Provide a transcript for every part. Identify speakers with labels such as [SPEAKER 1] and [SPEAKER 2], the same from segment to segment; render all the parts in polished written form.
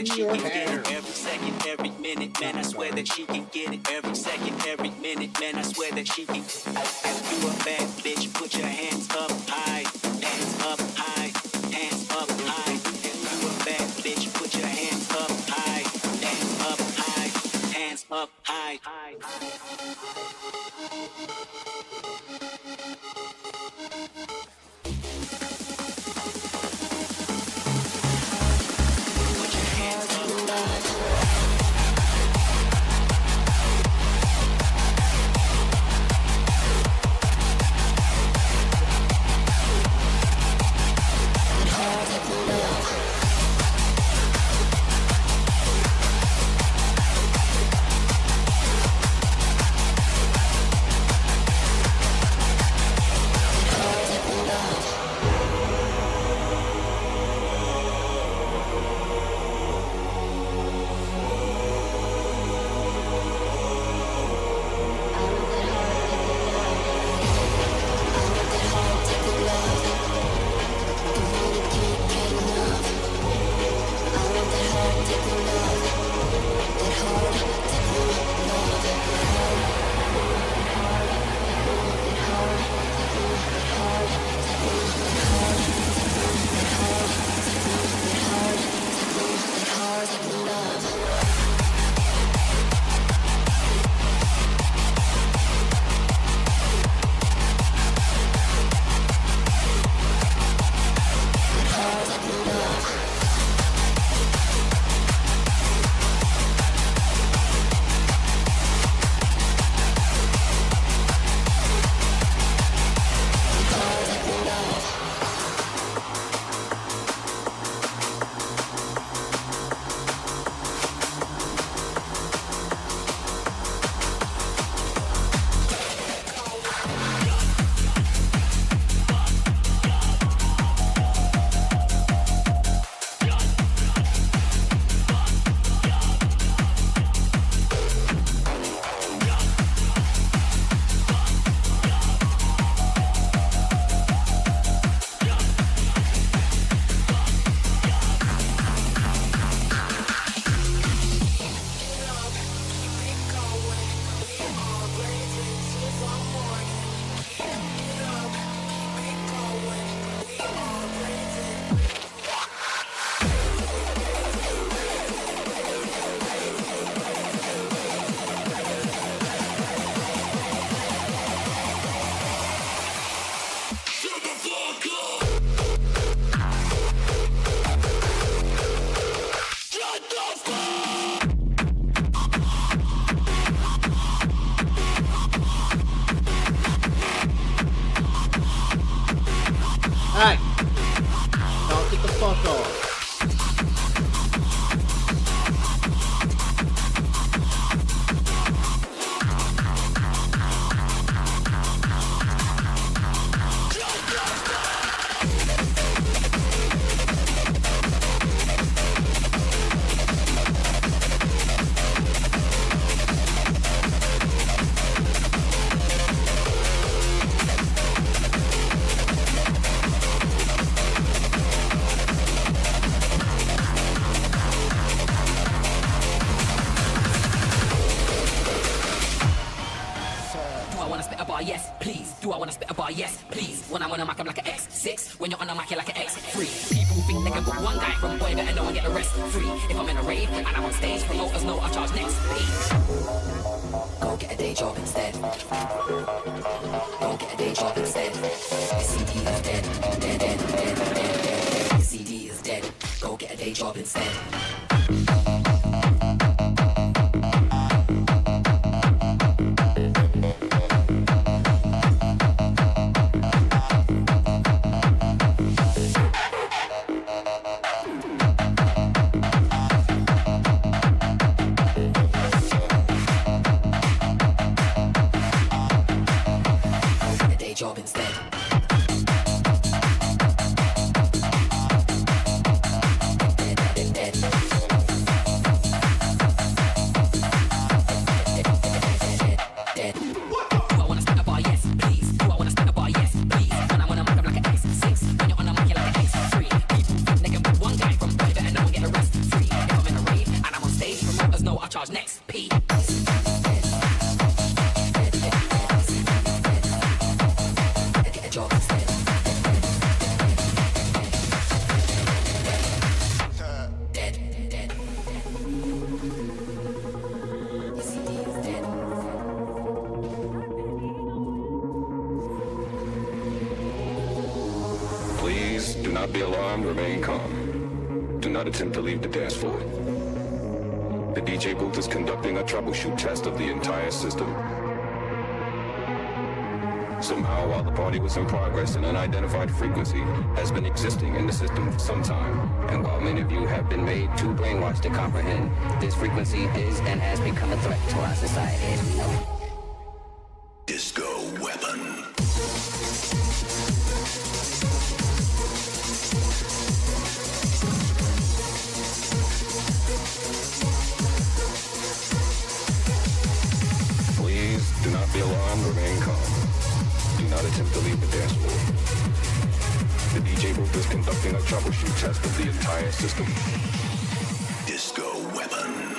[SPEAKER 1] that she can get it every second, every minute. Man, I swear that she can get it every second, every minute. Man, I swear that she can. If you a bad bitch, put your hands up high, hands up high, hands up high. If you a bad bitch, put your hands up high, hands up high, hands up high.
[SPEAKER 2] Hey! Don't get the fuck off.
[SPEAKER 3] Yes, please. Do I wanna spit a bar? Yes, please. When I'm on a mic, I'm like an X6. When you're on a mic, you're like an X3. People think they can put one guy from boy better know and get the rest free. If I'm in a rave and I'm on stage, promoters know I charge next. Go get a day job instead. Go get a day job instead. The CD is dead. The CD is dead. Go get a day job instead. Job instead. what I charge next. P.
[SPEAKER 4] Please do not be alarmed, remain calm. Do not attempt to leave the dance floor. The DJ booth is conducting a troubleshoot test of the entire system. Somehow, while the party was in progress, an unidentified frequency has been existing in the system for some time.
[SPEAKER 5] And while many of you have been made too brainwashed to comprehend, this frequency is and has become a threat to our society as we know it.
[SPEAKER 6] Disco weapon.
[SPEAKER 4] Please do not be alarmed, remain calm. Do not attempt to leave the dance floor. The DJ booth is conducting a troubleshoot test of the entire system.
[SPEAKER 6] Disco weapon.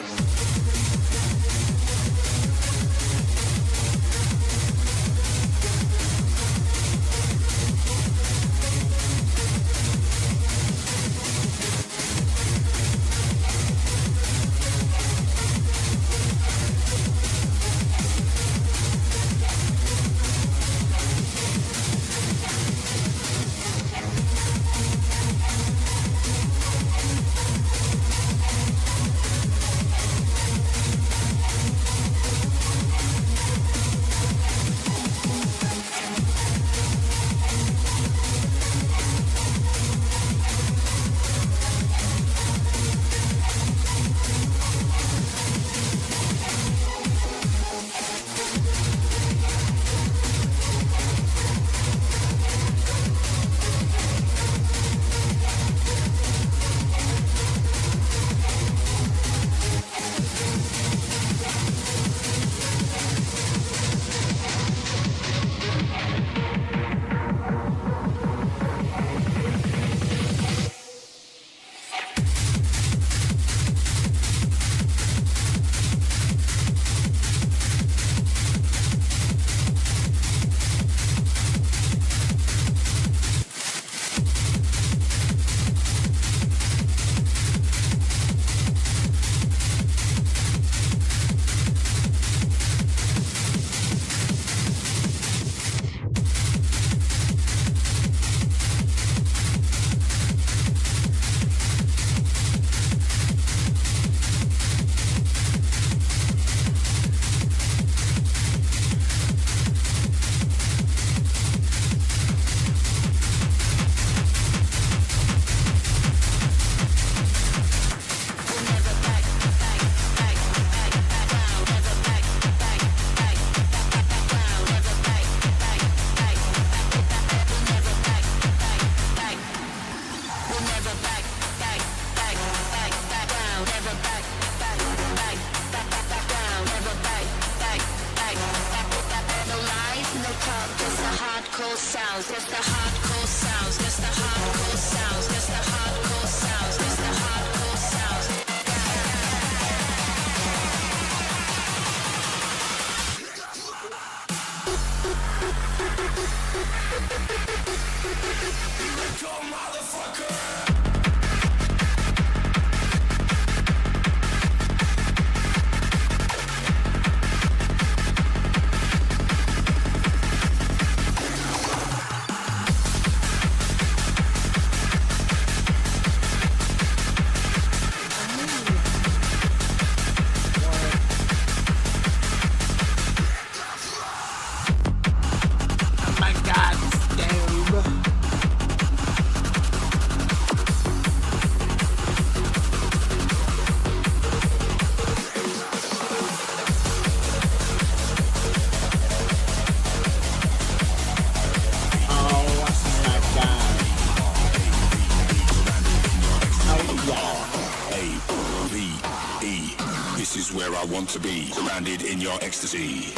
[SPEAKER 6] I want to be, surrounded in your ecstasy.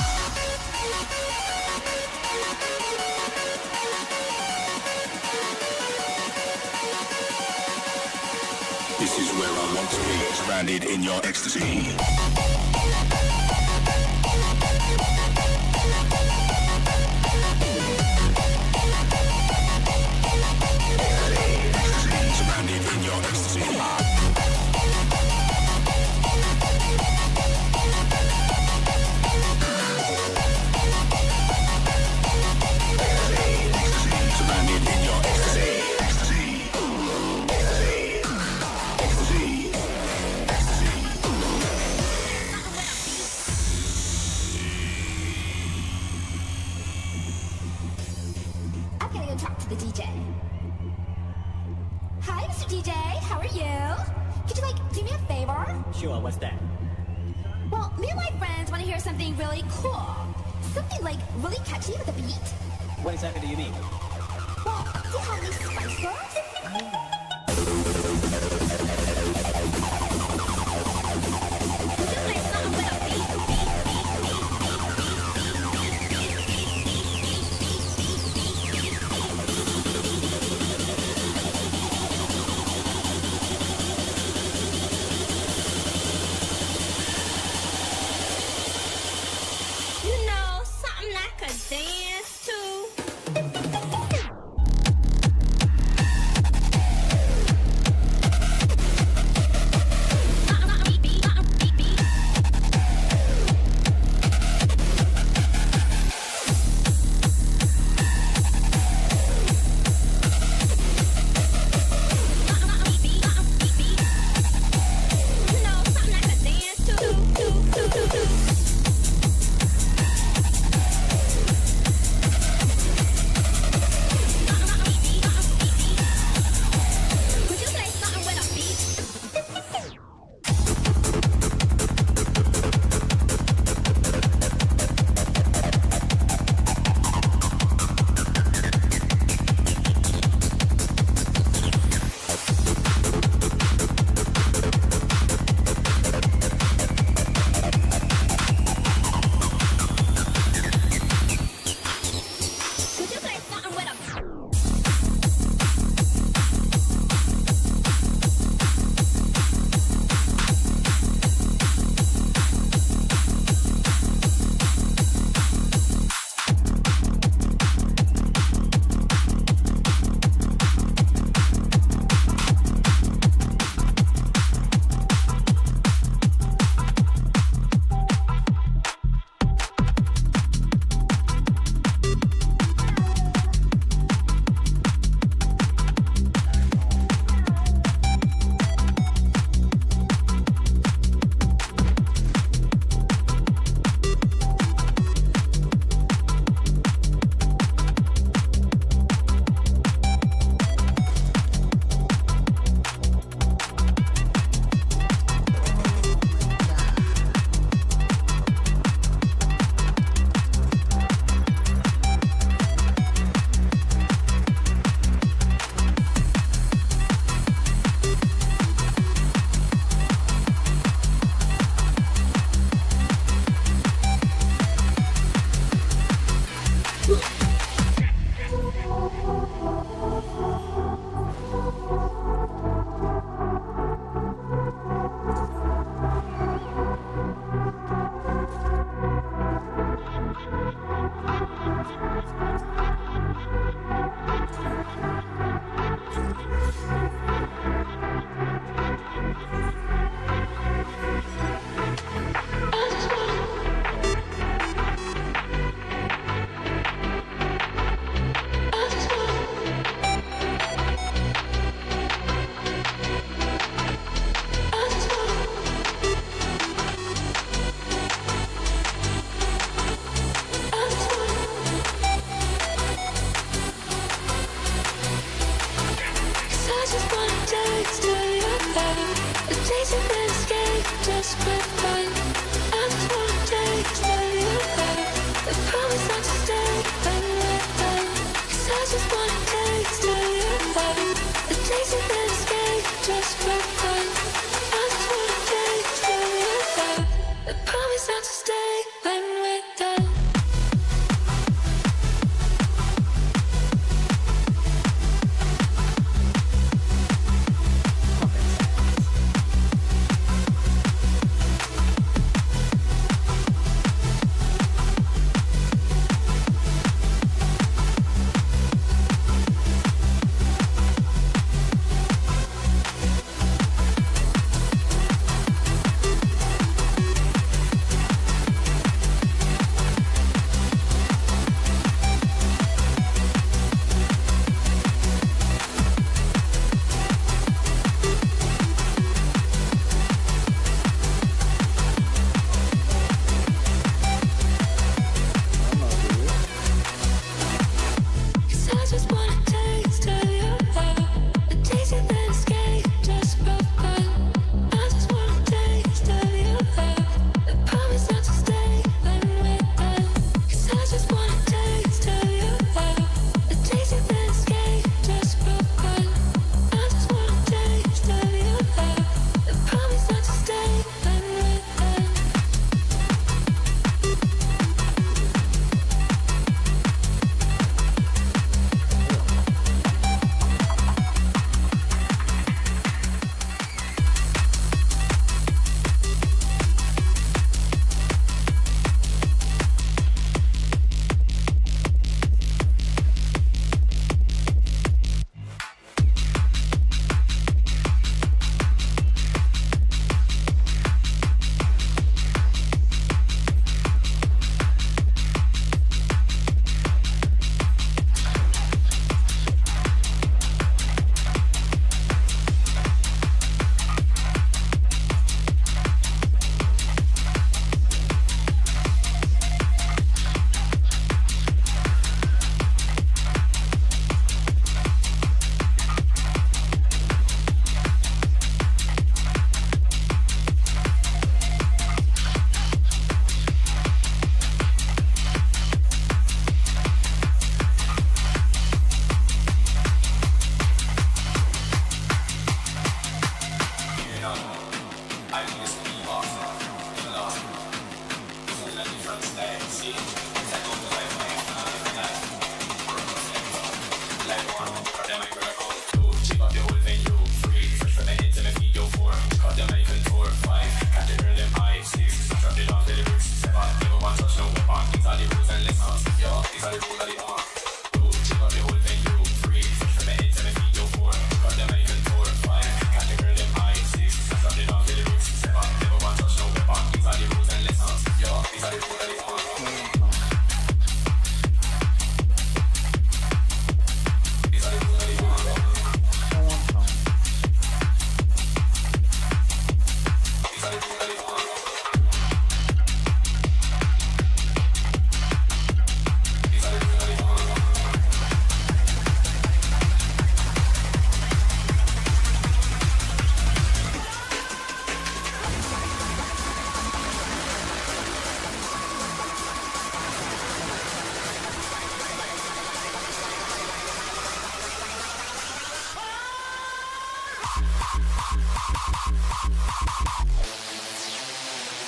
[SPEAKER 6] This is where I want to be, surrounded surrounded in your ecstasy. Surrounded in your ecstasy.
[SPEAKER 7] Talk to the DJ. Hi, Mr. DJ. How are you? Could you, do me a favor?
[SPEAKER 1] Sure, what's that?
[SPEAKER 7] Well, me and my friends want to hear something really cool. Something, really catchy with a beat.
[SPEAKER 1] What exactly do you mean?
[SPEAKER 7] Well, do you have any spice girls?
[SPEAKER 8] Dance to.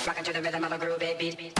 [SPEAKER 3] Rockin' to the rhythm of a groovy beat.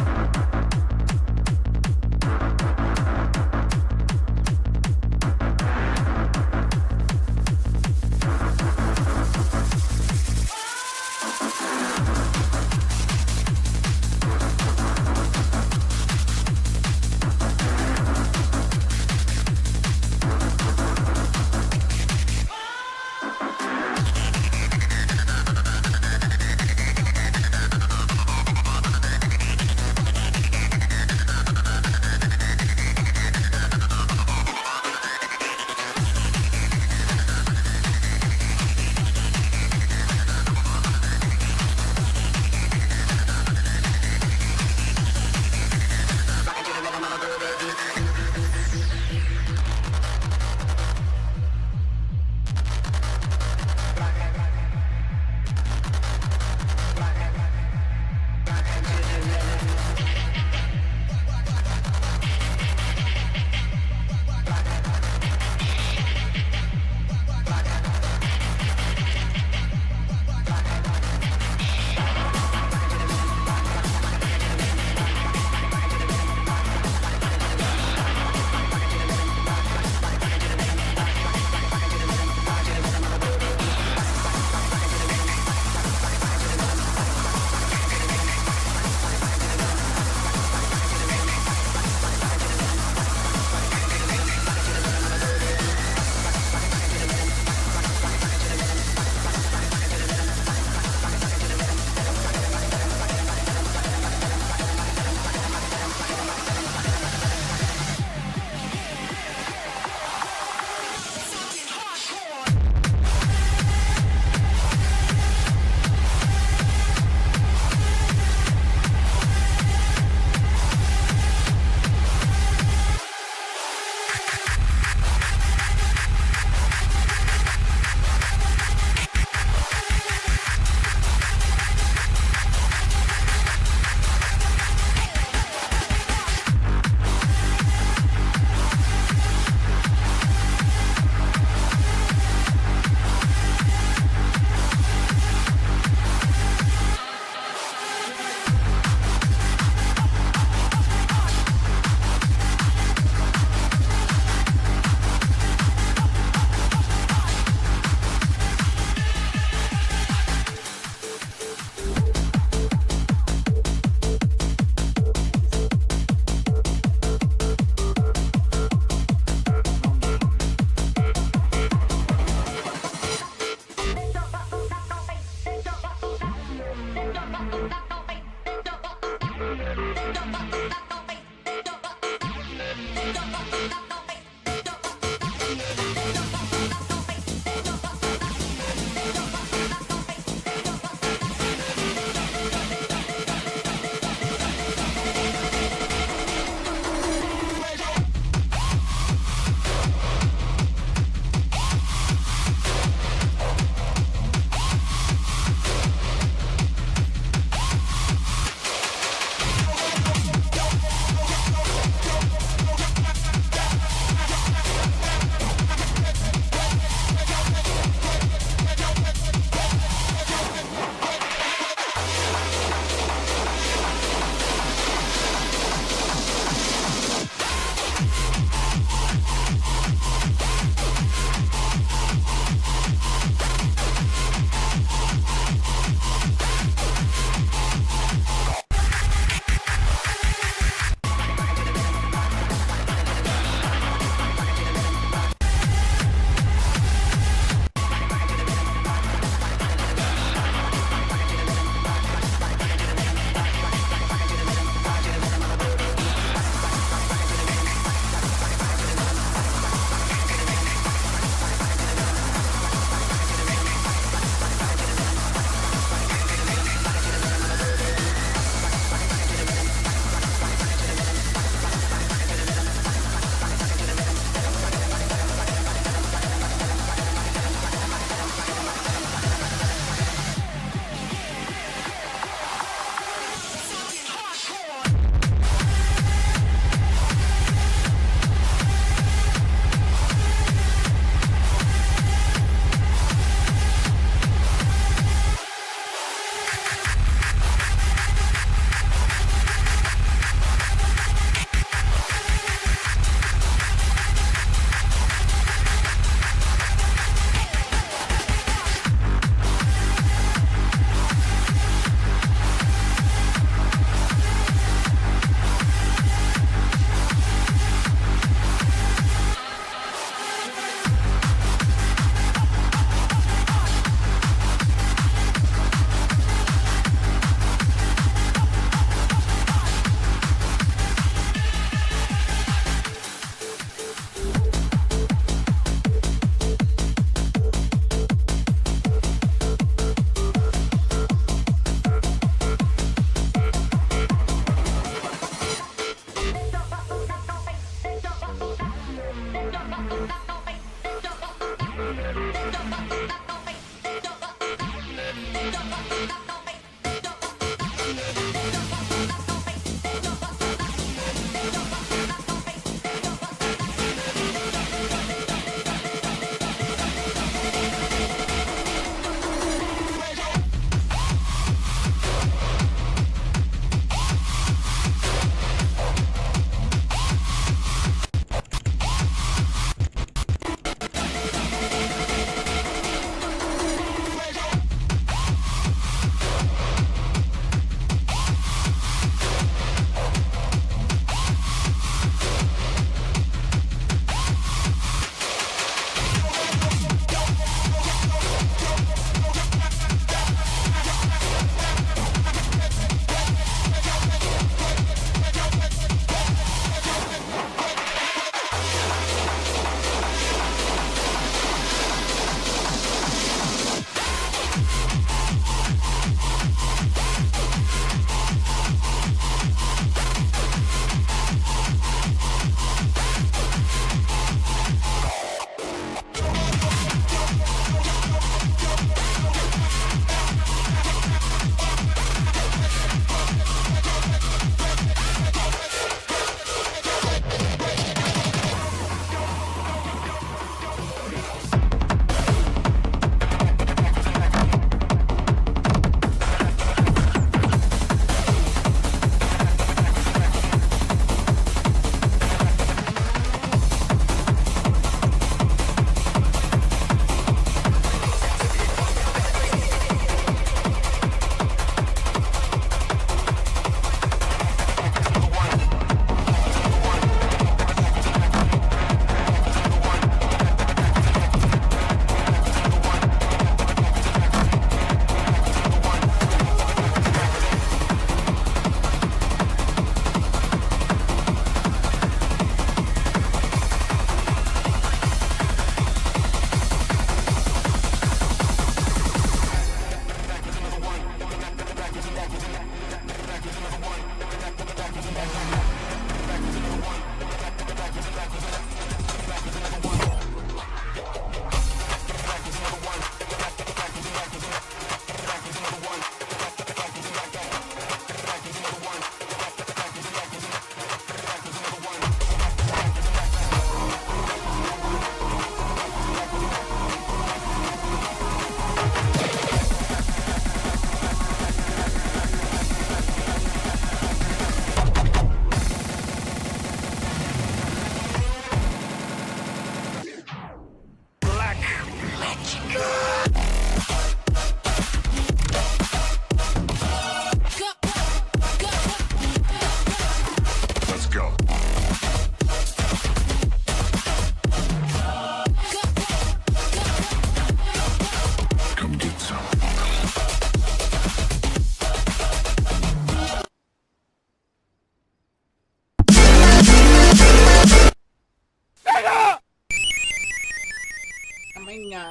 [SPEAKER 8] My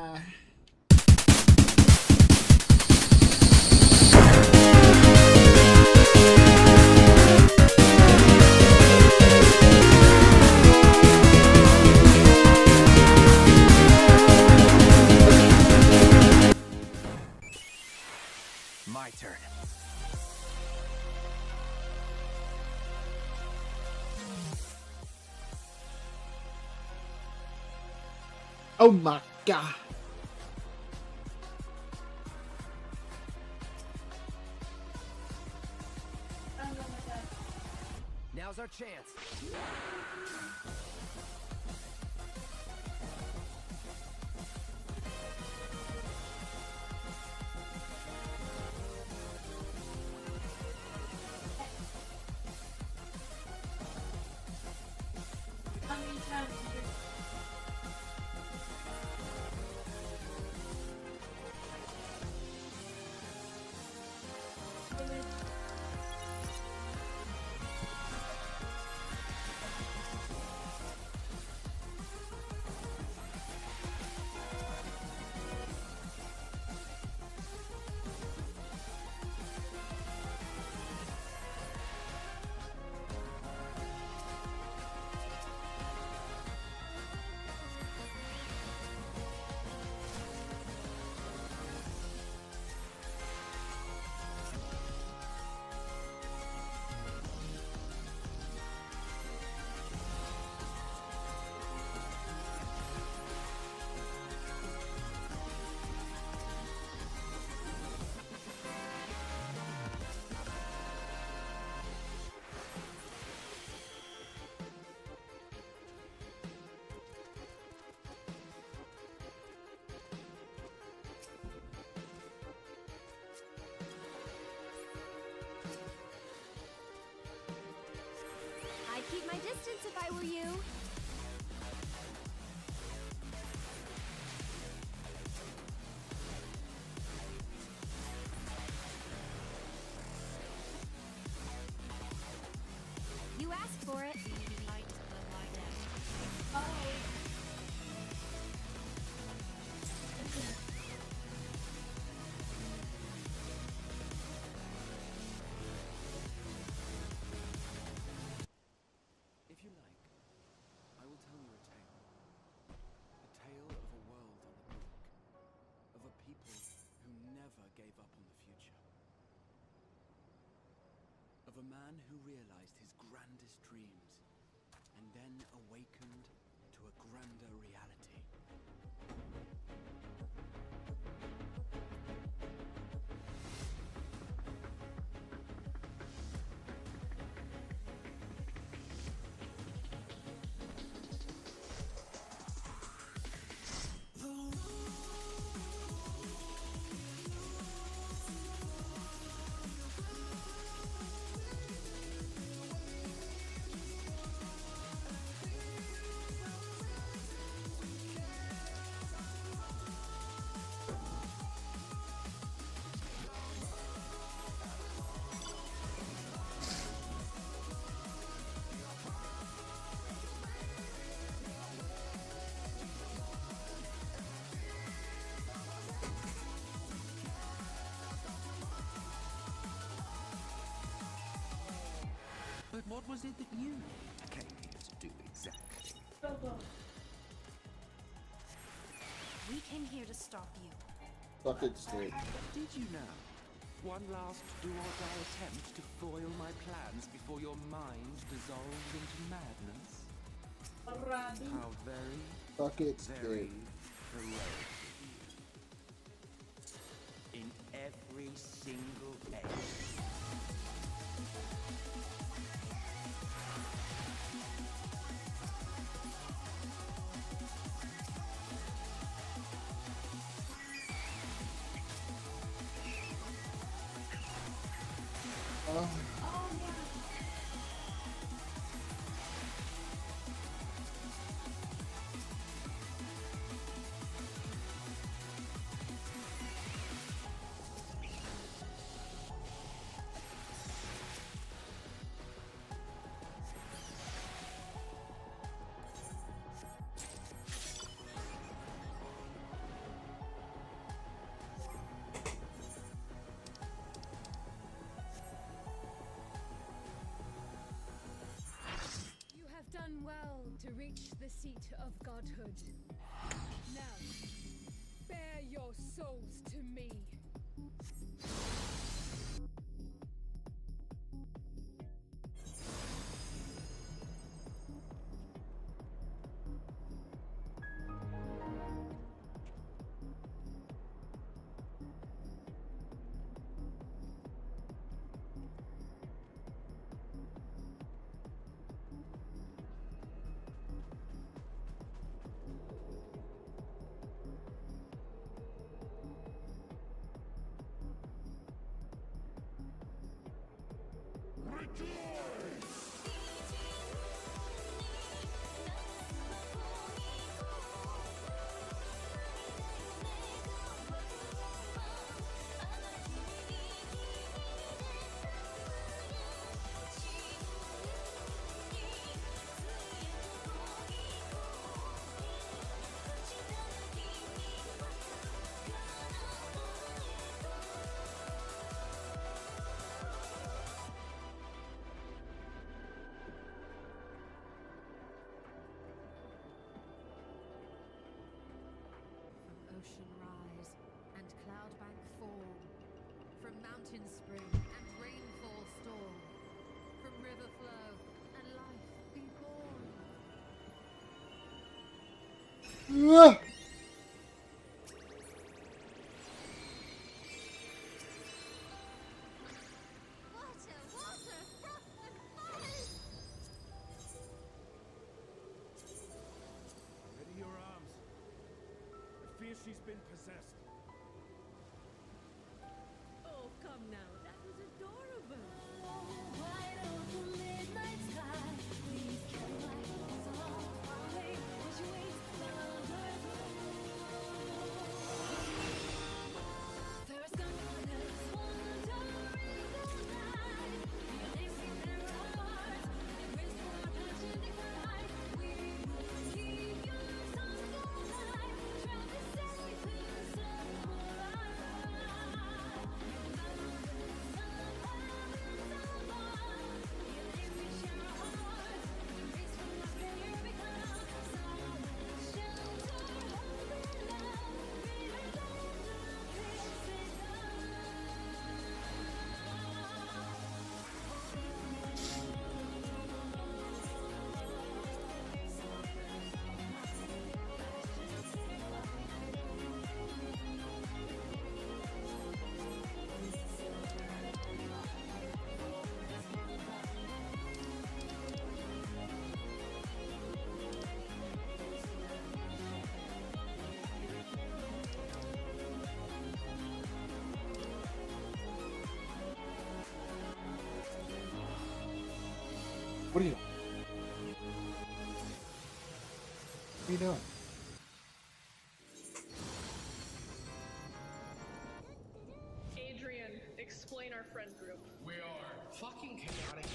[SPEAKER 8] turn.
[SPEAKER 2] Oh my god.
[SPEAKER 8] Now's our chance.
[SPEAKER 7] I'd keep my distance if I were you. You asked for it.
[SPEAKER 8] If you like, I will tell you a tale. A tale of a world on the brink. Of a people who never gave up on the future. Of a man who realized his grandest dreams and then awakened to a grander reality.
[SPEAKER 9] But what was it that you came here to do exactly?
[SPEAKER 7] We came here to stop you.
[SPEAKER 2] Fuck it straight.
[SPEAKER 9] Did you now? One last do-or-die attempt to foil my plans before your mind dissolves into madness? How very,
[SPEAKER 2] Fuck it
[SPEAKER 9] very
[SPEAKER 2] straight.
[SPEAKER 9] heroic. In every single edge.
[SPEAKER 10] to reach the seat of godhood. Now, bear your souls to me.
[SPEAKER 11] Ocean rise and cloudbank fall, from mountain spring and rainfall storm, from river flow and life be born.
[SPEAKER 7] Water, water, froth and fire!
[SPEAKER 8] Ready your arms. I fear she's been possessed.
[SPEAKER 10] Oh, come now, that was adorable.
[SPEAKER 7] Wide open midnight sky, please carry my clothes off away. Would you wait First come on, let's wander in the night. Your names in their hearts, and whisper our passion decline. We will keep your songs alive. Travel safe in
[SPEAKER 2] What are you doing?
[SPEAKER 10] Adrian, explain our friend group.
[SPEAKER 3] We are fucking chaotic.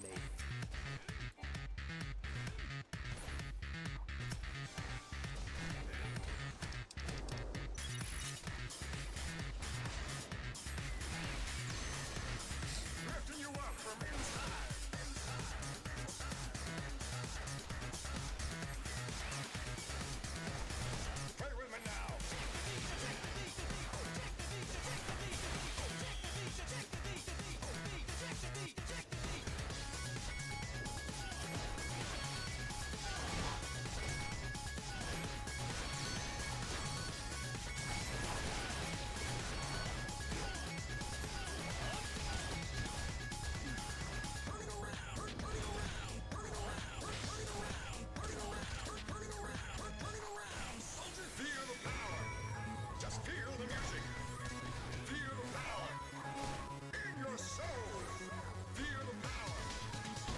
[SPEAKER 12] money.
[SPEAKER 6] Lifting you up from inside. Play with me now. Feel the power. Just feel the music. Feel the power in your soul. Feel the power.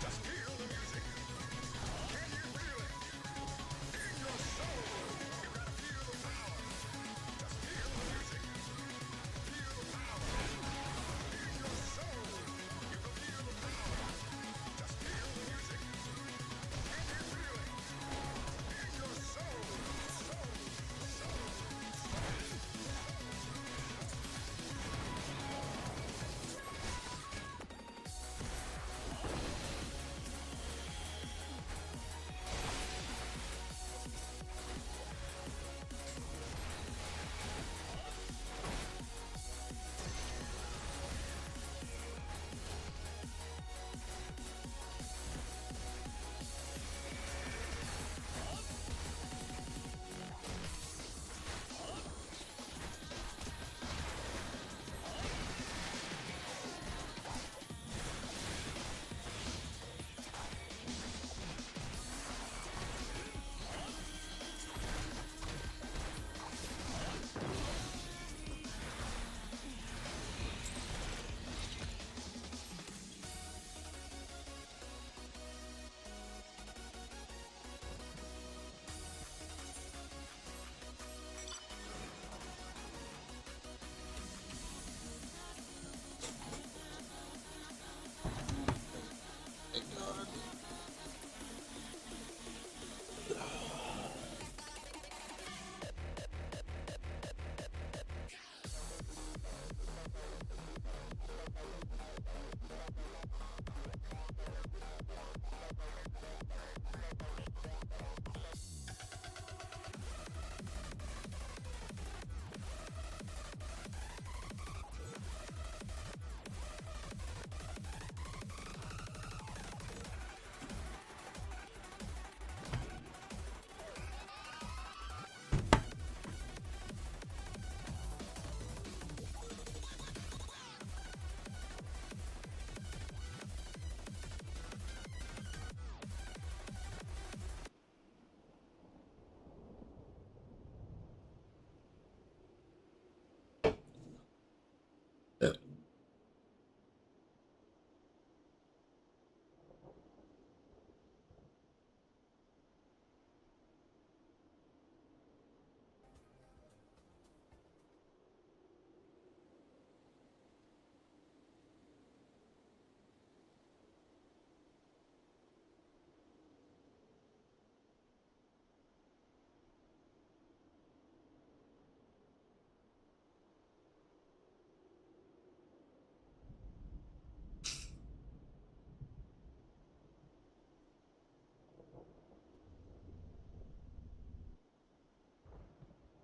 [SPEAKER 6] Just feel the music. Can you feel it in your soul? You gotta feel the power. Just feel the music. Feel the power in your soul. You can feel the power. Just feel the music. Can you feel it in your soul?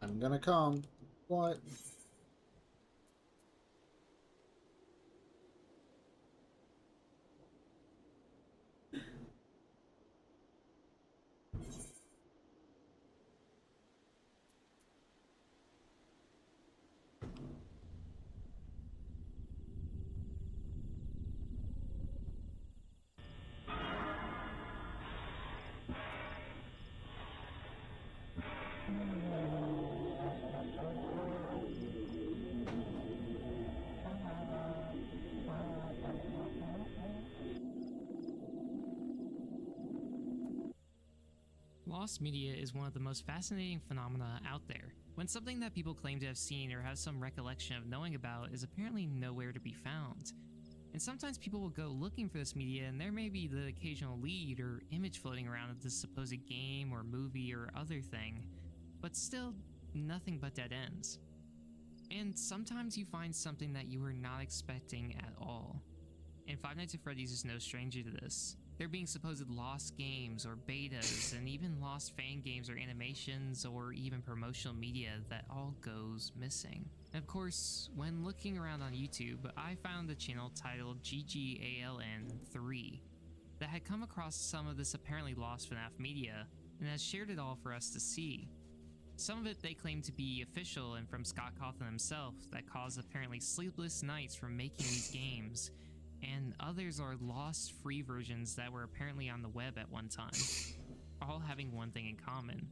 [SPEAKER 2] I'm gonna come. What?
[SPEAKER 13] Lost media is one of the most fascinating phenomena out there, when something that people claim to have seen or have some recollection of knowing about is apparently nowhere to be found. And sometimes people will go looking for this media, and there may be the occasional lead or image floating around of this supposed game or movie or other thing, but still nothing but dead ends. And sometimes you find something that you were not expecting at all. And Five Nights at Freddy's is no stranger to this. There being supposed lost games or betas, and even lost fan games or animations or even promotional media that all goes missing. And of course, when looking around on YouTube, I found a channel titled GGALN3 that had come across some of this apparently lost FNAF media and has shared it all for us to see. Some of it they claim to be official and from Scott Cawthon himself that caused apparently sleepless nights from making these games, and others are lost free versions that were apparently on the web at one time, all having one thing in common.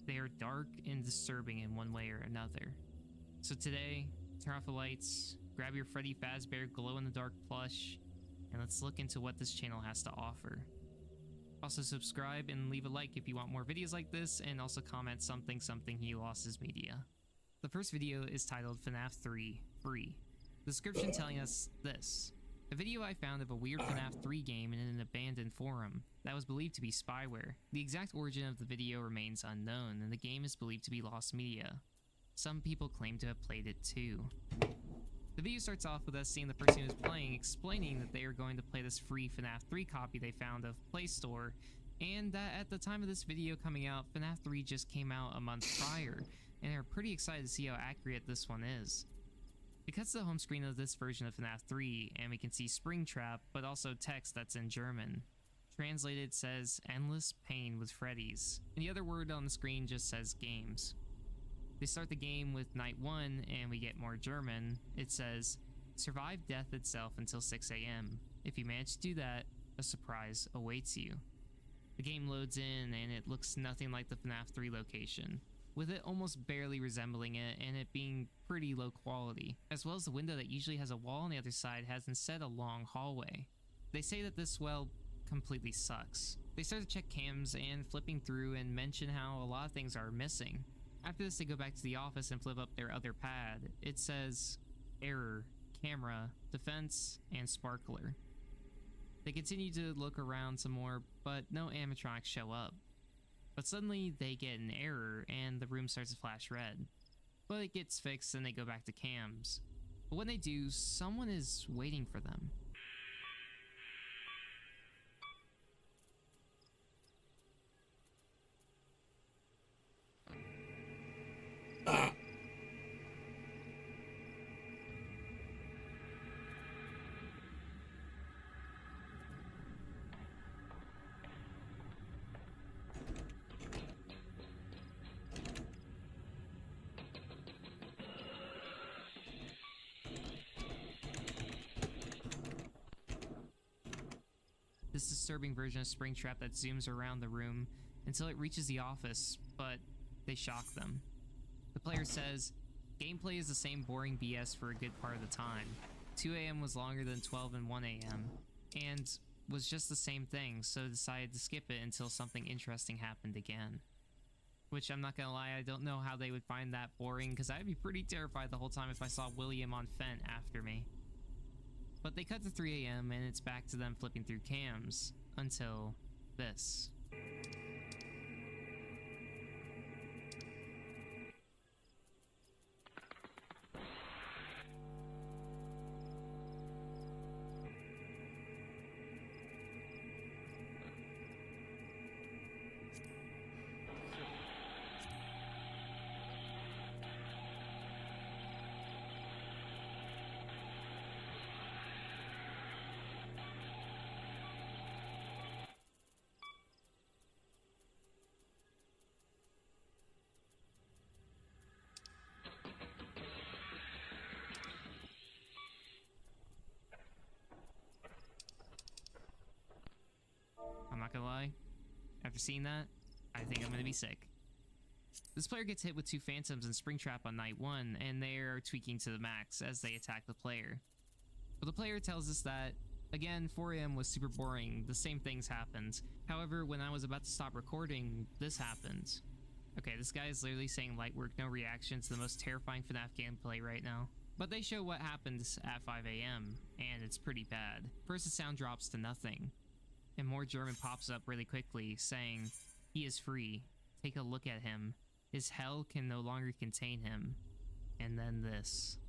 [SPEAKER 13] They are dark and disturbing in one way or another. So today, turn off the lights, grab your Freddy Fazbear glow-in-the-dark plush, and let's look into what this channel has to offer. Also subscribe and leave a like if you want more videos like this, and also comment something he lost his media. The first video is titled FNAF 3 Free. The description telling us this: a video I found of a weird FNAF 3 game in an abandoned forum that was believed to be spyware. The exact origin of the video remains unknown, and the game is believed to be lost media. Some people claim to have played it too. The video starts off with us seeing the person who's playing explaining that they are going to play this free FNAF 3 copy they found of Play Store, and that at the time of this video coming out, FNAF 3 just came out a month prior, and they're pretty excited to see how accurate this one is. It cuts to the home screen of this version of FNAF 3, and we can see Springtrap, but also text that's in German. Translated says, "Endless pain with Freddy's," and the other word on the screen just says games. They start the game with night 1, and we get more German. It says, "Survive death itself until 6 AM. If you manage to do that, a surprise awaits you." The game loads in, and it looks nothing like the FNAF 3 location, with it almost barely resembling it and it being pretty low quality, as well as the window that usually has a wall on the other side has instead a long hallway. They say that this, well, completely sucks. They start to check cams and flipping through and mention how a lot of things are missing. After this, they go back to the office and flip up their other pad. It says, "Error, camera, defense, and sparkler." They continue to look around some more, but no animatronics show up. But suddenly, they get an error and the room starts to flash red. But it gets fixed and they go back to cams. But when they do, someone is waiting for them. This disturbing version of Springtrap that zooms around the room until it reaches the office, but they shock them. The player says, "Gameplay is the same boring BS for a good part of the time. 2 AM was longer than 12 and 1 AM, and was just the same thing, so decided to skip it until something interesting happened again." Which, I'm not gonna lie, I don't know how they would find that boring, because I'd be pretty terrified the whole time if I saw William on Fent after me. But they cut to 3 AM and it's back to them flipping through cams, until this. I'm not gonna lie, after seeing that, I think I'm gonna be sick. This player gets hit with 2 phantoms and Springtrap on night 1, and they are tweaking to the max as they attack the player. But the player tells us that, again, 4 AM was super boring, the same things happened. However, when I was about to stop recording, this happened. Okay, this guy is literally saying light work, no reaction to the most terrifying FNAF gameplay right now. But they show what happens at 5 a.m., and it's pretty bad. First, the sound drops to nothing, and more German pops up really quickly, saying, "He is free. Take a look at him. His hell can no longer contain him." And then this.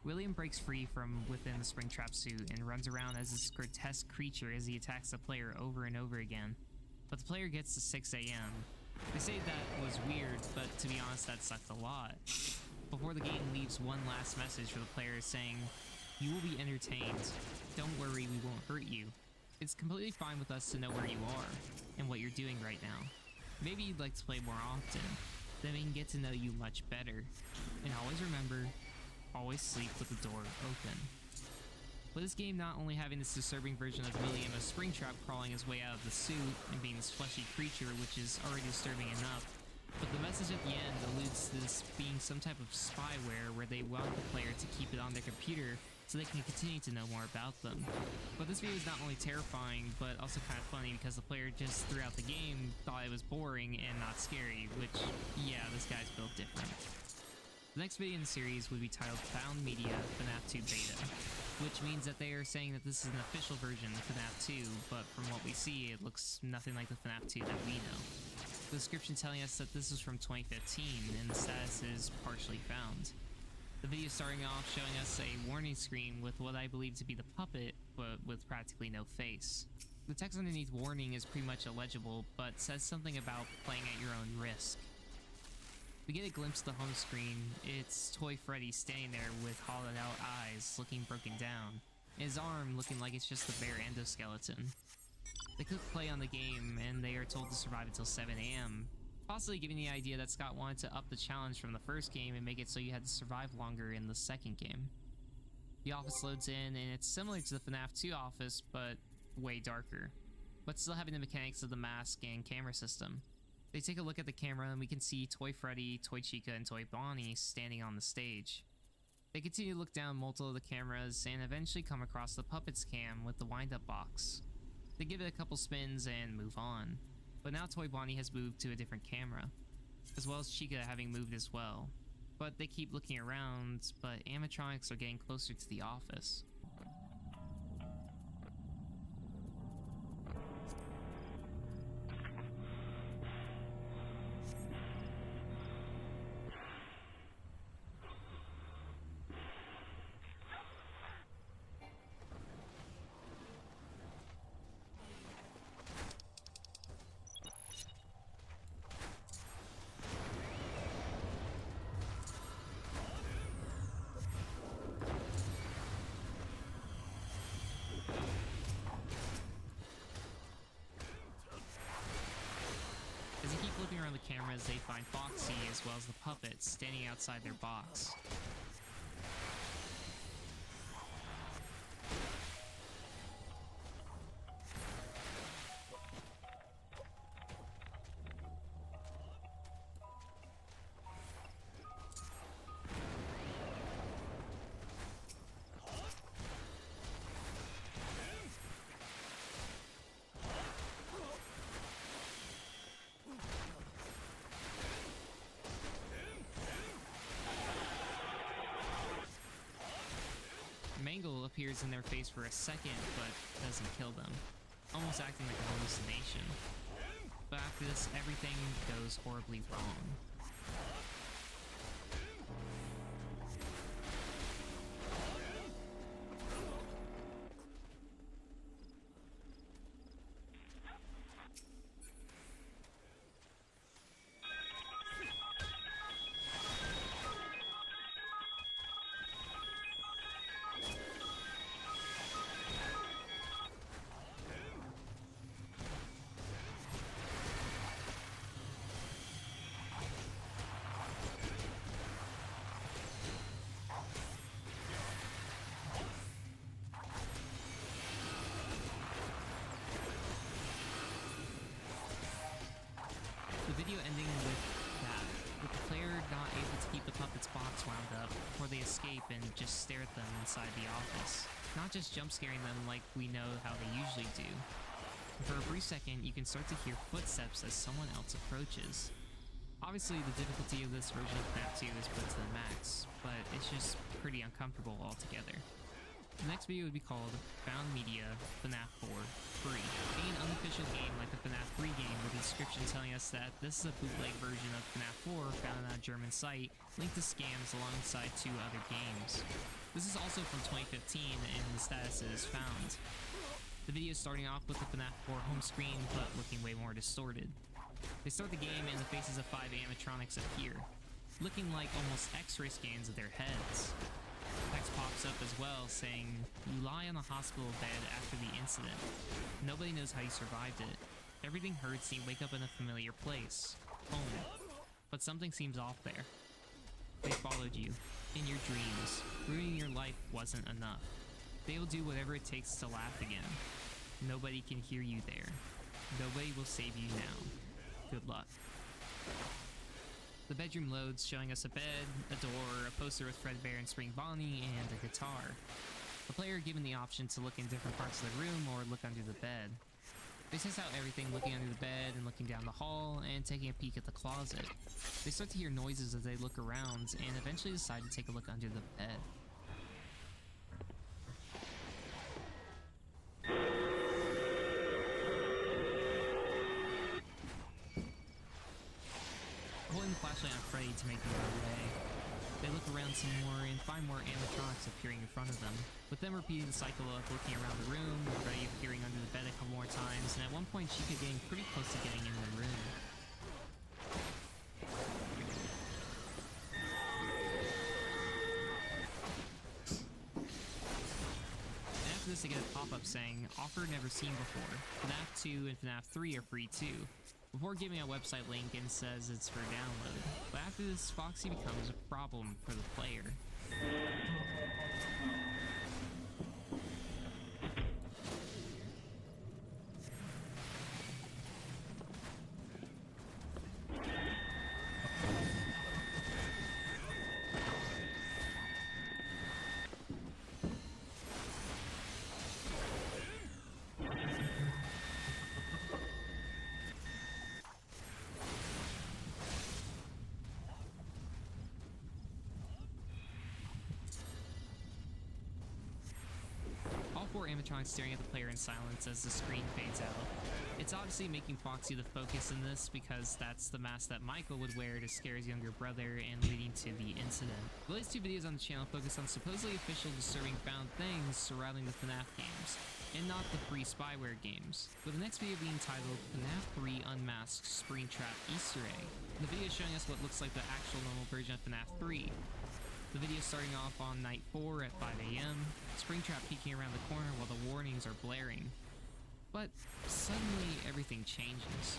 [SPEAKER 13] William breaks free from within the Springtrap suit and runs around as this grotesque creature as he attacks the player over and over again. But the player gets to 6 a.m. They say that was weird, but to be honest, that sucked a lot. Before the game leaves one last message for the player saying, "You will be entertained. Don't worry, we won't hurt you. It's completely fine with us to know where you are and what you're doing right now. Maybe you'd like to play more often. Then we can get to know you much better. And always remember, always sleep with the door open." With this game not only having this disturbing version of William as Springtrap crawling his way out of the suit and being this fleshy creature, which is already disturbing enough, but the message at the end alludes to this being some type of spyware where they want the player to keep it on their computer so they can continue to know more about them. But this video is not only terrifying, but also kind of funny because the player just throughout the game thought it was boring and not scary, which, yeah, this guy's built different. The next video in the series would be titled Found Media FNAF 2 Beta, which means that they are saying that this is an official version of FNAF 2, but from what we see, it looks nothing like the FNAF 2 that we know. The description telling us that this is from 2015, and the status is partially found. The video starting off showing us a warning screen with what I believe to be the puppet, but with practically no face. The text underneath warning is pretty much illegible, but says something about playing at your own risk. We get a glimpse of the home screen. It's Toy Freddy standing there with hollowed out eyes, looking broken down, and his arm looking like it's just a bare endoskeleton. They click play on the game, and they are told to survive until 7 a.m., possibly giving the idea that Scott wanted to up the challenge from the first game and make it so you had to survive longer in the second game. The office loads in, and it's similar to the FNAF 2 office, but way darker, but still having the mechanics of the mask and camera system. They take a look at the camera and we can see Toy Freddy, Toy Chica, and Toy Bonnie standing on the stage. They continue to look down multiple of the cameras and eventually come across the puppets cam with the wind-up box. They give it a couple spins and move on. But now Toy Bonnie has moved to a different camera, as well as Chica having moved as well. But they keep looking around, but animatronics are getting closer to the office. Looking around the cameras, they find Foxy as well as the puppets standing outside their box. appears in their face for a second, but doesn't kill them, almost acting like a hallucination. But after this, everything goes horribly wrong. The video ending with that, with the player not able to keep the puppet's box wound up before they escape and just stare at them inside the office. Not just jump scaring them like we know how they usually do. For a brief second, you can start to hear footsteps as someone else approaches. Obviously, the difficulty of this version of FNAF 2 is put to the max, but it's just pretty uncomfortable altogether. The next video would be called Found Media FNAF 4 Free. Being an unofficial game like the FNAF 3 game, with a description telling us that this is a bootleg version of FNAF 4 found on a German site linked to scams alongside 2 other games. This is also from 2015 and the status is found. The video is starting off with the FNAF 4 home screen but looking way more distorted. They start the game and the faces of 5 animatronics appear, looking like almost X-ray scans of their heads. Text pops up as well saying, "You lie on a hospital bed after the incident. Nobody knows how you survived it. Everything hurts and you wake up in a familiar place. Home. But something seems off there. They followed you. In your dreams. Ruining your life wasn't enough. They will do whatever it takes to laugh again. Nobody can hear you there. Nobody will save you now. Good luck." The bedroom loads, showing us a bed, a door, a poster with Fredbear and Spring Bonnie, and a guitar. The player given the option to look in different parts of the room or look under the bed. They test out everything, looking under the bed and looking down the hall and taking a peek at the closet. They start to hear noises as they look around and eventually decide to take a look under the bed. Holding the flashlight on Freddy to make them go away. They look around some more and find more animatronics appearing in front of them, with them repeating the cycle of looking around the room, Freddy appearing under the bed a couple more times, and at one point Chica getting pretty close to getting in the room. And after this they get a pop-up saying, "Offer never seen before. FNAF 2 and FNAF 3 are free too." Before giving a website link and says it's for download. But after this, Foxy becomes a problem for the player. All 4 animatronics staring at the player in silence as the screen fades out. It's obviously making Foxy the focus in this because that's the mask that Michael would wear to scare his younger brother and leading to the incident. The latest 2 videos on the channel focus on supposedly official disturbing found things surrounding the FNAF games, and not the free spyware games, with the next video being titled FNAF 3 Unmasked Springtrap Easter Egg. The video is showing us what looks like the actual normal version of FNAF 3. The video is starting off on night 4 at 5 AM, Springtrap peeking around the corner while the warnings are blaring. But suddenly everything changes.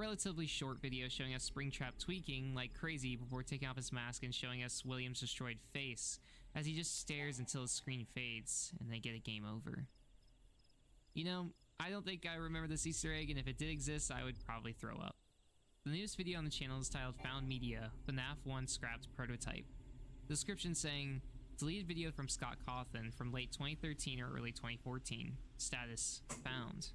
[SPEAKER 13] relatively short video showing us Springtrap tweaking like crazy before taking off his mask and showing us William's destroyed face as he just stares until his screen fades and they get a game over. You know, I don't think I remember this Easter egg, and if it did exist, I would probably throw up. The newest video on the channel is titled Found Media, FNAF 1 Scrapped Prototype. The description saying, deleted video from Scott Cawthon from late 2013 or early 2014. Status, found.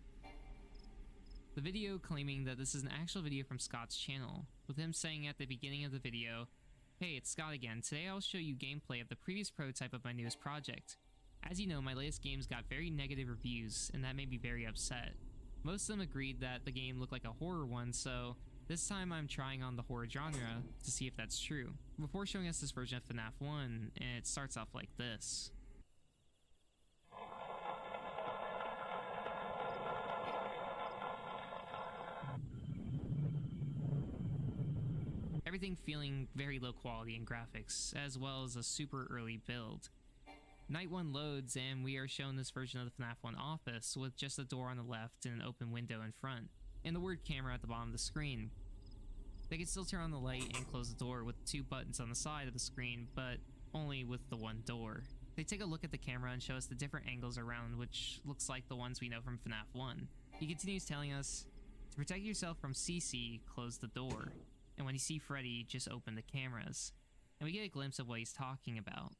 [SPEAKER 13] The video claiming that this is an actual video from Scott's channel, with him saying at the beginning of the video, "Hey, it's Scott again. Today I'll show you gameplay of the previous prototype of my newest project. As you know, my latest games got very negative reviews, and that made me very upset. Most of them agreed that the game looked like a horror one, so this time I'm trying on the horror genre to see if that's true." Before showing us this version of FNAF 1, and it starts off like this. Everything feeling very low quality in graphics, as well as a super early build. Night 1 loads and we are shown this version of the FNAF 1 office with just a door on the left and an open window in front, and the word camera at the bottom of the screen. They can still turn on the light and close the door with 2 buttons on the side of the screen, but only with the one door. They take a look at the camera and show us the different angles around, which looks like the ones we know from FNAF 1. He continues telling us, "To protect yourself from CC, close the door. And when you see Freddy, just open the cameras." And we get a glimpse of what he's talking about.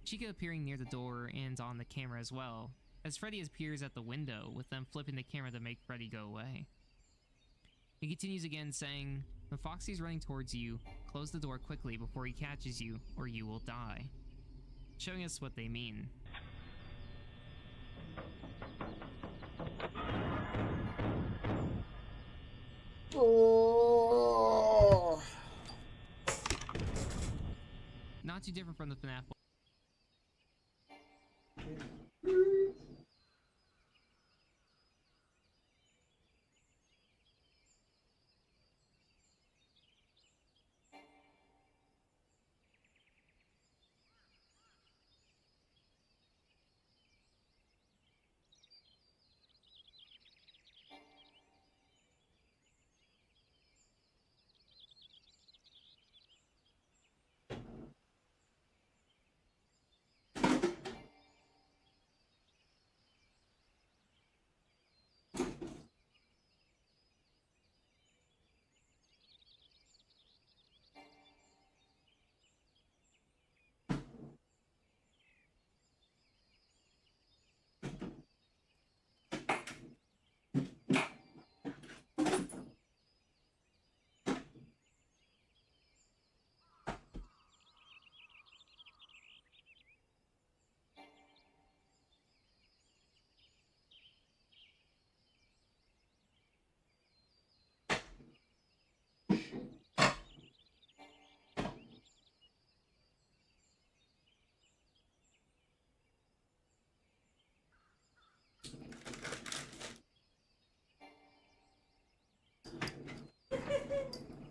[SPEAKER 13] Chica appearing near the door and on the camera as well, as Freddy appears at the window, with them flipping the camera to make Freddy go away. He continues again saying, "When Foxy's running towards you, close the door quickly before he catches you, or you will die." Showing us what they mean.
[SPEAKER 2] Oh.
[SPEAKER 13] Not too different from the FNAF.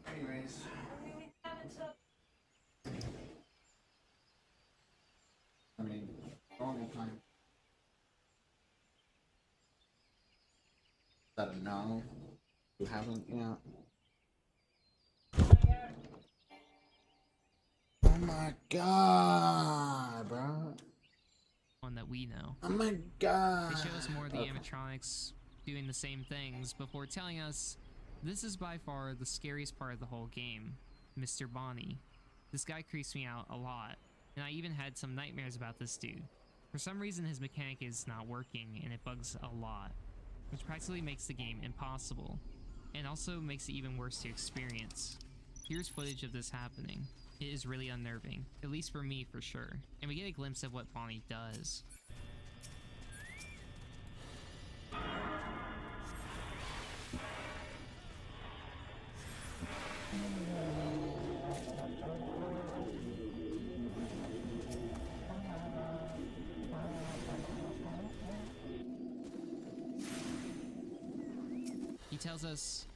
[SPEAKER 2] Anyways. I mean, normal time. Is that a no? You haven't yet? Oh my god, bro.
[SPEAKER 13] One that we know.
[SPEAKER 2] Oh my god.
[SPEAKER 13] They show us more of the animatronics doing the same things before telling us this is by far the scariest part of the whole game, Mr. Bonnie. This guy creeps me out a lot, and I even had some nightmares about this dude. For some reason, his mechanic is not working and it bugs a lot, which practically makes the game impossible, and also makes it even worse to experience. Here's footage of this happening. It is really unnerving, at least for me for sure, and we get a glimpse of what Bonnie does. He tells us,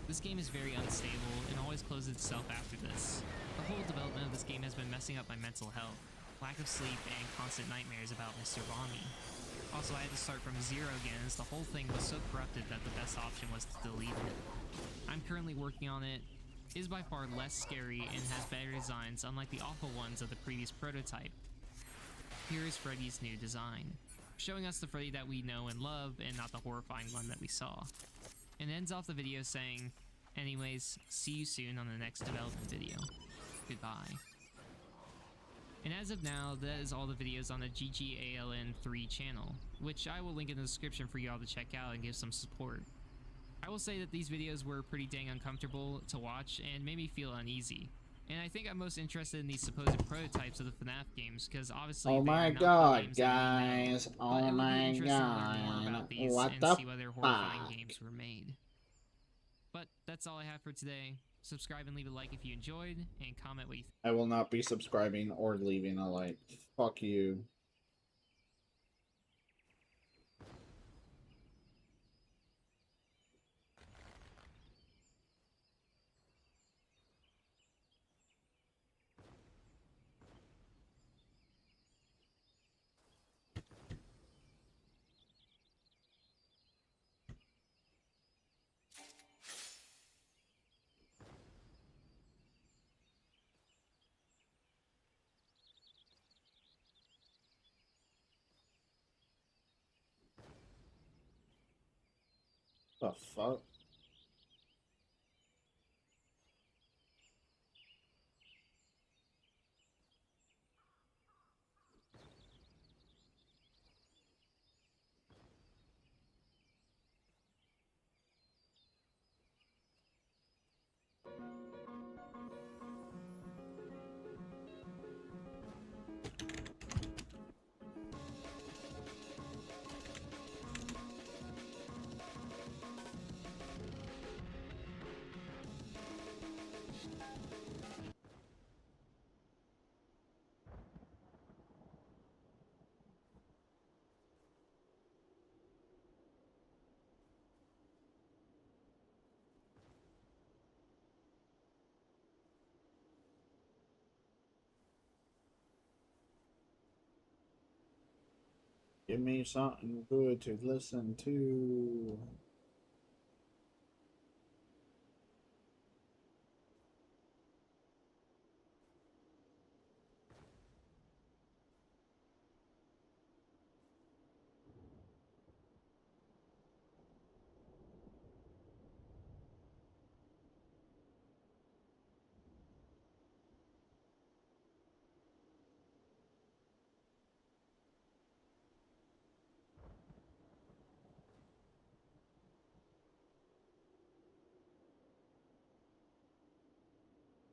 [SPEAKER 13] "This game is very unstable and always closes itself after this. The whole development of this game has been messing up my mental health, lack of sleep, and constant nightmares about Mr. Bonnie. Also, I had to start from zero again as the whole thing was so corrupted that the best option was to delete it. I'm currently working on it. It is by far less scary and has better designs, unlike the awful ones of the previous prototype. Here is Freddy's new design, showing us the Freddy that we know and love and not the horrifying one that we saw. And ends off the video saying, anyways, see you soon on the next development video. Goodbye." And as of now, that is all the videos on the GGALN3 channel, which I will link in the description for you all to check out and give some support. I will say that these videos were pretty dang uncomfortable to watch and made me feel uneasy. And I think I'm most interested in these supposed prototypes of the FNAF games, because obviously
[SPEAKER 2] Oh
[SPEAKER 13] they
[SPEAKER 2] my
[SPEAKER 13] are not the
[SPEAKER 2] god,
[SPEAKER 13] games that we know.
[SPEAKER 2] guys.
[SPEAKER 13] But
[SPEAKER 2] Oh
[SPEAKER 13] it would be
[SPEAKER 2] my
[SPEAKER 13] interesting to learn more about
[SPEAKER 2] god.
[SPEAKER 13] these
[SPEAKER 2] What
[SPEAKER 13] and
[SPEAKER 2] the
[SPEAKER 13] see whether horrifying
[SPEAKER 2] fuck?
[SPEAKER 13] games were made. But that's all I have for today. Subscribe and leave a like if you enjoyed, and comment what you think.
[SPEAKER 2] I will not be subscribing or leaving a like. Fuck you. The fuck? Give me something good to listen to.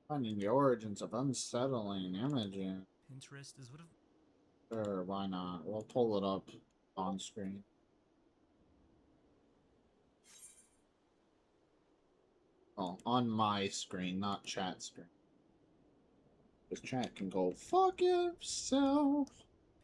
[SPEAKER 2] Finding the origins of unsettling imaging.
[SPEAKER 12] Pinterest is what a
[SPEAKER 2] Sure, why not? We'll pull it up on screen. Oh, on my screen, not chat screen. Because chat can go fuck yourself.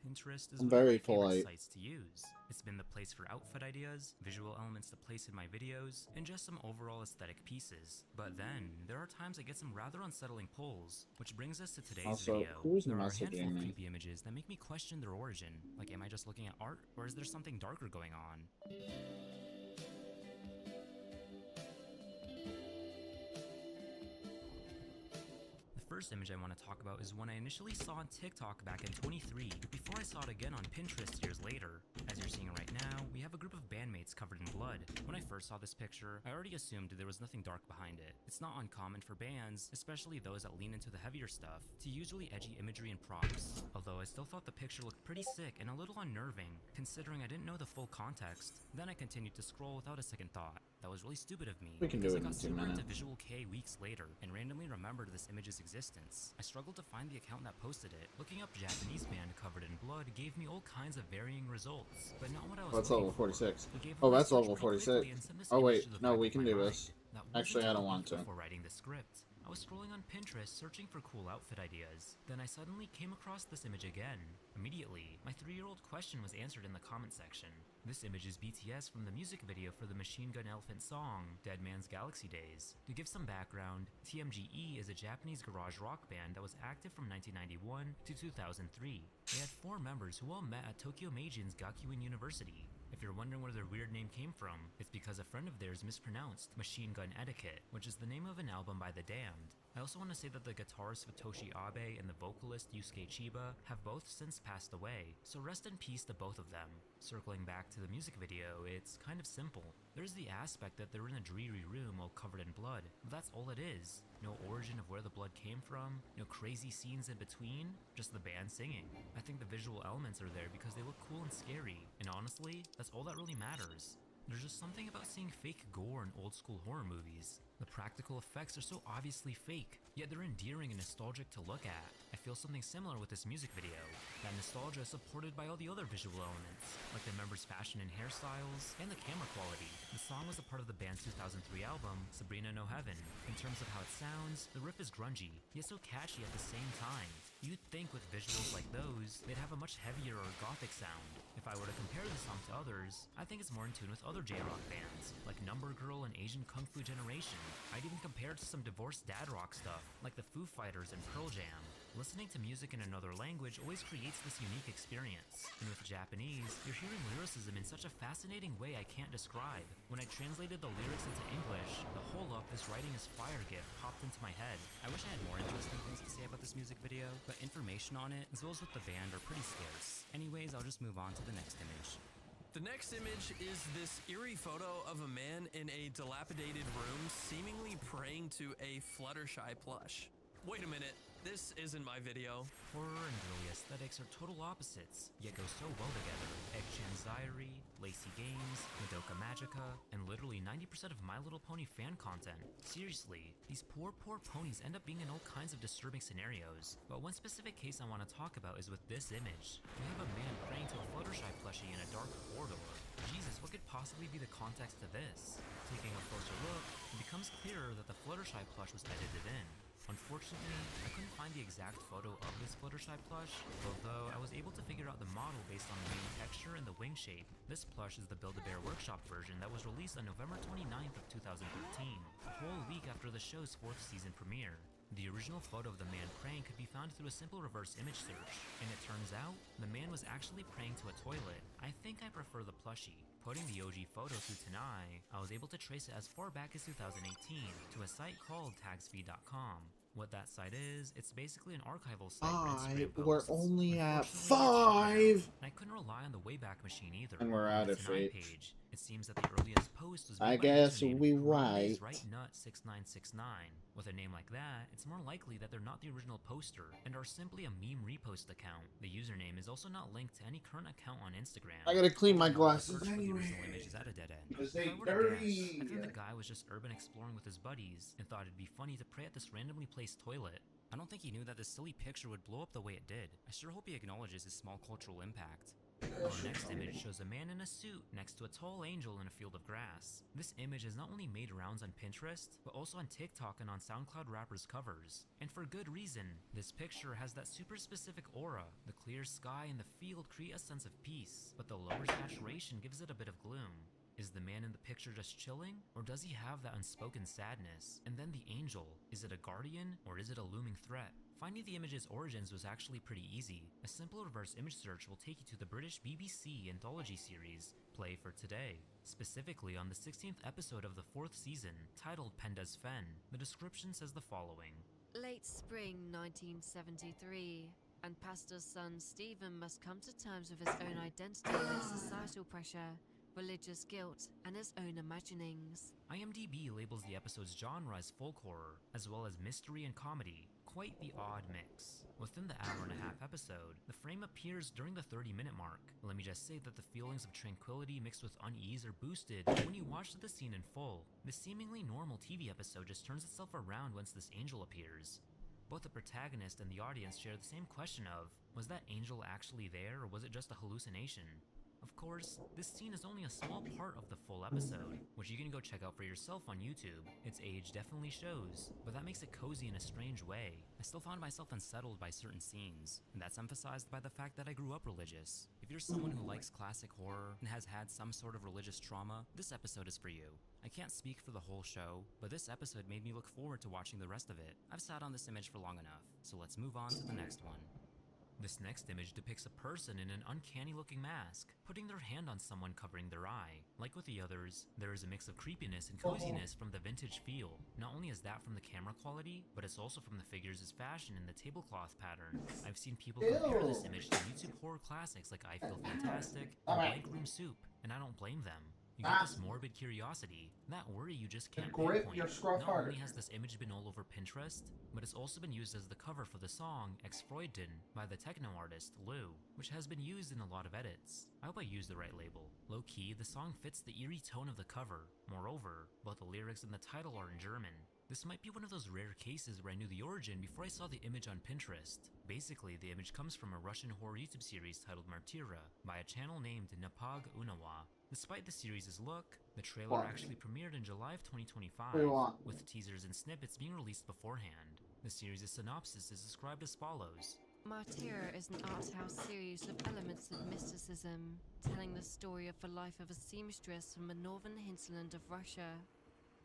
[SPEAKER 12] Pinterest is
[SPEAKER 2] I'm
[SPEAKER 12] one of
[SPEAKER 2] very
[SPEAKER 12] my favorite
[SPEAKER 2] polite.
[SPEAKER 12] sites to use. It's been the place for outfit ideas, visual elements to place in my videos, and just some overall aesthetic pieces. But then, there are times I get some rather unsettling pulls, which brings us to today's
[SPEAKER 2] Also,
[SPEAKER 12] video.
[SPEAKER 2] who's
[SPEAKER 12] There are a
[SPEAKER 2] messaging
[SPEAKER 12] handful of
[SPEAKER 2] me?
[SPEAKER 12] creepy images that make me question their origin. Like, am I just looking at art, or is there something darker going on? The first image I want to talk about is one I initially saw on TikTok back in 23, before I saw it again on Pinterest years later. As you're you're seeing right now, we have a group of bandmates covered in blood. When I first saw this picture, I already assumed there was nothing dark behind it. It's not uncommon for bands, especially those that lean into the heavier stuff, to use really edgy imagery and props. Although I still thought the picture looked pretty sick and a little unnerving, considering I didn't know the full context. Then I continued to scroll without a second thought. That was really stupid of me,
[SPEAKER 2] We can do
[SPEAKER 12] because
[SPEAKER 2] it
[SPEAKER 12] I got
[SPEAKER 2] in 2
[SPEAKER 12] super into
[SPEAKER 2] minutes.
[SPEAKER 12] Visual K weeks later, and randomly remembered this image's existence. I struggled to find the account that posted it. Looking up Japanese band covered in blood gave me all kinds of varying results, but not what I was
[SPEAKER 2] That's
[SPEAKER 12] looking
[SPEAKER 2] level
[SPEAKER 12] for.
[SPEAKER 2] 46.
[SPEAKER 12] It gave
[SPEAKER 2] Oh,
[SPEAKER 12] me a
[SPEAKER 2] that's
[SPEAKER 12] search
[SPEAKER 2] level
[SPEAKER 12] pretty
[SPEAKER 2] 46.
[SPEAKER 12] quickly and sent this
[SPEAKER 2] Oh
[SPEAKER 12] image
[SPEAKER 2] wait,
[SPEAKER 12] to the
[SPEAKER 2] no,
[SPEAKER 12] back
[SPEAKER 2] we
[SPEAKER 12] of
[SPEAKER 2] can
[SPEAKER 12] my
[SPEAKER 2] do
[SPEAKER 12] mind.
[SPEAKER 2] this.
[SPEAKER 12] That
[SPEAKER 2] Actually,
[SPEAKER 12] wasn't
[SPEAKER 2] I don't
[SPEAKER 12] until a
[SPEAKER 2] want
[SPEAKER 12] week
[SPEAKER 2] to.
[SPEAKER 12] before writing the script. I was scrolling on Pinterest searching for cool outfit ideas. Then I suddenly came across this image again. Immediately, my 3-year-old question was answered in the comment section. This image is BTS from the music video for the Machine Gun Elephant song, Dead Man's Galaxy Days. To give some background, TMGE is a Japanese garage rock band that was active from 1991 to 2003. They had 4 members who all met at Tokyo Meijin's Gakuin University. If you're wondering where their weird name came from, it's because a friend of theirs mispronounced Machine Gun Etiquette, which is the name of an album by The Damned. I also want to say that the guitarist Futoshi Abe and the vocalist Yusuke Chiba have both since passed away, so rest in peace to both of them. Circling back to the music video, it's kind of simple. There's the aspect that they're in a dreary room all covered in blood, but that's all it is. No origin of where the blood came from, no crazy scenes in between, just the band singing. I think the visual elements are there because they look cool and scary, and honestly, that's all that really matters. There's just something about seeing fake gore in old school horror movies. The practical effects are so obviously fake, yet they're endearing and nostalgic to look at. I feel something similar with this music video. That nostalgia is supported by all the other visual elements, like the members' fashion and hairstyles, and the camera quality. The song was a part of the band's 2003 album, Sabrina No Heaven. In terms of how it sounds, the riff is grungy, yet so catchy at the same time. You'd think with visuals like those, they'd have a much heavier or gothic sound. If I were to compare the song to others, I think it's more in tune with other J-rock bands, like Number Girl and Asian Kung Fu Generation. I'd even compare it to some divorced dad rock stuff, like the Foo Fighters and Pearl Jam. Listening to music in another language always creates this unique experience. And with Japanese, you're hearing lyricism in such a fascinating way I can't describe. When I translated the lyrics into English, the whole up this writing is fire gift popped into my head. I wish I had more interesting things to say about this music video, but information on it, as well as with the band, are pretty scarce. Anyways, I'll just move on to the next image.
[SPEAKER 14] The next image is this eerie photo of a man in a dilapidated room seemingly praying to a Fluttershy plush. Wait a minute, this isn't my video.
[SPEAKER 12] Horror and girly aesthetics are total opposites, yet go so well together. Egg-Chan's Diary, Lacey Games, Madoka Magica, and literally 90% of My Little Pony fan content. Seriously, these poor ponies end up being in all kinds of disturbing scenarios. But one specific case I want to talk about is with this image. We have a man praying to a Fluttershy plushie in a dark corridor. Jesus, what could possibly be the context to this? Taking a closer look, it becomes clearer that the Fluttershy plush was edited in. Unfortunately, I couldn't find the exact photo of this Fluttershy plush, although I was able to figure out the model based on the wing texture and the wing shape. This plush is the Build-A-Bear Workshop version that was released on November 29th of 2013, a whole week after the show's 4th season premiere. The original photo of the man praying could be found through a simple reverse image search, and it turns out, the man was actually praying to a toilet. I think I prefer the plushie. Putting the OG photo through Tanai, I was able to trace it as far back as 2018 to a site called tagsfeed.com. What that site is, it's basically an archival site for Instagram posts.
[SPEAKER 2] We're only at
[SPEAKER 12] Unfortunately,
[SPEAKER 2] 5!
[SPEAKER 12] and I couldn't rely on the Wayback Machine either.
[SPEAKER 2] And we're
[SPEAKER 12] On
[SPEAKER 2] out
[SPEAKER 12] the
[SPEAKER 2] of
[SPEAKER 12] Tanai
[SPEAKER 2] it.
[SPEAKER 12] page, it seems that the earliest post was made
[SPEAKER 2] I
[SPEAKER 12] by
[SPEAKER 2] guess
[SPEAKER 12] username
[SPEAKER 2] we
[SPEAKER 12] Grande's
[SPEAKER 2] right.
[SPEAKER 12] Nut6969. With a name like that, it's more likely that they're not the original poster and are simply a meme repost account. The username is also not linked to any current account on Instagram.
[SPEAKER 2] I gotta clean my
[SPEAKER 12] The
[SPEAKER 2] glasses
[SPEAKER 12] search for the original
[SPEAKER 2] anyway.
[SPEAKER 12] image is at a dead end.
[SPEAKER 2] Because
[SPEAKER 12] If
[SPEAKER 2] they
[SPEAKER 12] I were to guess,
[SPEAKER 2] dirty.
[SPEAKER 12] I think the guy was just urban exploring with his buddies and thought it'd be funny to pray at this randomly placed toilet. I don't think he knew that this silly picture would blow up the way it did. I sure hope he acknowledges his small cultural impact. Our next image shows a man in a suit next to a tall angel in a field of grass. This image has not only made rounds on Pinterest, but also on TikTok and on SoundCloud rappers' covers. And for good reason. This picture has that super specific aura. The clear sky and the field create a sense of peace, but the lower saturation gives it a bit of gloom. Is the man in the picture just chilling? Or does he have that unspoken sadness? And then the angel, is it a guardian or is it a looming threat? Finding the image's origins was actually pretty easy. A simple reverse image search will take you to the British BBC anthology series, Play for Today. Specifically on the 16th episode of the 4th season, titled Penda's Fen. The description says the following.
[SPEAKER 11] Late spring 1973. And Pastor's son Stephen must come to terms with his own identity amidst societal pressure, religious guilt, and his own imaginings.
[SPEAKER 12] IMDb labels the episode's genre as folk horror, as well as mystery and comedy. Quite the odd mix. Within the hour-and-a-half episode, the frame appears during the 30-minute mark. Let me just say that the feelings of tranquility mixed with unease are boosted when you watch the scene in full. The seemingly normal TV episode just turns itself around once this angel appears. Both the protagonist and the audience share the same question of, was that angel actually there, or was it just a hallucination? Of course, this scene is only a small part of the full episode, which you can go check out for yourself on YouTube. Its age definitely shows, but that makes it cozy in a strange way.
[SPEAKER 15] I still found myself unsettled by certain scenes, and that's emphasized by the fact that I grew up religious. If you're someone who likes classic horror and has had some sort of religious trauma, this episode is for you. I can't speak for the whole show, but this episode made me look forward to watching the rest of it. I've sat on this image for long enough, so let's move on to the next one.
[SPEAKER 12] This next image depicts a person in an uncanny-looking mask, putting their hand on someone covering their eye. Like with the others, there is a mix of creepiness and coziness from the vintage feel. Not only is that from the camera quality, but it's also from the figures' fashion and the tablecloth pattern. I've seen people compare this image to YouTube horror classics like I Feel Fantastic and Blank Room Soup, and I don't blame them. You get this morbid curiosity, that worry you just can't pinpoint. Not only has this image been all over Pinterest, but it's also been used as the cover for the song Ex-Freuden by the techno artist BLU, which has been used in a lot of edits. I hope I used the right label. Low-key, the song fits the eerie tone of the cover. Moreover, both the lyrics and the title are in German. This might be one of those rare cases where I knew the origin before I saw the image on Pinterest. Basically, the image comes from a Russian horror YouTube series titled Martyra by a channel named Napog Unawa. Despite the series' look, the trailer actually premiered in July of 2025, with teasers and snippets being released beforehand. The series' synopsis is described as follows.
[SPEAKER 11] Martyra is an art house series of elements of mysticism, telling the story of the life of a seamstress from the northern hinterland of Russia.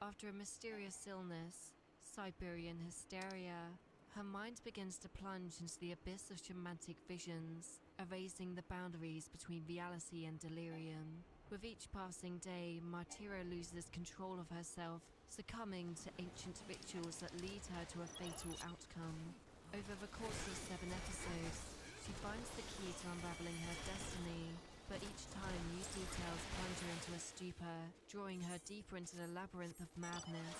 [SPEAKER 11] After a mysterious illness, Siberian hysteria, her mind begins to plunge into the abyss of shamanic visions, erasing the boundaries between reality and delirium. With each passing day, Martyra loses control of herself, succumbing to ancient rituals that lead her to a fatal outcome. Over the course of 7 episodes, she finds the key to unraveling her destiny, but each time new details plunge her into a stupor, drawing her deeper into the labyrinth of madness.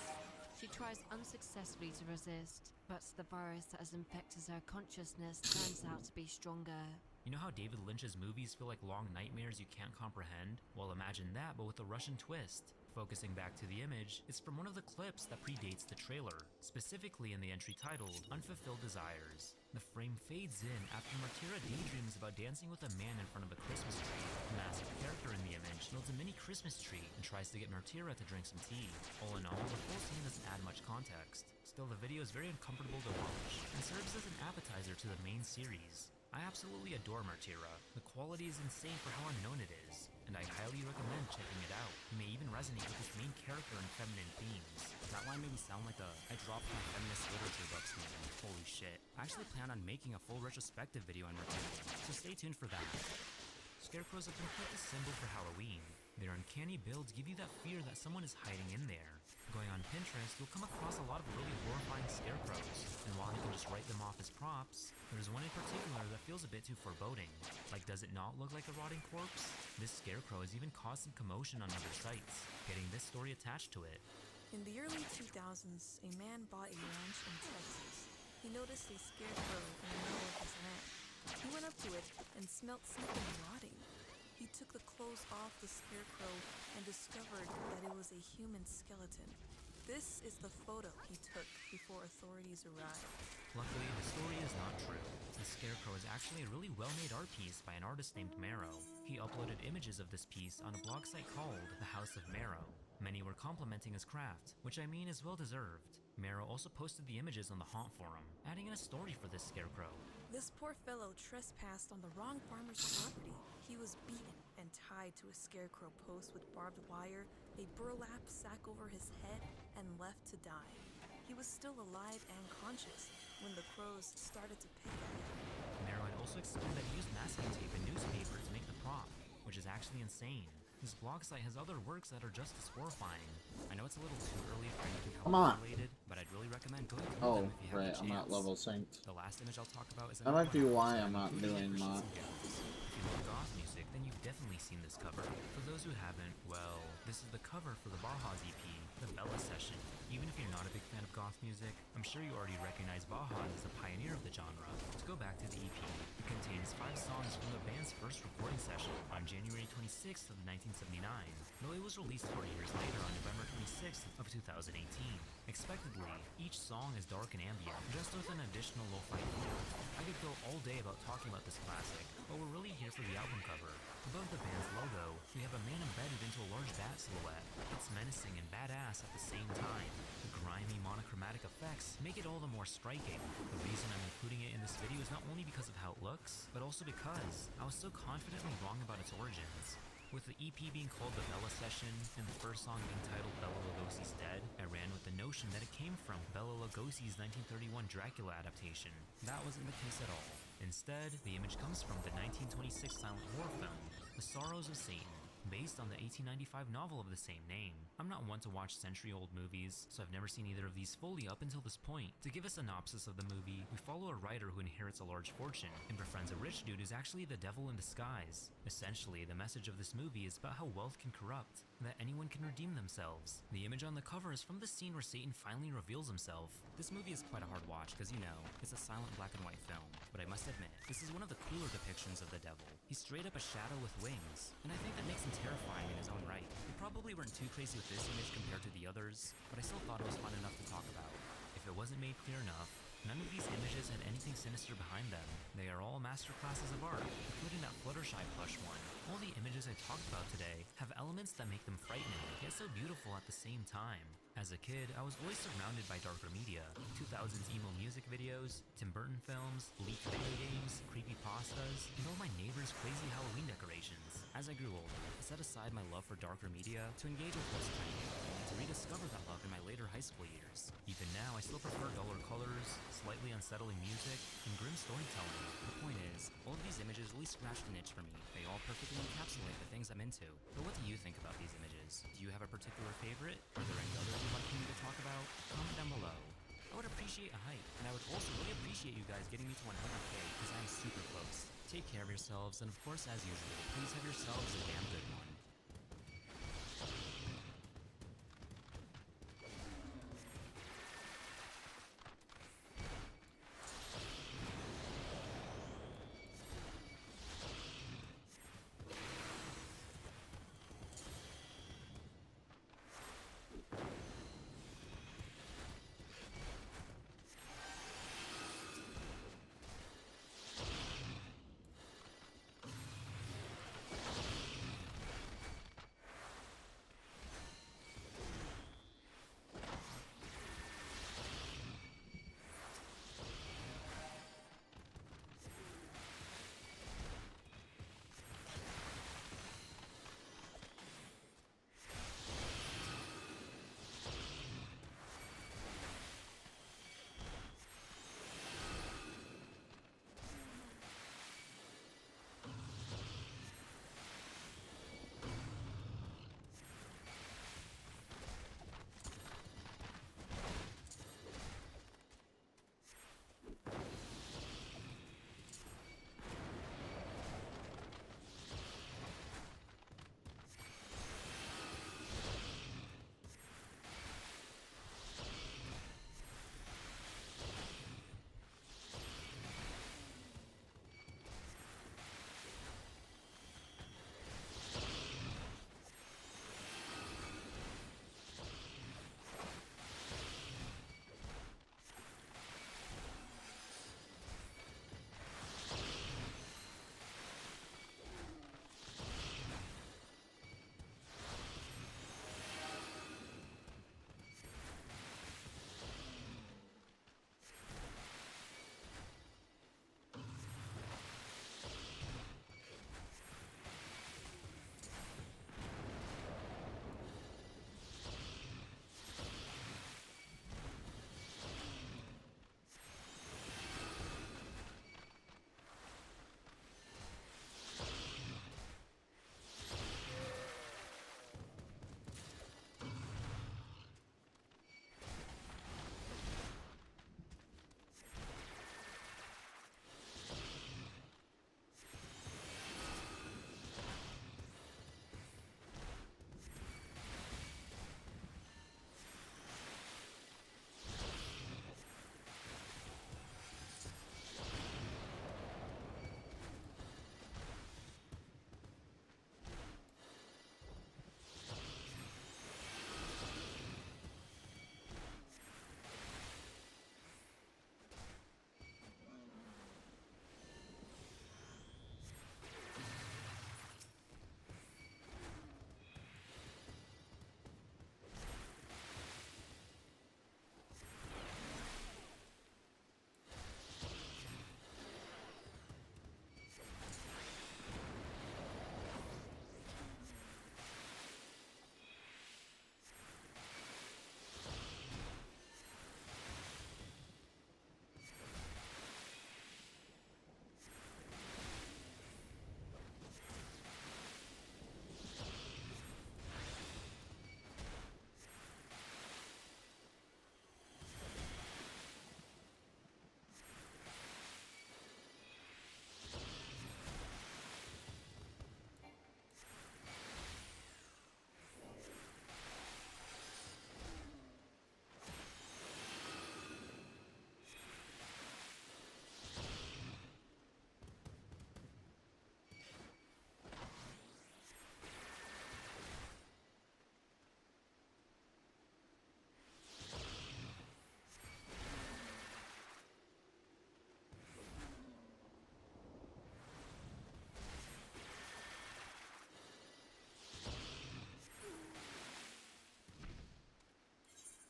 [SPEAKER 11] She tries unsuccessfully to resist, but the virus that has infected her consciousness turns out to be stronger.
[SPEAKER 12] You know how David Lynch's movies feel like long nightmares you can't comprehend? Well, imagine that, but with a Russian twist. Focusing back to the image, it's from one of the clips that predates the trailer, specifically in the entry titled, Unfulfilled Desires. The frame fades in after Martyra daydreams about dancing with a man in front of a Christmas tree. The masked character in the image builds a mini Christmas tree and tries to get Martyra to drink some tea. All in all, the full scene doesn't add much context. Still, the video is very uncomfortable to watch, and serves as an appetizer to the main series. I absolutely adore Martyra. The quality is insane for how unknown it is, and I highly recommend checking it out. You may even resonate with its main character and feminine themes.
[SPEAKER 15] That line made me sound like I dropped my feminist literature books maybe. Holy shit. I actually plan on making a full retrospective video on Martyra, so stay tuned for that.
[SPEAKER 12] Scarecrows have been quite a symbol for Halloween. Their uncanny builds give you that fear that someone is hiding in there. Going on Pinterest, you'll come across a lot of really horrifying scarecrows, and while you can just write them off as props, there's one in particular that feels a bit too foreboding. Like, does it not look like a rotting corpse? This scarecrow has even caused some commotion on other sites, getting this story attached to it.
[SPEAKER 16] In the early 2000s, a man bought a ranch in Texas. He noticed a scarecrow in the middle of his land. He went up to it and smelt something rotting. He took the clothes off the scarecrow and discovered that it was a human skeleton. This is the photo he took before authorities arrived.
[SPEAKER 12] Luckily, the story is not true. The scarecrow is actually a really well-made art piece by an artist named Marrow. He uploaded images of this piece on a blog site called The House of Marrow. Many were complimenting his craft, which I mean is well-deserved. Marrow also posted the images on the Haunt forum, adding in a story for this scarecrow.
[SPEAKER 16] This poor fellow trespassed on the wrong farmer's property. He was beaten and tied to a scarecrow post with barbed wire, a burlap sack over his head, and left to die. He was still alive and conscious when the crows started to pick at him.
[SPEAKER 12] Marrow had also explained that he used masking tape and newspaper to make the prop, which is actually insane. This blog site has other works that are just as horrifying. I know it's a little too early for anything
[SPEAKER 2] Come on.
[SPEAKER 12] Halloween related, but I'd really recommend going through
[SPEAKER 2] Oh,
[SPEAKER 12] them if you have
[SPEAKER 2] right,
[SPEAKER 12] the
[SPEAKER 2] I'm not
[SPEAKER 12] chance.
[SPEAKER 2] level synced.
[SPEAKER 12] The last image I'll talk about is
[SPEAKER 2] That
[SPEAKER 12] another
[SPEAKER 2] might be
[SPEAKER 12] one
[SPEAKER 2] why
[SPEAKER 12] that
[SPEAKER 2] I'm not
[SPEAKER 12] included
[SPEAKER 2] doing
[SPEAKER 12] for shits
[SPEAKER 2] that.
[SPEAKER 12] and giggles. If you love goth music, then you've definitely seen this cover. For those who haven't, well, this is the cover for the Baja's EP, the Bella Session. Even if you're not a big fan of goth music, I'm sure you already recognize Baja as a pioneer of the genre. To go back to the EP, it contains 5 songs from the band's first recording session on January 26th of 1979, though it was released 4 years later on November 26th of 2018. Expectedly, each song is dark and ambient, just with an additional lo-fi feel. I could go all day about talking about this classic, but we're really here for the album cover. Above the band's logo, we have a man embedded into a large bat silhouette. It's menacing and badass at the same time. The grimy monochromatic effects make it all the more striking. The reason I'm including it in this video is not only because of how it looks, but also because I was so confidently wrong about its origins. With the EP being called the Bella Session and the first song being titled Bela Lugosi's Dead, I ran with the notion that it came from Bela Lugosi's 1931 Dracula adaptation. That wasn't the case at all. Instead, the image comes from the 1926 silent horror film, The Sorrows of Satan, based on the 1895 novel of the same name. I'm not one to watch century-old movies, so I've never seen either of these fully up until this point. To give a synopsis of the movie, we follow a writer who inherits a large fortune and befriends a rich dude who's actually the devil in disguise. Essentially, the message of this movie is about how wealth can corrupt, and that anyone can redeem themselves. The image on the cover is from the scene where Satan finally reveals himself. This movie is quite a hard watch because, you know, it's a silent black and white film, but I must admit, this is one of the cooler depictions of the devil. He's straight up a shadow with wings, and I think that makes him terrifying in his own right. We probably weren't too crazy with this image compared to the others, but I still thought it was fun enough to talk about. If it wasn't made clear enough, none of these images had anything sinister behind them. They are all masterclasses of art, including that Fluttershy plush one. All the images I talked about today have elements that make them frightening, yet so beautiful at the same time. As a kid, I was always surrounded by darker media, 2000s emo music videos, Tim Burton films, leaked video games, creepypastas, and all my neighbors' crazy Halloween decorations. As I grew older, I set aside my love for darker media to engage with what's trending, and to rediscover that love in my later high school years. Even now, I still prefer duller colors, slightly unsettling music, and grim storytelling. The point is, all of these images really scratched an itch for me. They all perfectly encapsulate the things I'm into. But what do you think about these images? Do you have a particular favorite? Are there any others you'd like me to talk about? Comment down below. I would appreciate a hype, and I would also really appreciate you guys getting me to 100K, because I'm super close. Take care of yourselves, and of course, as usual, please have yourselves a damn good one.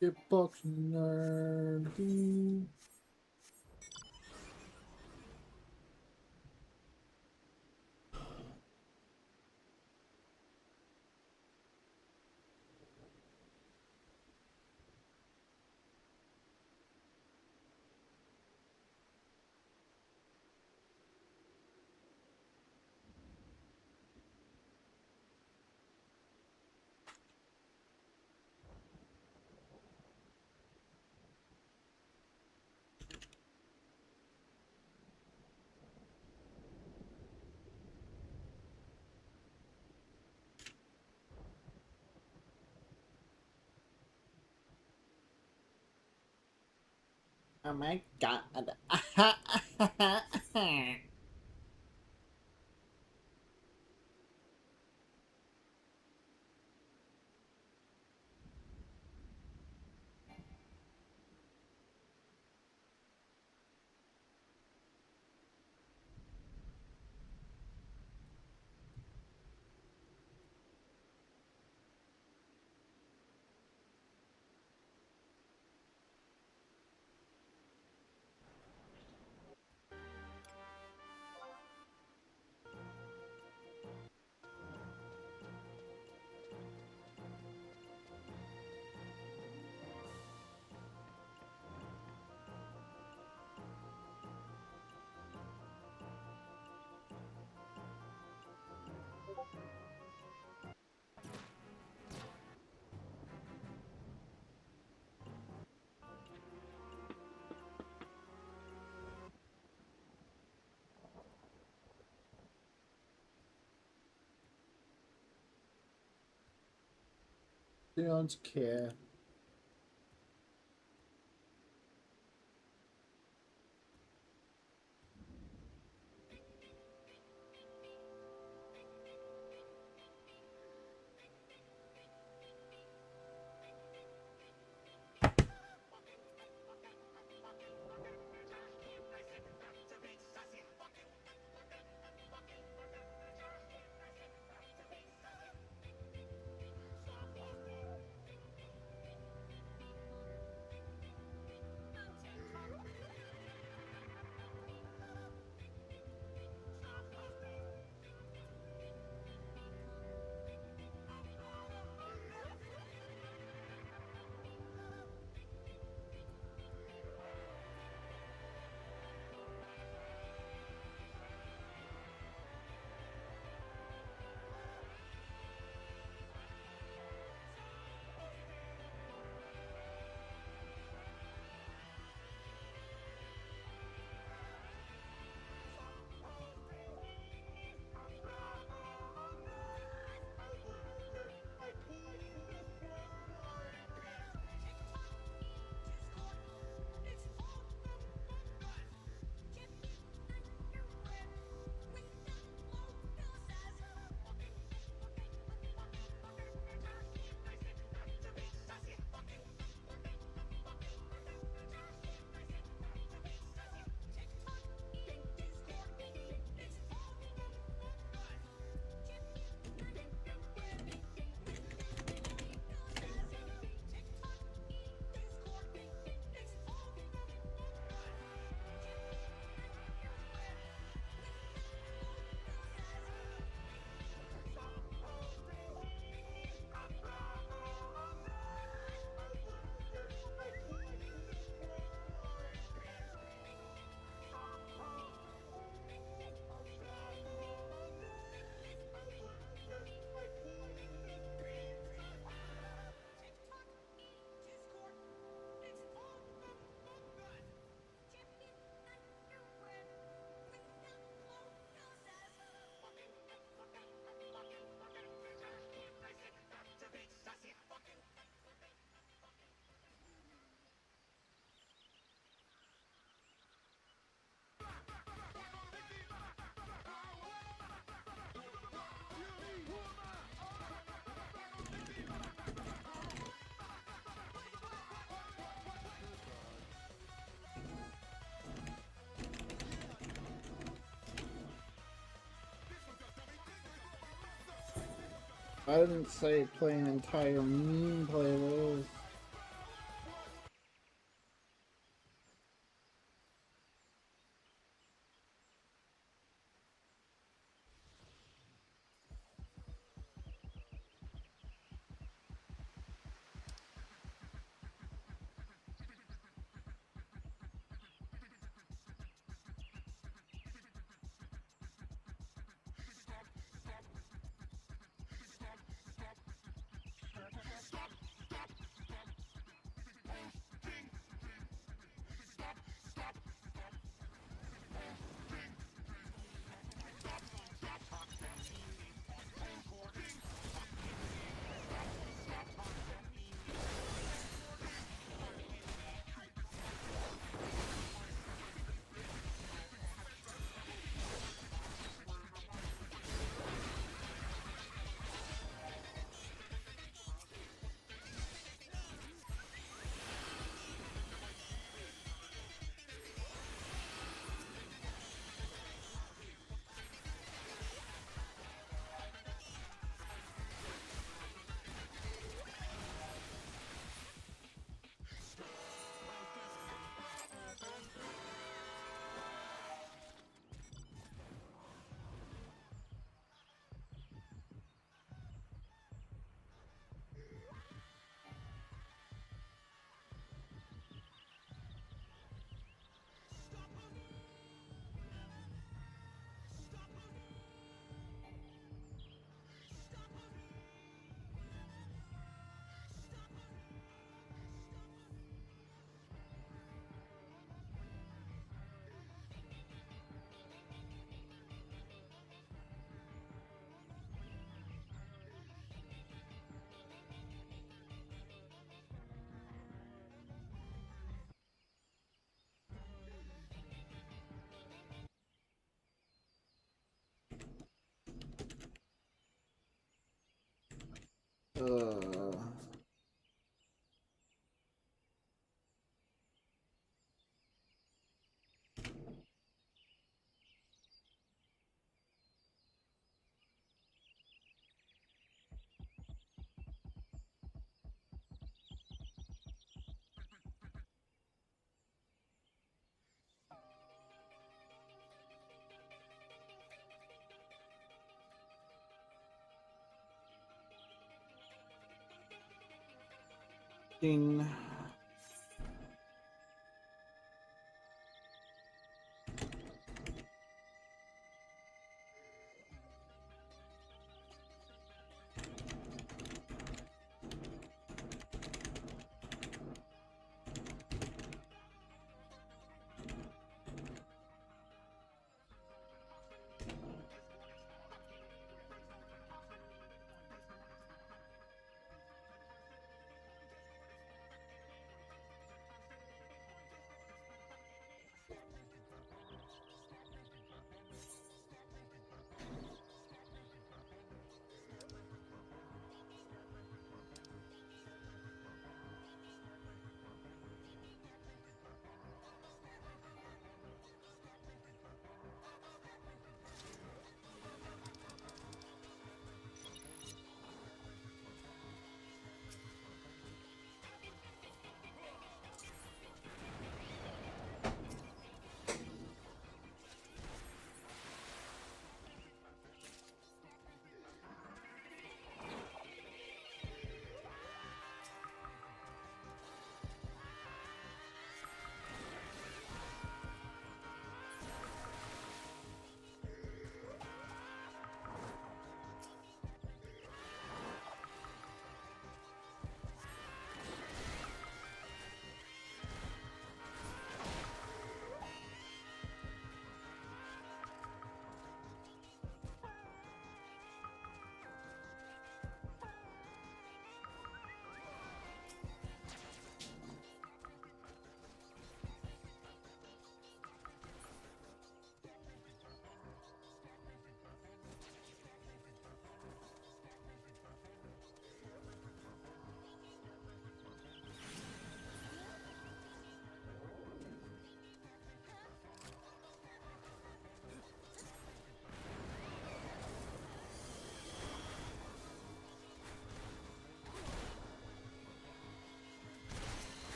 [SPEAKER 2] Get box nerd. Oh my god. Don't care. I didn't say play an entire meme playlist. Uh. Ding.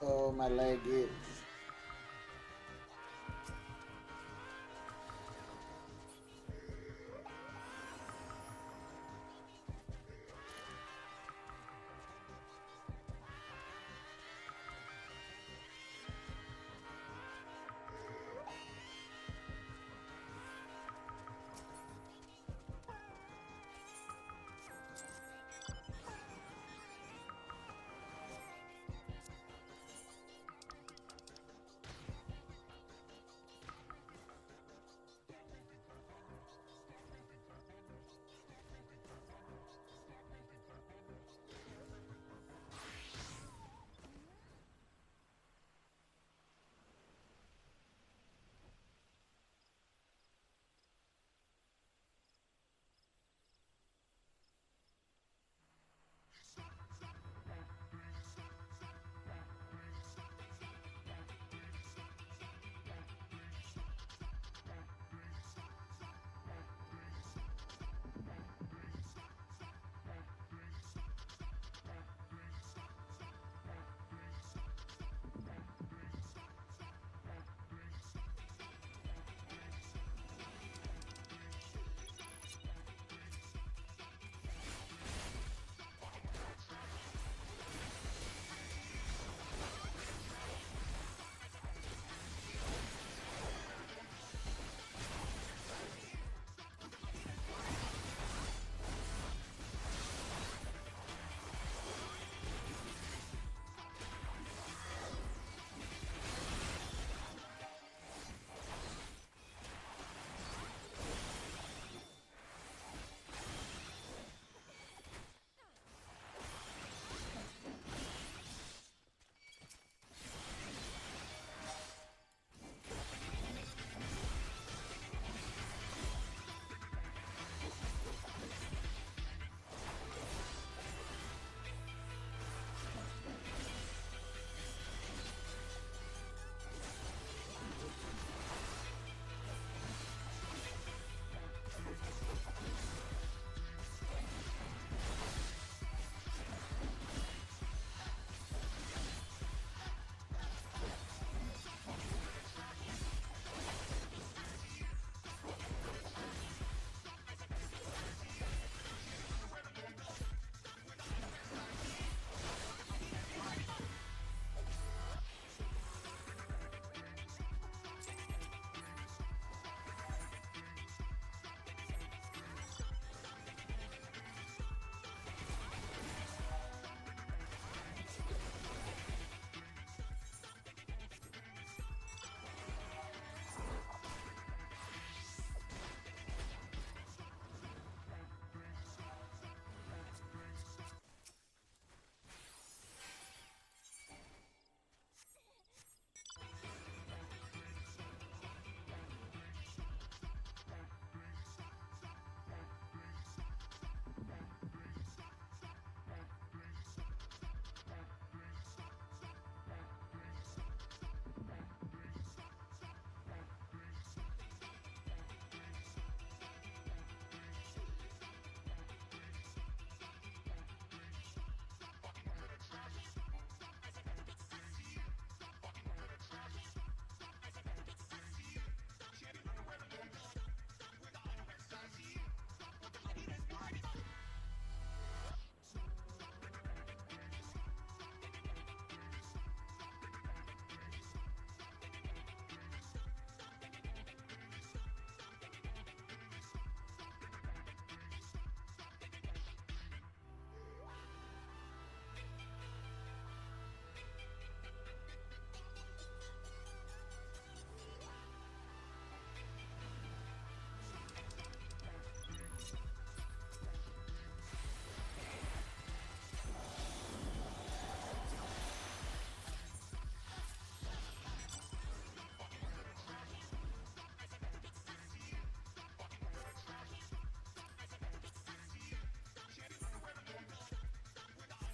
[SPEAKER 2] Oh, my leg itch.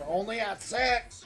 [SPEAKER 2] We're only at 6.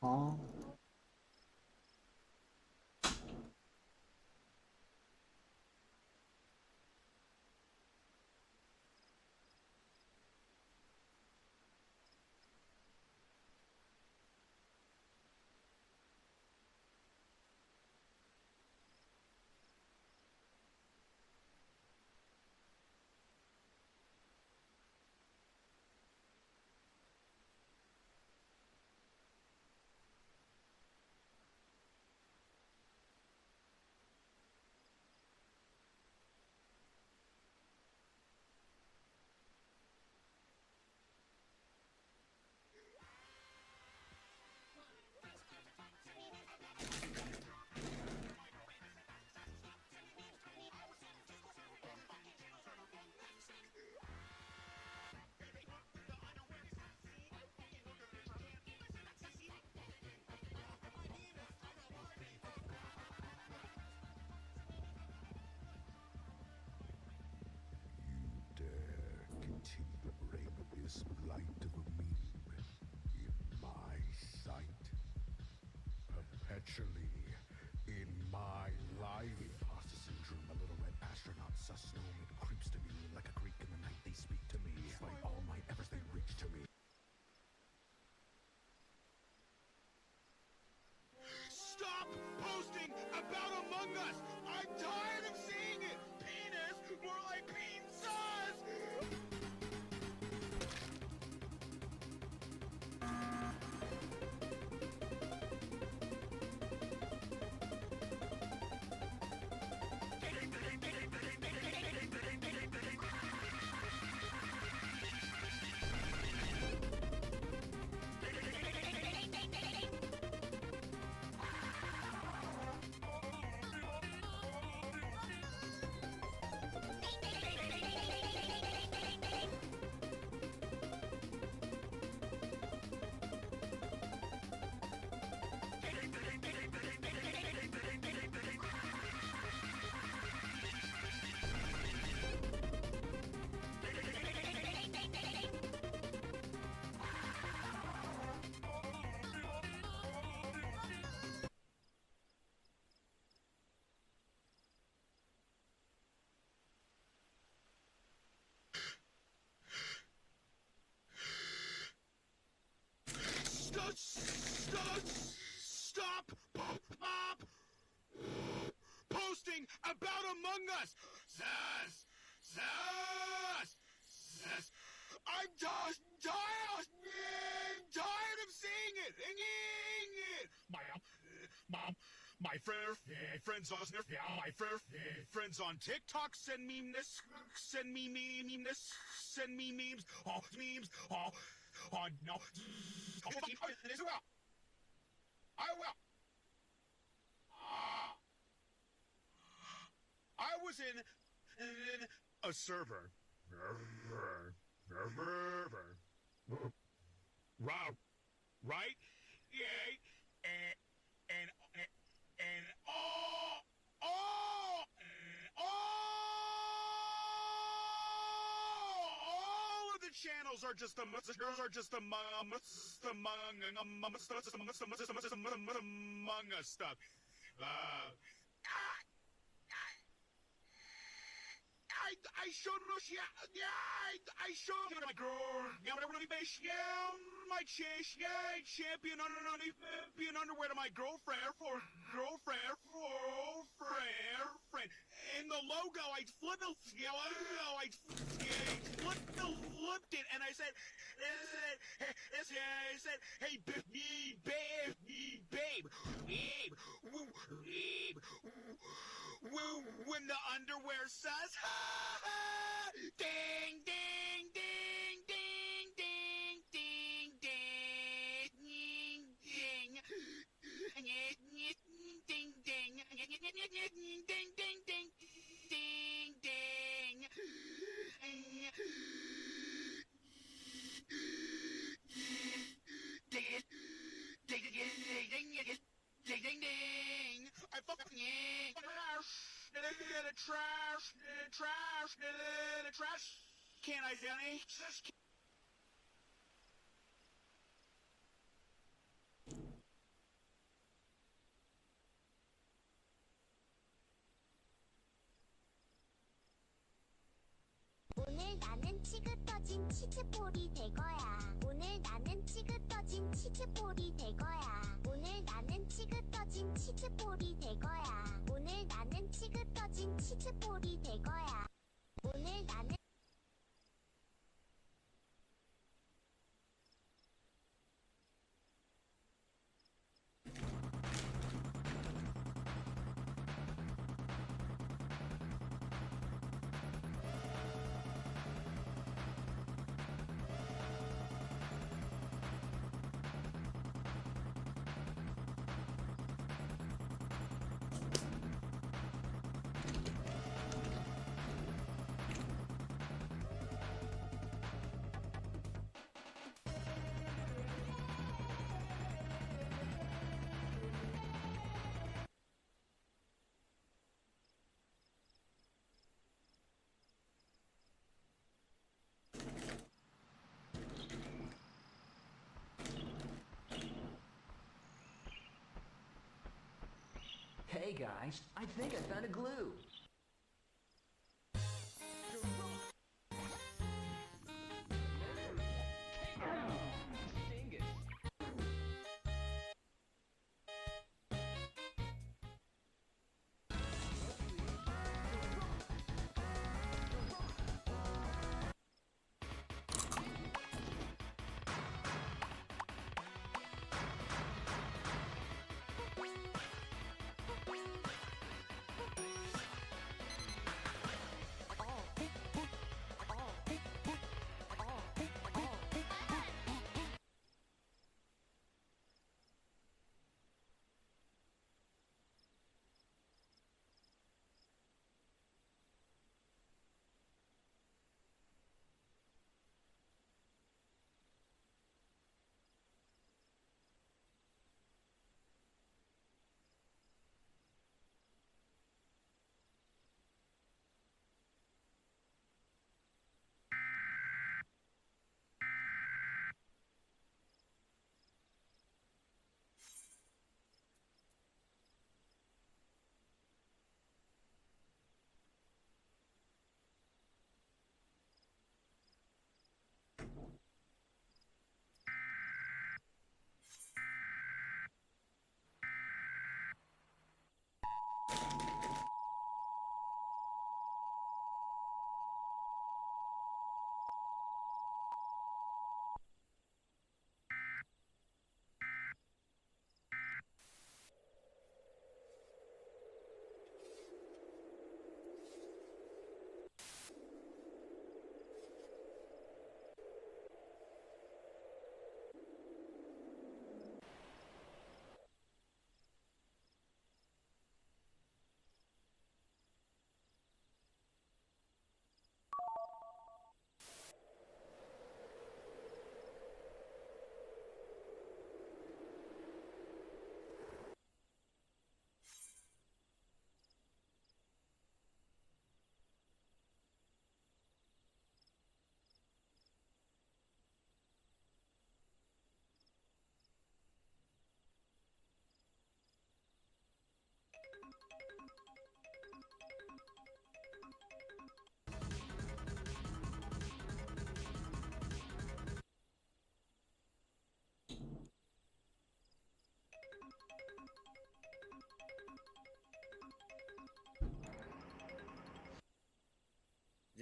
[SPEAKER 2] Huh?
[SPEAKER 6] Dare continue the reign of this blight of a meme in my sight, perpetually in my life. Imposter syndrome, a little red astronaut sus gnome. It creeps to me like a creek in the night. They speak to me, despite all my efforts they reach to me.
[SPEAKER 17] Stop posting about Among Us! I'm tired of seeing it! Penis! More like bean sauce! stop posting about Among Us. Sus. I'm tired of seeing it. My friends on TikTok send me memes. Oh no. I will. I was in a server. Right? Yeah. And all of the channels are just among us stuff. I showed no shit. I showed my girl. My champion underwear to my girlfriend. In the logo, I flipped it, and I said, hey, babe, when the underwear says, ding, ding, ding, ding, ding, ding, ding, ding, ding, ding, ding, ding, ding, ding, ding, ding. I fucking trash. Can I, Danny?
[SPEAKER 7] 오늘 나는 치긋떠진 치즈볼이 될 거야. 오늘 나는 치긋떠진 치즈볼이 될 거야. 오늘 나는 치긋떠진 치즈볼이 될 거야. 오늘 나는 치긋떠진 치즈볼이 될 거야. 오늘 나는
[SPEAKER 18] Hey guys, I think I found a glue.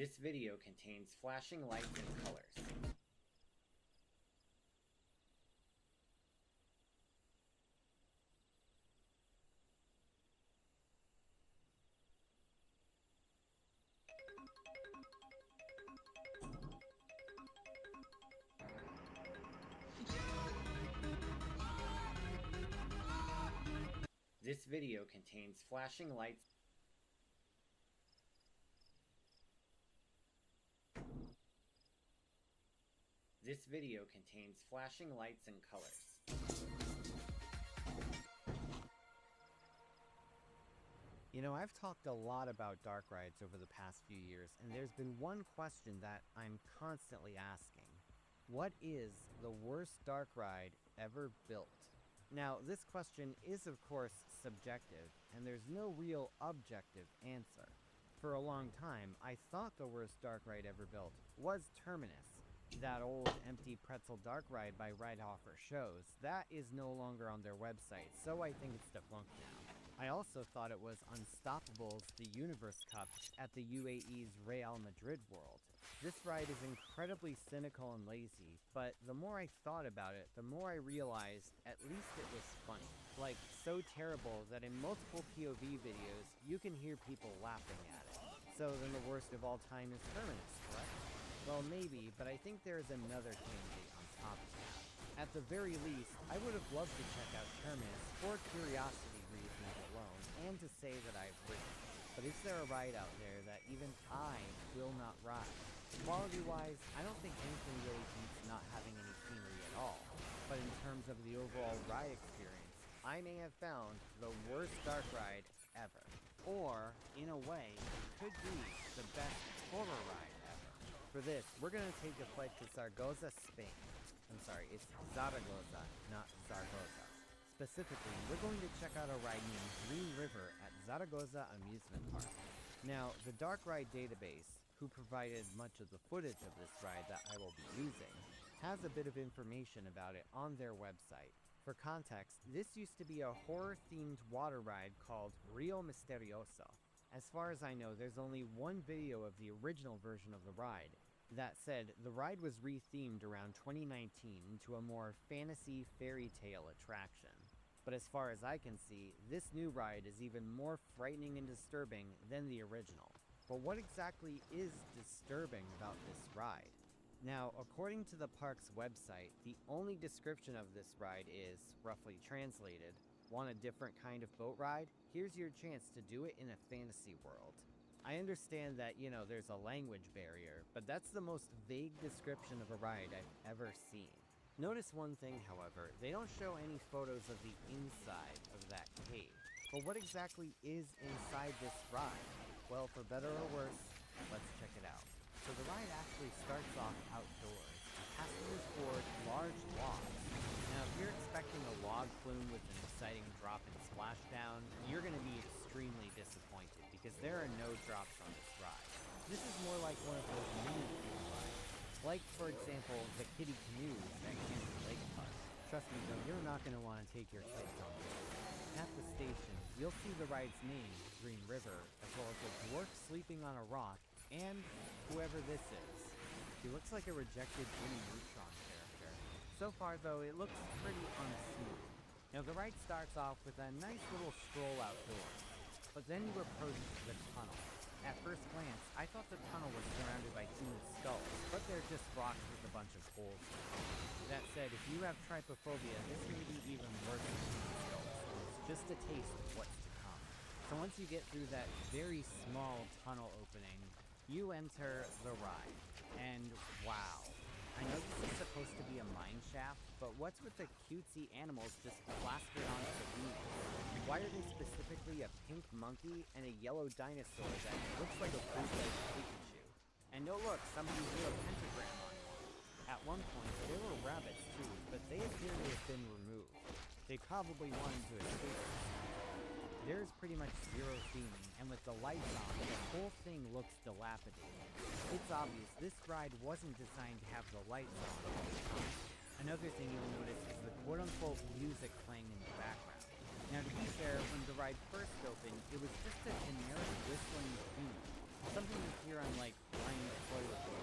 [SPEAKER 19] This video contains flashing lights and colors. This video contains flashing lights. This video contains flashing lights and colors.
[SPEAKER 20] You know, I've talked a lot about dark rides over the past few years, and there's been one question that I'm constantly asking. What is the worst dark ride ever built? Now, this question is of course subjective, and there's no real objective answer. For a long time, I thought the worst dark ride ever built was Terminus. That old empty pretzel dark ride by Ride Offer Shows, that is no longer on their website, so I think it's defunct now. I also thought it was Unstoppable's The Universe Cup at the UAE's Real Madrid World. This ride is incredibly cynical and lazy, but the more I thought about it, the more I realized at least it was funny. Like, so terrible that in multiple POV videos, you can hear people laughing at it. So then the worst of all time is Terminus, correct? Well, maybe, but I think there is another candidate on top of that. At the very least, I would have loved to check out Terminus for curiosity reasons alone, and to say that I've ridden it. But is there a ride out there that even I will not ride? Quality-wise, I don't think anything really beats not having any scenery at all. But in terms of the overall ride experience, I may have found the worst dark ride ever. Or, in a way, it could be the best horror ride ever. For this, we're going to take a flight to Zaragoza, Spain. I'm sorry, it's Zaragoza, not Zaragoza. Specifically, we're going to check out a ride named Green River at Zaragoza Amusement Park. Now, the Dark Ride database, who provided much of the footage of this ride that I will be using, has a bit of information about it on their website. For context, this used to be a horror-themed water ride called Rio Misterioso. As far as I know, there's only one video of the original version of the ride. That said, the ride was re-themed around 2019 into a more fantasy fairy tale attraction. But as far as I can see, this new ride is even more frightening and disturbing than the original. But what exactly is disturbing about this ride? Now, according to the park's website, the only description of this ride is, roughly translated, want a different kind of boat ride? Here's your chance to do it in a fantasy world. I understand that, you know, there's a language barrier, but that's the most vague description of a ride I've ever seen. Notice one thing, however, they don't show any photos of the inside of that cave. But what exactly is inside this ride? Well, for better or worse, let's check it out. So the ride actually starts off outdoors. Passengers board large logs. Now, if you're expecting a log flume with an exciting drop and splashdown, you're going to be extremely disappointed because there are no drops on this ride. This is more like one of those mini pool rides. Like, for example, the kiddie canoes at Canyon Lake Park. Trust me though, you're not going to want to take your kids on this. At the station, you'll see the ride's name, Green River, as well as a dwarf sleeping on a rock, and whoever this is. He looks like a rejected Jimmy Neutron character. So far though, it looks pretty unsmooth. Now the ride starts off with a nice little stroll outdoors, but then you approach the tunnel. At first glance, I thought the tunnel was surrounded by human skulls, but they're just rocks with a bunch of holes. That said, if you have trypophobia, this may be even worse than human skulls. It's just a taste of what's to come. So once you get through that very small tunnel opening, you enter the ride. And wow. I know this is supposed to be a mine shaft, but what's with the cutesy animals just plastered onto the wheels? Why are they specifically a pink monkey and a yellow dinosaur that looks like a bootleg Pikachu? And oh look, somebody drew a pentagram on one. At one point, there were rabbits too, but they appear to have been removed. They probably wanted to escape. There's pretty much zero theming, and with the lights on, the whole thing looks dilapidated. It's obvious this ride wasn't designed to have the lights on all the time. Another thing you'll notice is the quote-unquote music playing in the background. Now to be fair, when the ride first opened, it was just a generic whistling theme. Something you hear on, like, blind toilet paper.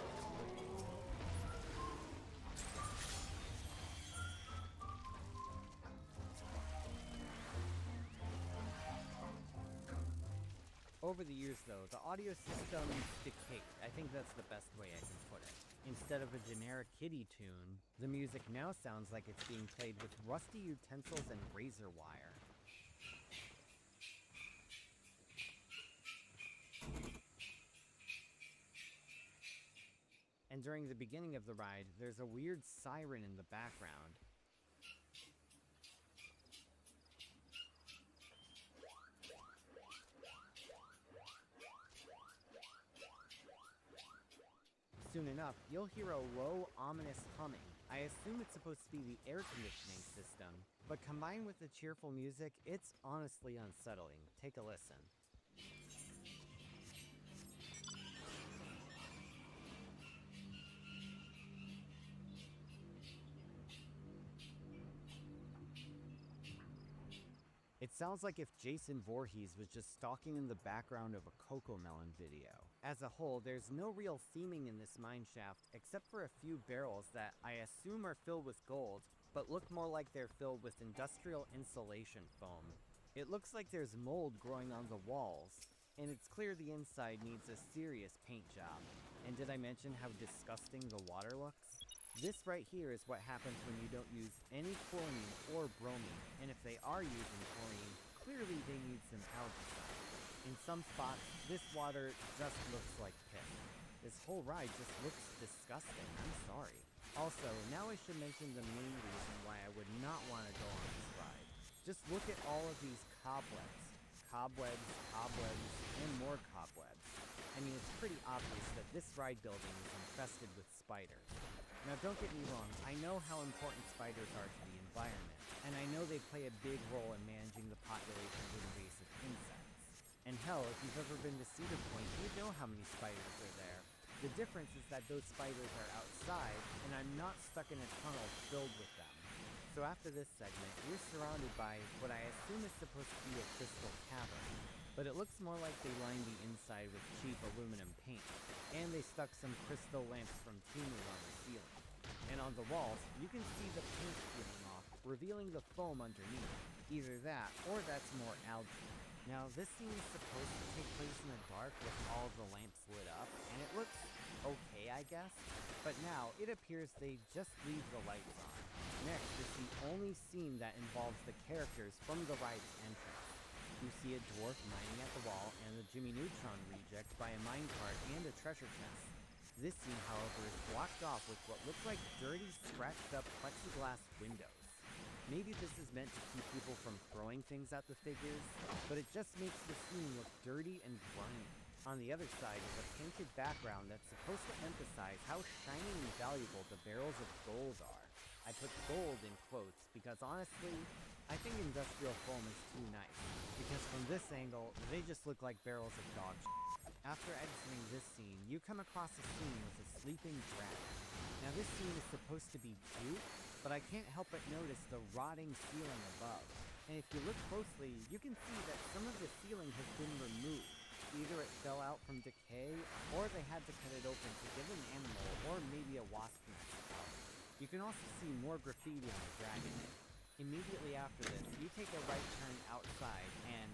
[SPEAKER 20] Over the years, though, the audio system decayed. I think that's the best way I can put it. Instead of a generic kiddie tune, the music now sounds like it's being played with rusty utensils and razor wire. And during the beginning of the ride, there's a weird siren in the background. Soon enough, you'll hear a low, ominous humming. I assume it's supposed to be the air conditioning system, but combined with the cheerful music, it's honestly unsettling. Take a listen. It sounds like if Jason Voorhees was just stalking in the background of a Cocomelon video. As a whole, there's no real theming in this mine shaft, except for a few barrels that I assume are filled with gold, but look more like they're filled with industrial insulation foam. It looks like there's mold growing on the walls, and it's clear the inside needs a serious paint job. And did I mention how disgusting the water looks? This right here is what happens when you don't use any chlorine or bromine, and if they are using chlorine, clearly they need some algaecide. In some spots, this water just looks like piss. This whole ride just looks disgusting, I'm sorry. Also, now I should mention the main reason why I would not want to go on this ride. Just look at all of these cobwebs. Cobwebs, cobwebs, and more cobwebs. I mean, it's pretty obvious that this ride building is infested with spiders. Now don't get me wrong, I know how important spiders are to the environment, and I know they play a big role in managing the population of invasive insects. And hell, if you've ever been to Cedar Point, you know how many spiders are there. The difference is that those spiders are outside, and I'm not stuck in a tunnel filled with them. So after this segment, you're surrounded by what I assume is supposed to be a crystal cavern, but it looks more like they lined the inside with cheap aluminum paint, and they stuck some crystal lamps from Timu on the ceiling. And on the walls, you can see the paint peeling off, revealing the foam underneath. Either that, or that's more algae. Now, this scene is supposed to take place in the dark with all the lamps lit up, and it looks okay, I guess. But now, it appears they just leave the lights on. Next is the only scene that involves the characters from the ride's entrance. You see a dwarf mining at the wall and the Jimmy Neutron reject by a minecart and a treasure chest. This scene, however, is blocked off with what look like dirty, scratched-up plexiglass windows. Maybe this is meant to keep people from throwing things at the figures, but it just makes the scene look dirty and grimy. On the other side is a painted background that's supposed to emphasize how shiny and valuable the barrels of gold are. I put gold in quotes because honestly, I think industrial foam is too nice, because from this angle, they just look like barrels of dog shit. After exiting this scene, you come across a scene with a sleeping dragon. Now this scene is supposed to be cute, but I can't help but notice the rotting ceiling above. And if you look closely, you can see that some of the ceiling has been removed. Either it fell out from decay, or they had to cut it open to give an animal, or maybe a wasp nest out. You can also see more graffiti on the dragon head. Immediately after this, you take a right turn outside, and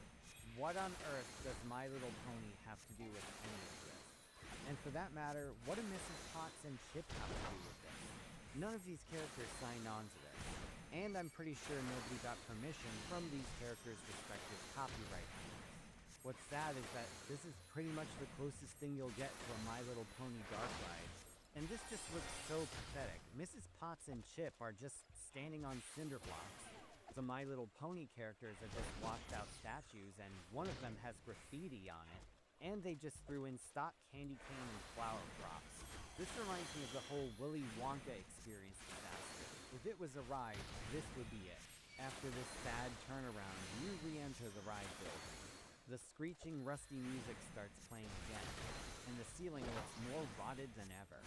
[SPEAKER 20] what on earth does My Little Pony have to do with any of this? And for that matter, what do Mrs. Potts and Chip have to do with this? None of these characters signed on to this, and I'm pretty sure nobody got permission from these characters' respective copyright owners. What's sad is that this is pretty much the closest thing you'll get to a My Little Pony dark ride, and this just looks so pathetic. Mrs. Potts and Chip are just standing on cinder blocks. The My Little Pony characters are just washed out statues, and one of them has graffiti on it, and they just threw in stock candy cane and flower props. This reminds me of the whole Willy Wonka experience disaster. If it was a ride, this would be it. After this sad turnaround, you re-enter the ride building. The screeching, rusty music starts playing again, and the ceiling looks more rotted than ever.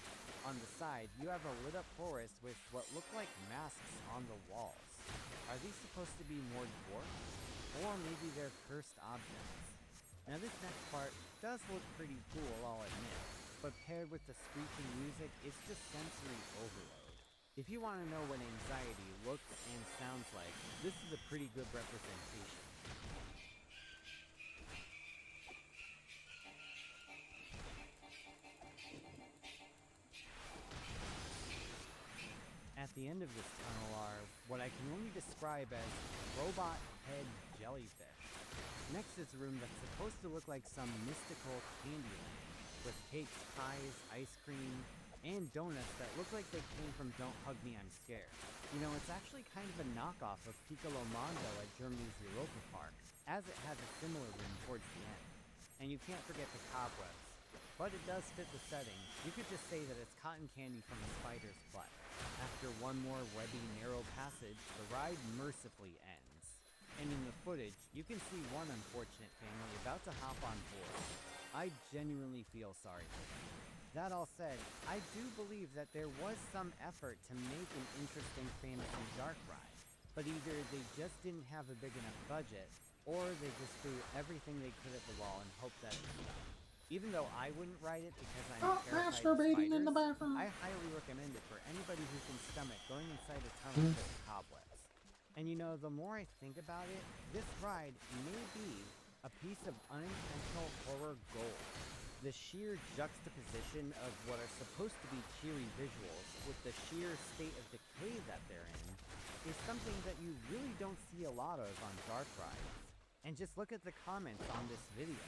[SPEAKER 20] On the side, you have a lit-up forest with what look like masks on the walls. Are these supposed to be more dwarfs? Or maybe they're cursed objects? Now this next part does look pretty cool, I'll admit, but paired with the screeching music, it's just sensory overload. If you want to know what anxiety looks and sounds like, this is a pretty good representation. At the end of this tunnel are what I can only describe as robot head jellyfish. Next is a room that's supposed to look like some mystical candy land, with cakes, pies, ice cream, and donuts that look like they came from Don't Hug Me, I'm Scared. You know, it's actually kind of a knockoff of Piccolo Mondo at Germany's Europa Park, as it has a similar room towards the end. And you can't forget the cobwebs. But it does fit the setting. You could just say that it's cotton candy from a spider's butt. After one more webby, narrow passage, the ride mercifully ends. And in the footage, you can see one unfortunate family about to hop on board. I genuinely feel sorry for them. That all said, I do believe that there was some effort to make an interesting fantasy dark ride. But either they just didn't have a big enough budget, or they just threw everything they could at the wall and hoped that it stuck. Even though I wouldn't ride it because I'm terrified of
[SPEAKER 2] Masturbating in the
[SPEAKER 20] spiders,
[SPEAKER 2] bathroom.
[SPEAKER 20] I highly recommend it for anybody who can stomach going inside a tunnel full of cobwebs. And you know, the more I think about it, this ride may be a piece of unintentional horror gold. The sheer juxtaposition of what are supposed to be cheery visuals with the sheer state of decay that they're in is something that you really don't see a lot of on dark rides. And just look at the comments on this video.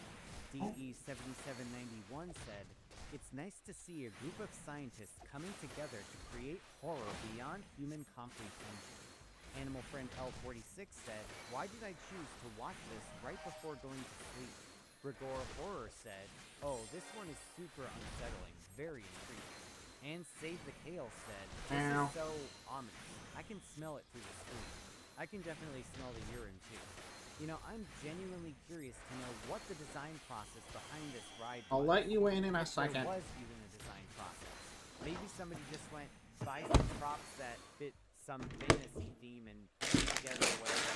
[SPEAKER 20] DE7791 said, "It's nice to see a group of scientists coming together to create horror beyond human comprehension." Animal Friend L46 said, "Why did I choose to watch this right before going to sleep?" Gregor Horror said, "Oh, this one is super unsettling, very intriguing." And Save the Kale said, "This is so ominous. I can smell it through the screen. I can definitely smell the urine too." You know, I'm genuinely curious to know what the design process behind this ride was.
[SPEAKER 2] I'll let you in a
[SPEAKER 20] If
[SPEAKER 2] second.
[SPEAKER 20] there was even a design process. Maybe somebody just went, buy some props that fit some fantasy theme and put it together or whatever.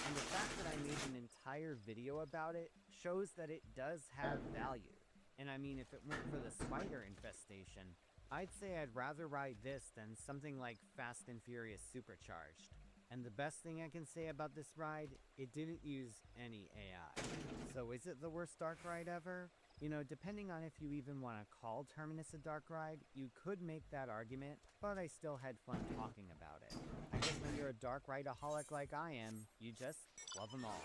[SPEAKER 20] And the fact that I made an entire video about it shows that it does have value. And I mean, if it weren't for the spider infestation, I'd say I'd rather ride this than something like Fast and Furious Supercharged. And the best thing I can say about this ride, it didn't use any AI. So is it the worst dark ride ever? You know, depending on if you even want to call Terminus a dark ride, you could make that argument, but I still had fun talking about it. I guess when you're a dark rideaholic like I am, you just love them all.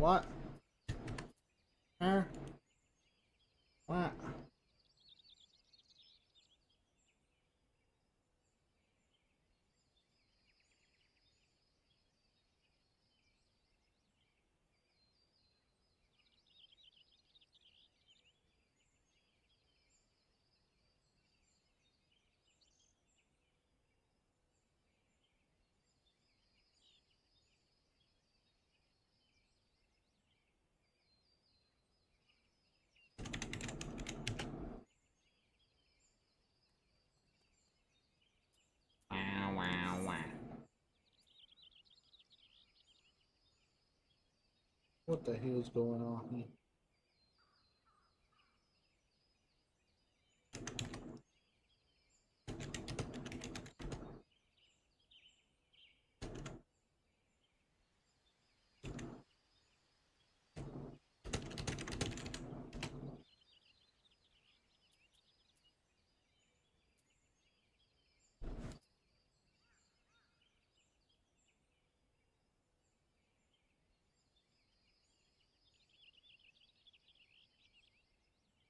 [SPEAKER 2] What? What? What the hell's going on here?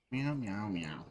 [SPEAKER 2] Meow meow meow.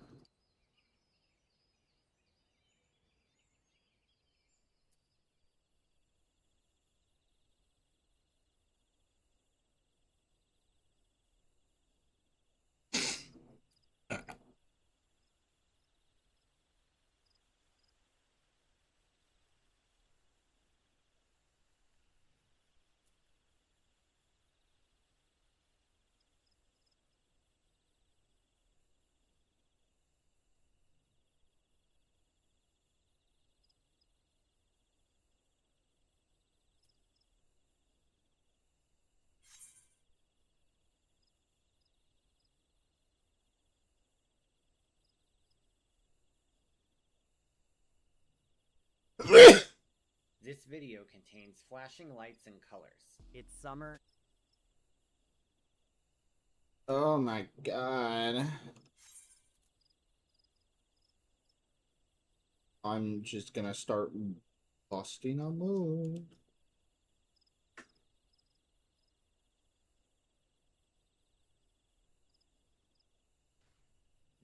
[SPEAKER 19] This video contains flashing lights and colors.
[SPEAKER 20] It's summer.
[SPEAKER 2] Oh my god. I'm just gonna start busting a move.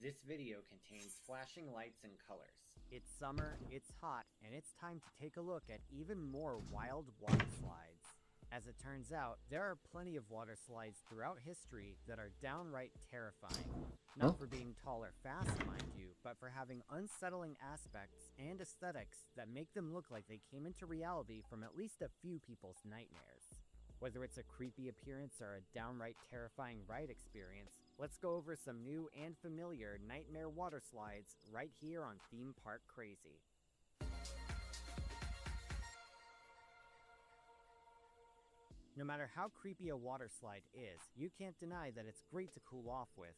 [SPEAKER 19] This video contains flashing lights and colors.
[SPEAKER 20] It's summer, it's hot, and it's time to take a look at even more wild water slides. As it turns out, there are plenty of water slides throughout history that are downright terrifying. Not for being tall or fast, mind you, but for having unsettling aspects and aesthetics that make them look like they came into reality from at least a few people's nightmares. Whether it's a creepy appearance or a downright terrifying ride experience, let's go over some new and familiar nightmare water slides right here on Theme Park Crazy. No matter how creepy a water slide is, you can't deny that it's great to cool off with.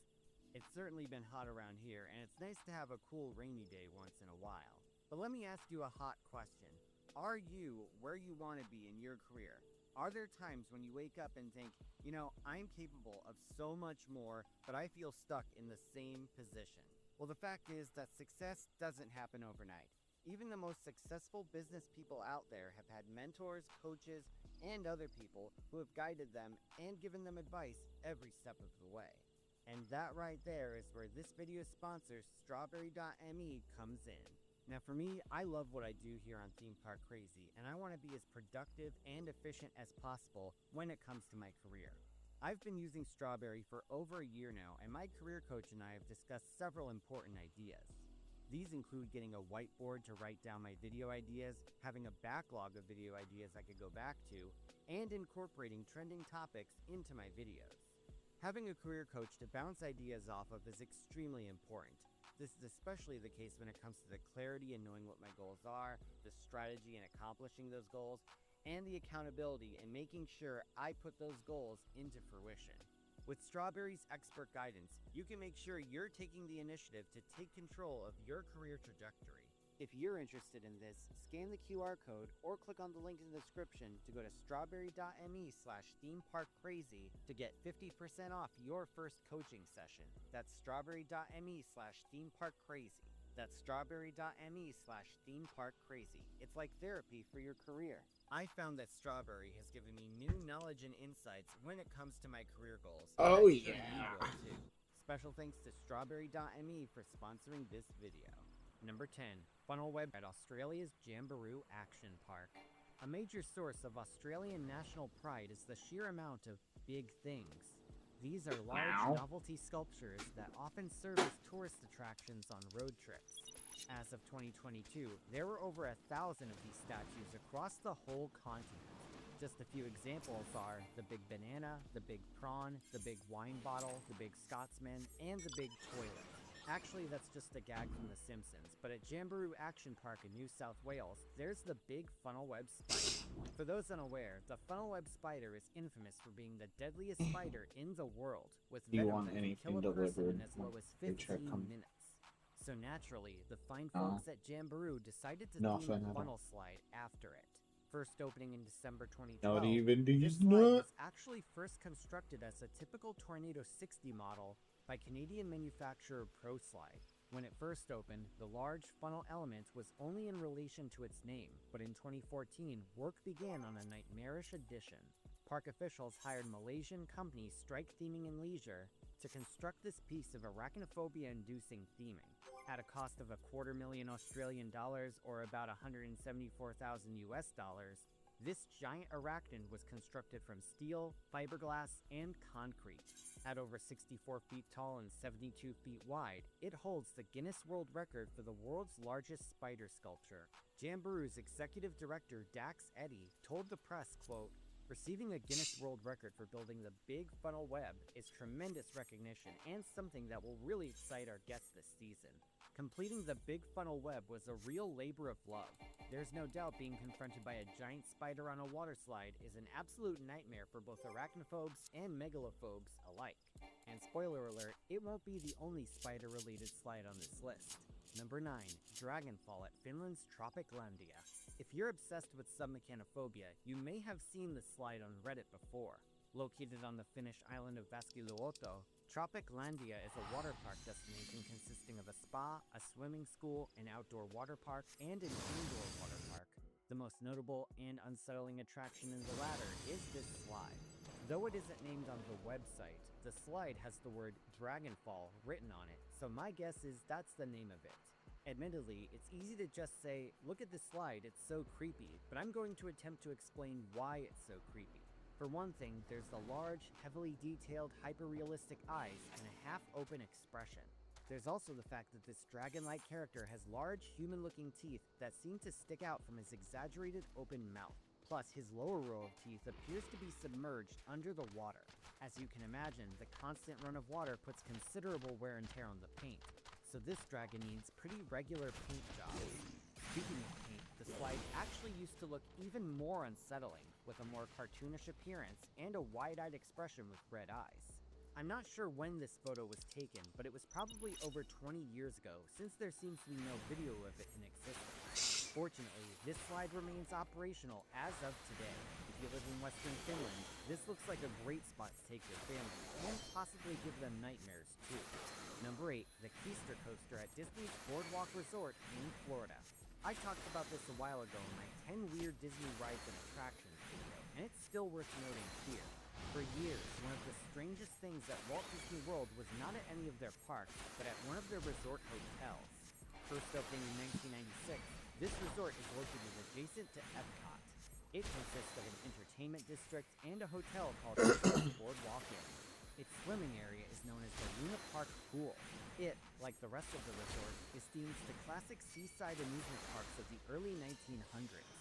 [SPEAKER 20] It's certainly been hot around here, and it's nice to have a cool rainy day once in a while. But let me ask you a hot question. Are you where you want to be in your career? Are there times when you wake up and think, you know, I'm capable of so much more, but I feel stuck in the same position? Well, the fact is that success doesn't happen overnight. Even the most successful business people out there have had mentors, coaches, and other people who have guided them and given them advice every step of the way. And that right there is where this video's sponsor, Strawberry.me, comes in. Now for me, I love what I do here on Theme Park Crazy, and I want to be as productive and efficient as possible when it comes to my career. I've been using Strawberry for over a year now, and my career coach and I have discussed several important ideas. These include getting a whiteboard to write down my video ideas, having a backlog of video ideas I could go back to, and incorporating trending topics into my videos. Having a career coach to bounce ideas off of is extremely important. This is especially the case when it comes to the clarity in knowing what my goals are, the strategy in accomplishing those goals, and the accountability in making sure I put those goals into fruition. With Strawberry's expert guidance, you can make sure you're taking the initiative to take control of your career trajectory. If you're interested in this, scan the QR code or click on the link in the description to go to strawberry.me/themeparkcrazy to get 50% off your first coaching session. That's strawberry.me/themeparkcrazy. That's strawberry.me/themeparkcrazy. It's like therapy for your career. I found that Strawberry has given me new knowledge and insights when it comes to my career goals.
[SPEAKER 2] Oh,
[SPEAKER 20] I'm sure you
[SPEAKER 2] yeah.
[SPEAKER 20] will too. Special thanks to strawberry.me for sponsoring this video. Number 10. Funnel Web at Australia's Jamboree Action Park. A major source of Australian national pride is the sheer amount of big things. These are large novelty sculptures that often serve as tourist attractions on road trips. As of 2022, there were over 1,000 of these statues across the whole continent. Just a few examples are the big banana, the big prawn, the big wine bottle, the big Scotsman, and the big toilet. Actually, that's just a gag from The Simpsons, but at Jamboree Action Park in New South Wales, there's the big funnel web spider. For those unaware, the funnel web spider is infamous for being the deadliest spider in the world, with
[SPEAKER 2] Do you
[SPEAKER 20] venom
[SPEAKER 2] want
[SPEAKER 20] that can kill
[SPEAKER 2] anything
[SPEAKER 20] a person
[SPEAKER 2] delivered
[SPEAKER 20] in as low
[SPEAKER 2] when
[SPEAKER 20] as
[SPEAKER 2] your check
[SPEAKER 20] 15
[SPEAKER 2] comes?
[SPEAKER 20] minutes. So naturally, the fine
[SPEAKER 2] No.
[SPEAKER 20] folks at Jamboree decided to
[SPEAKER 2] Nothing
[SPEAKER 20] theme
[SPEAKER 2] at
[SPEAKER 20] the
[SPEAKER 2] all.
[SPEAKER 20] funnel slide after it. First opening in December 2012,
[SPEAKER 2] Not even
[SPEAKER 20] this
[SPEAKER 2] these
[SPEAKER 20] slide was
[SPEAKER 2] nuts.
[SPEAKER 20] actually first constructed as a typical Tornado 60 model by Canadian manufacturer ProSlide. When it first opened, the large funnel element was only in relation to its name, but in 2014, work began on a nightmarish addition. Park officials hired Malaysian company Strike Theming and Leisure to construct this piece of arachnophobia-inducing theming. At a cost of $250,000 Australian dollars or about 174,000 US dollars, this giant arachnid was constructed from steel, fiberglass, and concrete. At over 64 feet tall and 72 feet wide, it holds the Guinness World Record for the world's largest spider sculpture. Jamboree's executive director Dax Eddy told the press, quote, "Receiving a Guinness World Record for building the big funnel web is tremendous recognition and something that will really excite our guests this season. Completing the big funnel web was a real labor of love. There's no doubt being confronted by a giant spider on a water slide is an absolute nightmare for both arachnophobes and megalophobes alike. And spoiler alert, it won't be the only spider-related slide on this list. Number 9, Dragonfall at Finland's Tropiclandia. If you're obsessed with submechanophobia, you may have seen this slide on Reddit before. Located on the Finnish island of Vaskiluoto, Tropiclandia is a water park destination consisting of a spa, a swimming school, an outdoor water park, and an indoor water park. The most notable and unsettling attraction in the latter is this slide. Though it isn't named on the website, the slide has the word Dragonfall written on it, so my guess is that's the name of it. Admittedly, it's easy to just say, look at this slide, it's so creepy, but I'm going to attempt to explain why it's so creepy. For one thing, there's the large, heavily detailed, hyper-realistic eyes and a half-open expression. There's also the fact that this dragon-like character has large, human-looking teeth that seem to stick out from his exaggerated open mouth. Plus, his lower row of teeth appears to be submerged under the water. As you can imagine, the constant run of water puts considerable wear and tear on the paint, so this dragon needs pretty regular paint jobs. Speaking of paint, the slide actually used to look even more unsettling, with a more cartoonish appearance and a wide-eyed expression with red eyes. I'm not sure when this photo was taken, but it was probably over 20 years ago, since there seems to be no video of it in existence. Fortunately, this slide remains operational as of today. If you live in Western Finland, this looks like a great spot to take your family, and possibly give them nightmares too. Number 8, the Keister Coaster at Disney's Boardwalk Resort in Florida. I talked about this a while ago in my 10 weird Disney rides and attractions video, and it's still worth noting here. For years, one of the strangest things at Walt Disney World was not at any of their parks, but at one of their resort hotels. First opening in 1996, this resort is located adjacent to Epcot. It consists of an entertainment district and a hotel called Boardwalk Inn. Its swimming area is known as the Luna Park Pool. It, like the rest of the resort, is themed to classic seaside amusement parks of the early 1900s.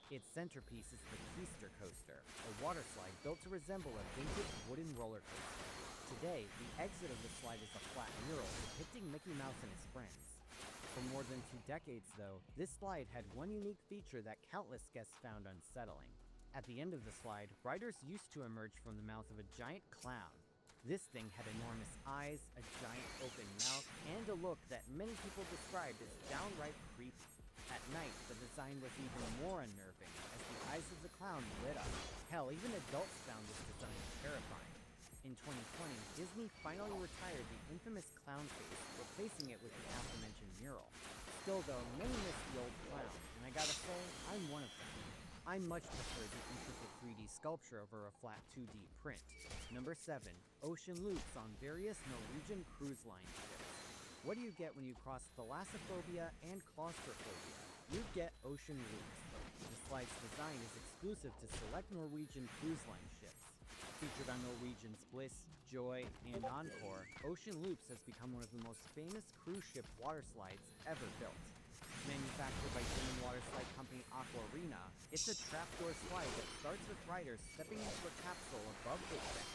[SPEAKER 20] Its centerpiece is the Keister Coaster, a water slide built to resemble a vintage wooden roller coaster. Today, the exit of the slide is a flat mural depicting Mickey Mouse and his friends. For more than 2 decades, though, this slide had one unique feature that countless guests found unsettling. At the end of the slide, riders used to emerge from the mouth of a giant clown. This thing had enormous eyes, a giant open mouth, and a look that many people described as downright creepy. At night, the design was even more unnerving, as the eyes of the clown lit up. Hell, even adults found this design terrifying. In 2020, Disney finally retired the infamous clown face, replacing it with the aforementioned mural. Still though, many miss the old clown, and I gotta say, I'm one of them. I much prefer the intricate 3D sculpture over a flat 2D print. Number 7, ocean loops on various Norwegian cruise line ships. What do you get when you cross thalassophobia and claustrophobia? You get ocean loops. The slide's design is exclusive to select Norwegian cruise line ships. Featured on Norwegian's Bliss, Joy, and Encore, Ocean Loops has become one of the most famous cruise ship water slides ever built. Manufactured by German water slide company Aquarena, it's a trapdoor slide that starts with riders stepping into a capsule above the deck.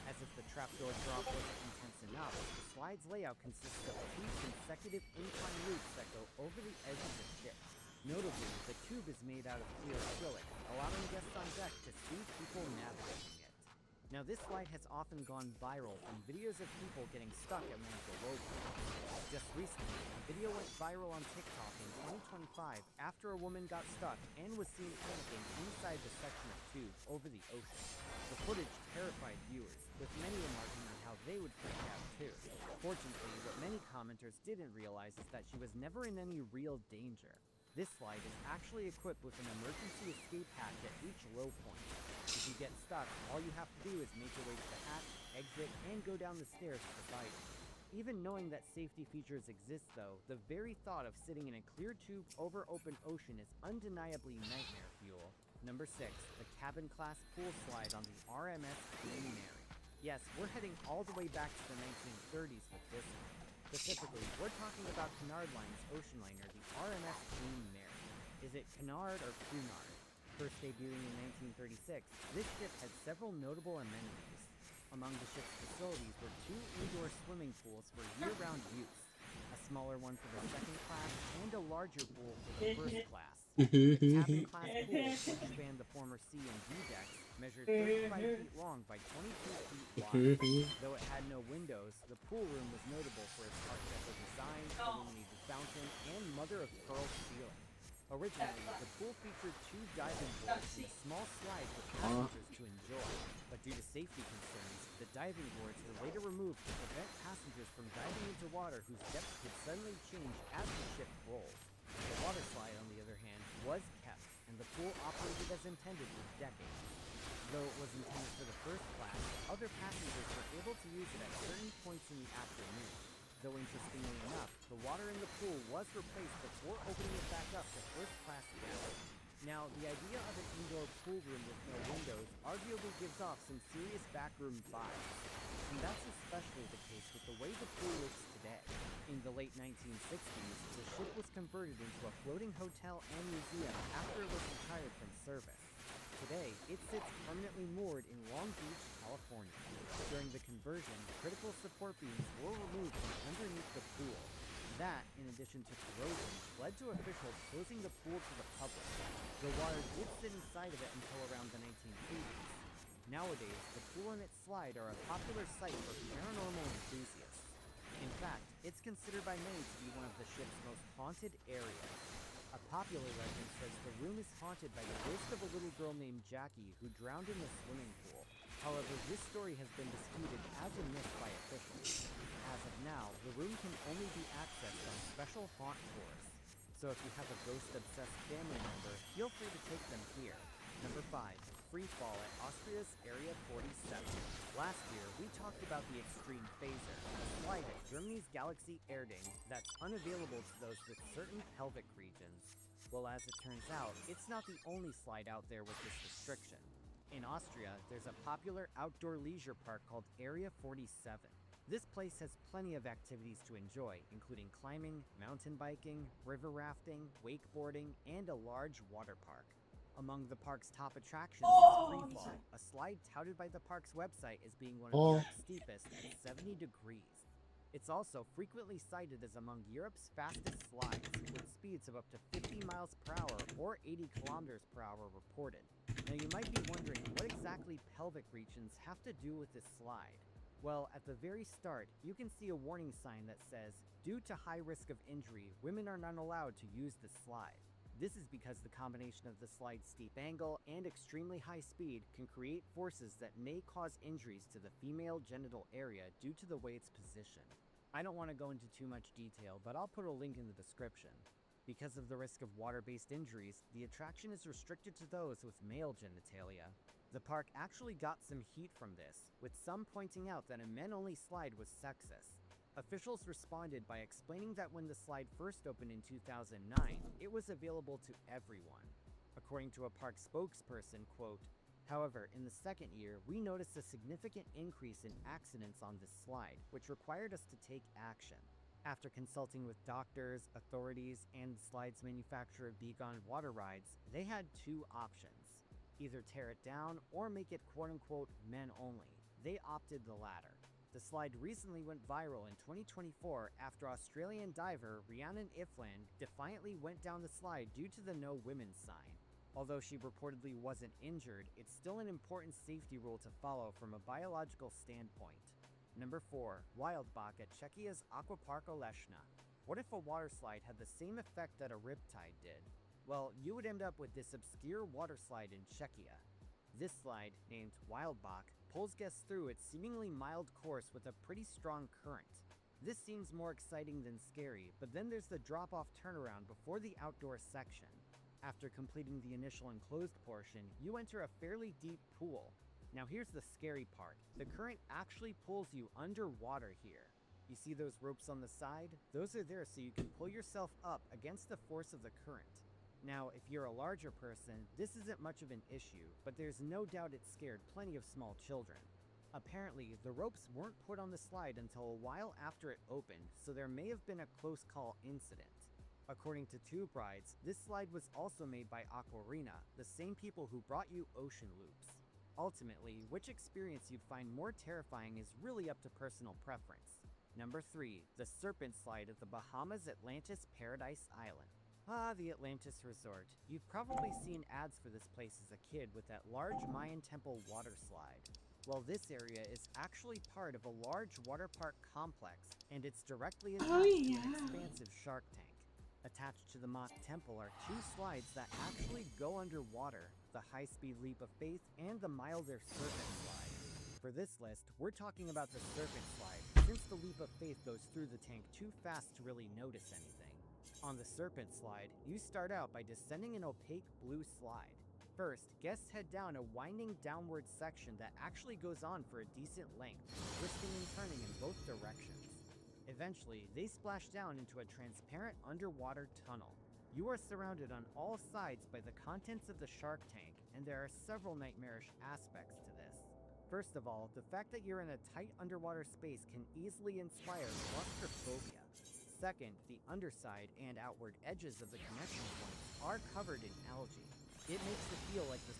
[SPEAKER 20] As if the trapdoor drop wasn't intense enough, the slide's layout consists of 2 consecutive incline loops that go over the edge of the ship. Notably, the tube is made out of clear acrylic, allowing guests on deck to see people navigating it. Now, this slide has often gone viral from videos of people getting stuck at one of the low points. Just recently, a video went viral on TikTok in 2025 after a woman got stuck and was seen panicking inside the section of tube over the ocean. The footage terrified viewers, with many remarking on how they would freak out too. Fortunately, what many commenters didn't realize is that she was never in any real danger. This slide is actually equipped with an emergency escape hatch at each low point. If you get stuck, all you have to do is make your way to the hatch, exit, and go down the stairs provided. Even knowing that safety features exist though, the very thought of sitting in a clear tube over open ocean is undeniably nightmare fuel. Number 6, the cabin class pool slide on the RMS Queen Mary. Yes, we're heading all the way back to the 1930s with this one. Specifically, we're talking about Cunard Line's ocean liner, the RMS Queen Mary. Is it Cunard or Cunard? First debuting in 1936, this ship had several notable amenities. Among the ship's facilities were 2 indoor swimming pools for year-round use, a smaller one for the second class, and a larger pool for the first class. The cabin class pool, which spanned the former C and D decks, measured 35 feet long by 22 feet wide. Though it had no windows, the pool room was notable for its Art Deco design, illuminated fountain, and mother-of-pearl ceiling. Originally, the pool featured 2 diving boards and a small slide for passengers to enjoy, but due to safety concerns, the diving boards were later removed to prevent passengers from diving into water whose depth could suddenly change as the ship rolled. The water slide, on the other hand, was kept, and the pool operated as intended for decades. Though it was intended for the first class, other passengers were able to use it at certain points in the afternoon. Though interestingly enough, the water in the pool was replaced before opening it back up to first-class guests. Now, the idea of an indoor pool room with no windows arguably gives off some serious backroom vibes. And that's especially the case with the way the pool looks today. In the late 1960s, the ship was converted into a floating hotel and museum after it was retired from service. Today, it sits permanently moored in Long Beach, California. During the conversion, critical support beams were removed from underneath the pool. That, in addition to corrosion, led to officials closing the pool to the public. The water did sit inside of it until around the 1980s. Nowadays, the pool and its slide are a popular site for paranormal enthusiasts. In fact, it's considered by many to be one of the ship's most haunted areas. A popular legend says the room is haunted by the ghost of a little girl named Jackie who drowned in the swimming pool. However, this story has been disputed as a myth by officials. As of now, the room can only be accessed on special haunt tours. So if you have a ghost-obsessed family member, feel free to take them here. Number 5. Free fall at Austria's Area 47. Last year, we talked about the Extreme Phaser, a slide at Germany's Galaxy Erding that's unavailable to those with certain pelvic regions. Well, as it turns out, it's not the only slide out there with this restriction. In Austria, there's a popular outdoor leisure park called Area 47. This place has plenty of activities to enjoy, including climbing, mountain biking, river rafting, wakeboarding, and a large water park. Among the park's top attractions is Freefall, a slide touted by the park's website as being one of Europe's steepest at 70 degrees. It's also frequently cited as among Europe's fastest slides, with speeds of up to 50 miles per hour or 80 kilometers per hour reported. Now you might be wondering what exactly pelvic regions have to do with this slide. Well, at the very start, you can see a warning sign that says, "Due to high risk of injury, women are not allowed to use this slide." This is because the combination of the slide's steep angle and extremely high speed can create forces that may cause injuries to the female genital area due to the way it's positioned. I don't want to go into too much detail, but I'll put a link in the description. Because of the risk of water-based injuries, the attraction is restricted to those with male genitalia. The park actually got some heat from this, with some pointing out that a men-only slide was sexist. Officials responded by explaining that when the slide first opened in 2009, it was available to everyone. According to a park spokesperson, quote, "However, in the second year, we noticed a significant increase in accidents on this slide, which required us to take action. After consulting with doctors, authorities, and the slide's manufacturer Begon Water Rides, they had 2 options. Either tear it down or make it quote-unquote men only. they opted the latter. The slide recently went viral in 2024 after Australian diver Rhiannon Ifland defiantly went down the slide due to the No Women sign. Although she reportedly wasn't injured, it's still an important safety rule to follow from a biological standpoint. Number 4. Wildbach at Czechia's Aquapark Oleszna. What if a water slide had the same effect that a riptide did? Well, you would end up with this obscure water slide in Czechia. This slide, named Wildbach, pulls guests through its seemingly mild course with a pretty strong current. This seems more exciting than scary, but then there's the drop-off turnaround before the outdoor section. After completing the initial enclosed portion, you enter a fairly deep pool. Now here's the scary part. The current actually pulls you underwater here. You see those ropes on the side? Those are there so you can pull yourself up against the force of the current. Now, if you're a larger person, this isn't much of an issue, but there's no doubt it scared plenty of small children. Apparently, the ropes weren't put on the slide until a while after it opened, so there may have been a close call incident. According to Tube Rides, this slide was also made by Aquarina, the same people who brought you Ocean Loops. Ultimately, which experience you'd find more terrifying is really up to personal preference. Number 3. The Serpent Slide at the Bahamas Atlantis Paradise Island. Ah, the Atlantis Resort. You've probably seen ads for this place as a kid with that large Mayan temple water slide. Well, this area is actually part of a large water park complex, and it's directly attached to an expansive shark tank. Attached to the mock temple are 2 slides that actually go underwater, the High-Speed Leap of Faith and the milder Serpent Slide. For this list, we're talking about the Serpent Slide, since the Leap of Faith goes through the tank too fast to really notice anything. On the Serpent Slide, you start out by descending an opaque blue slide. First, guests head down a winding downward section that actually goes on for a decent length, twisting and turning in both directions. Eventually, they splash down into a transparent underwater tunnel. You are surrounded on all sides by the contents of the shark tank, and there are several nightmarish aspects to this. First of all, the fact that you're in a tight underwater space can easily inspire claustrophobia. Second, the underside and outward edges of the connection points are covered in algae. It makes it feel like the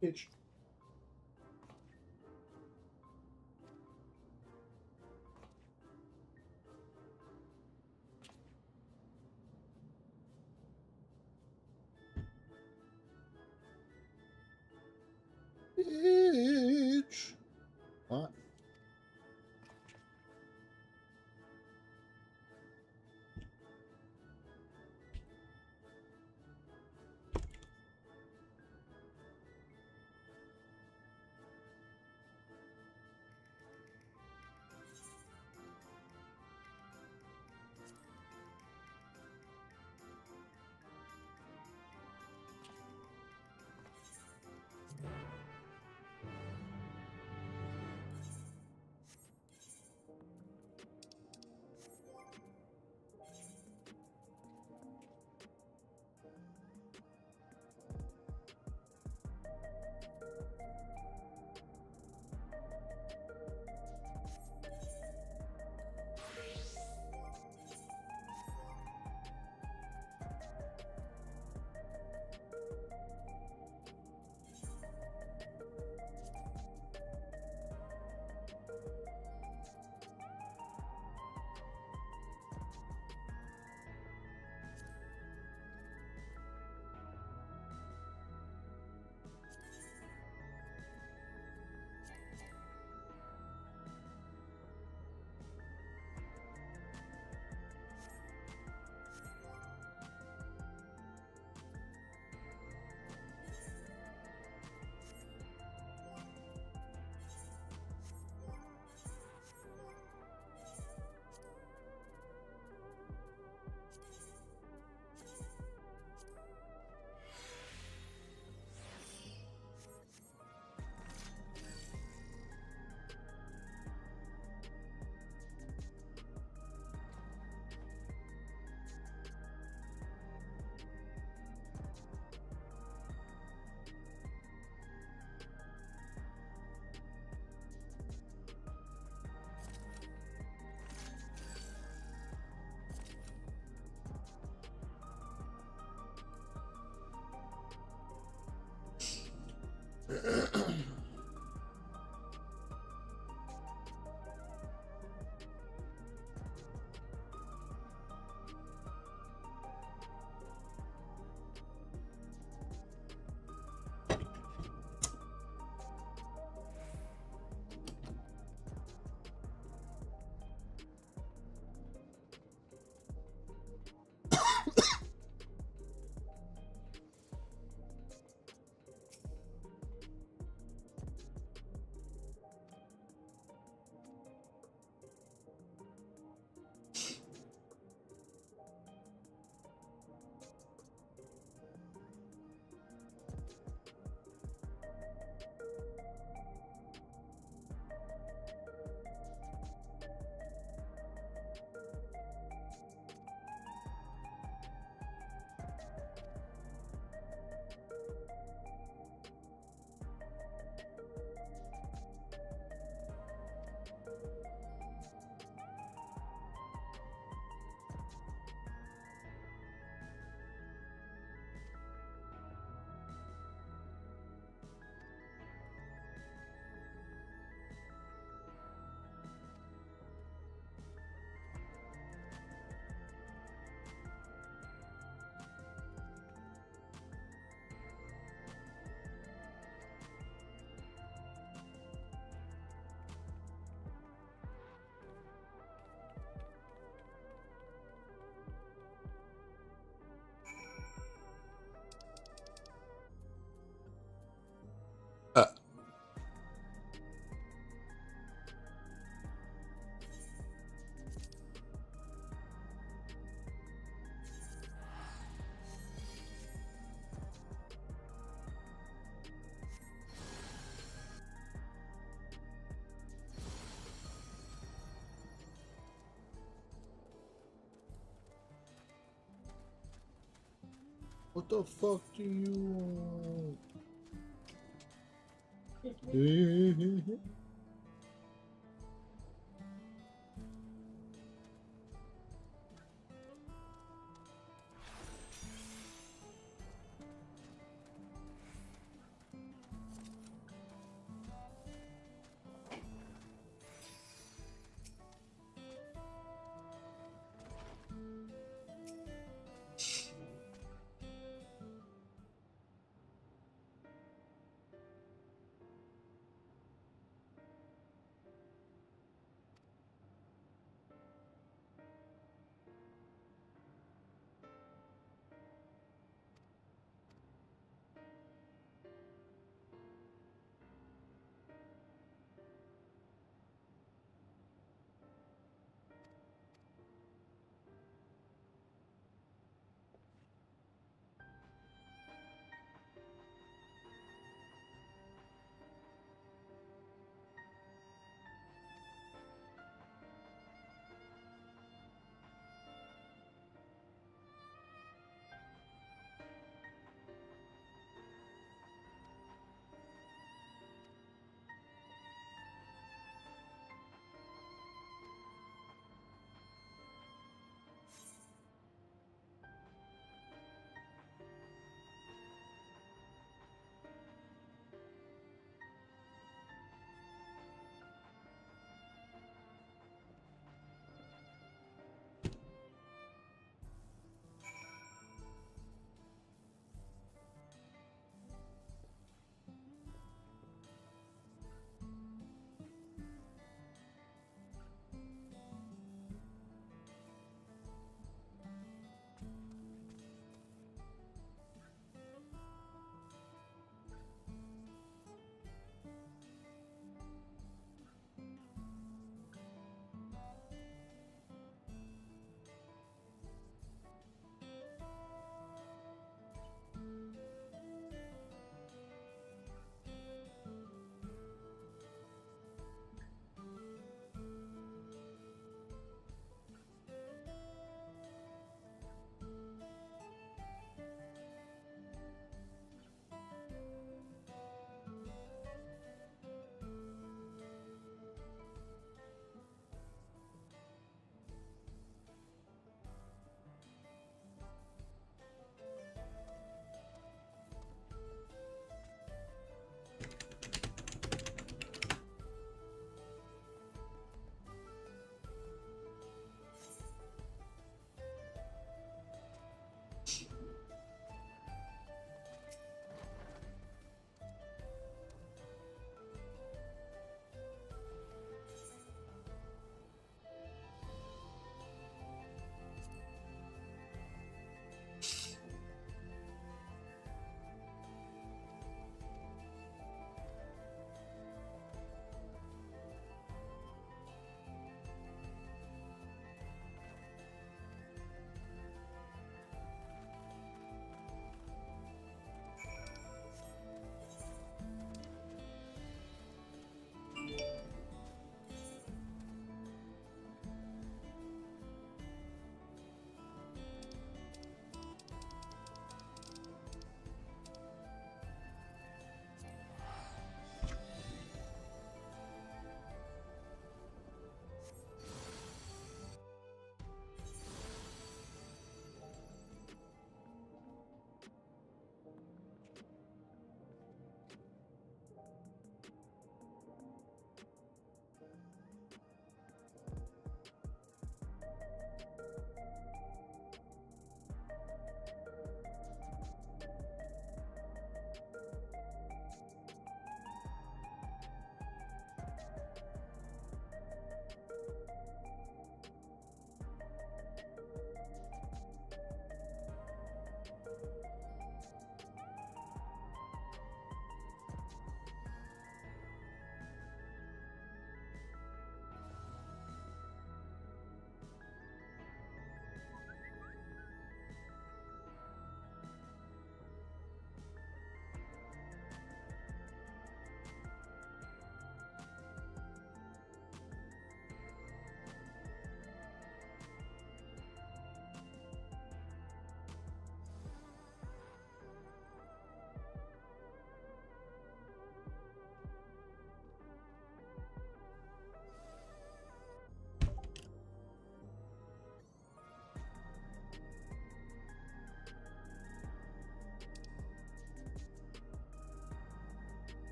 [SPEAKER 2] Bitch. Bitch. What? What the fuck do you want?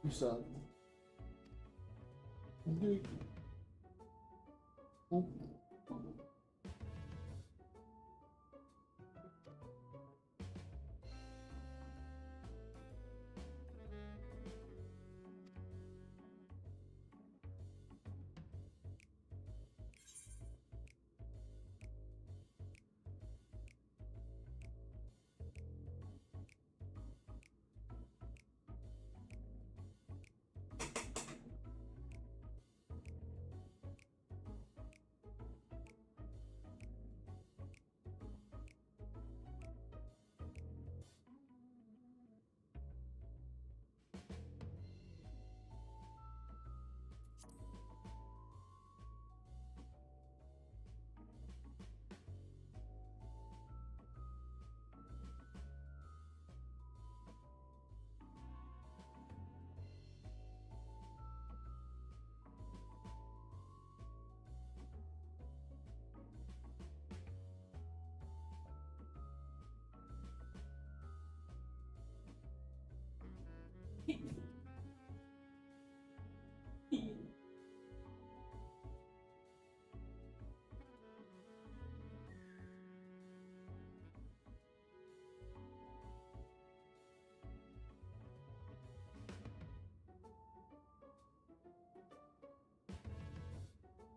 [SPEAKER 2] You suck. Okay. Oh.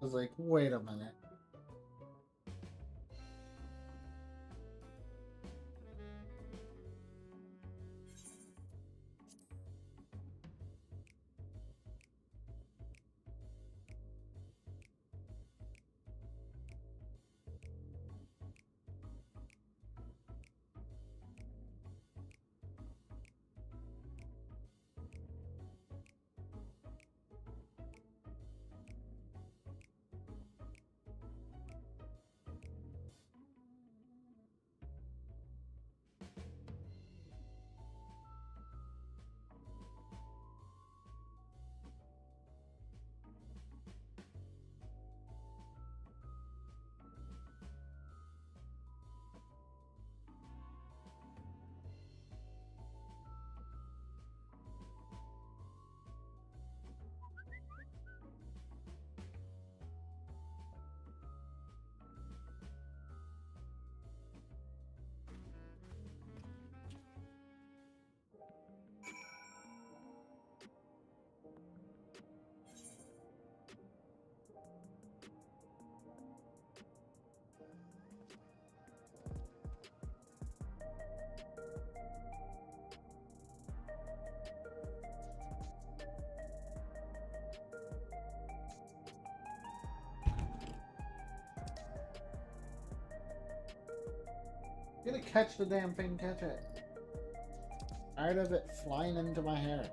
[SPEAKER 2] I was like, wait a minute. You gotta catch the damn thing, catch it. Tired of it flying into my hair.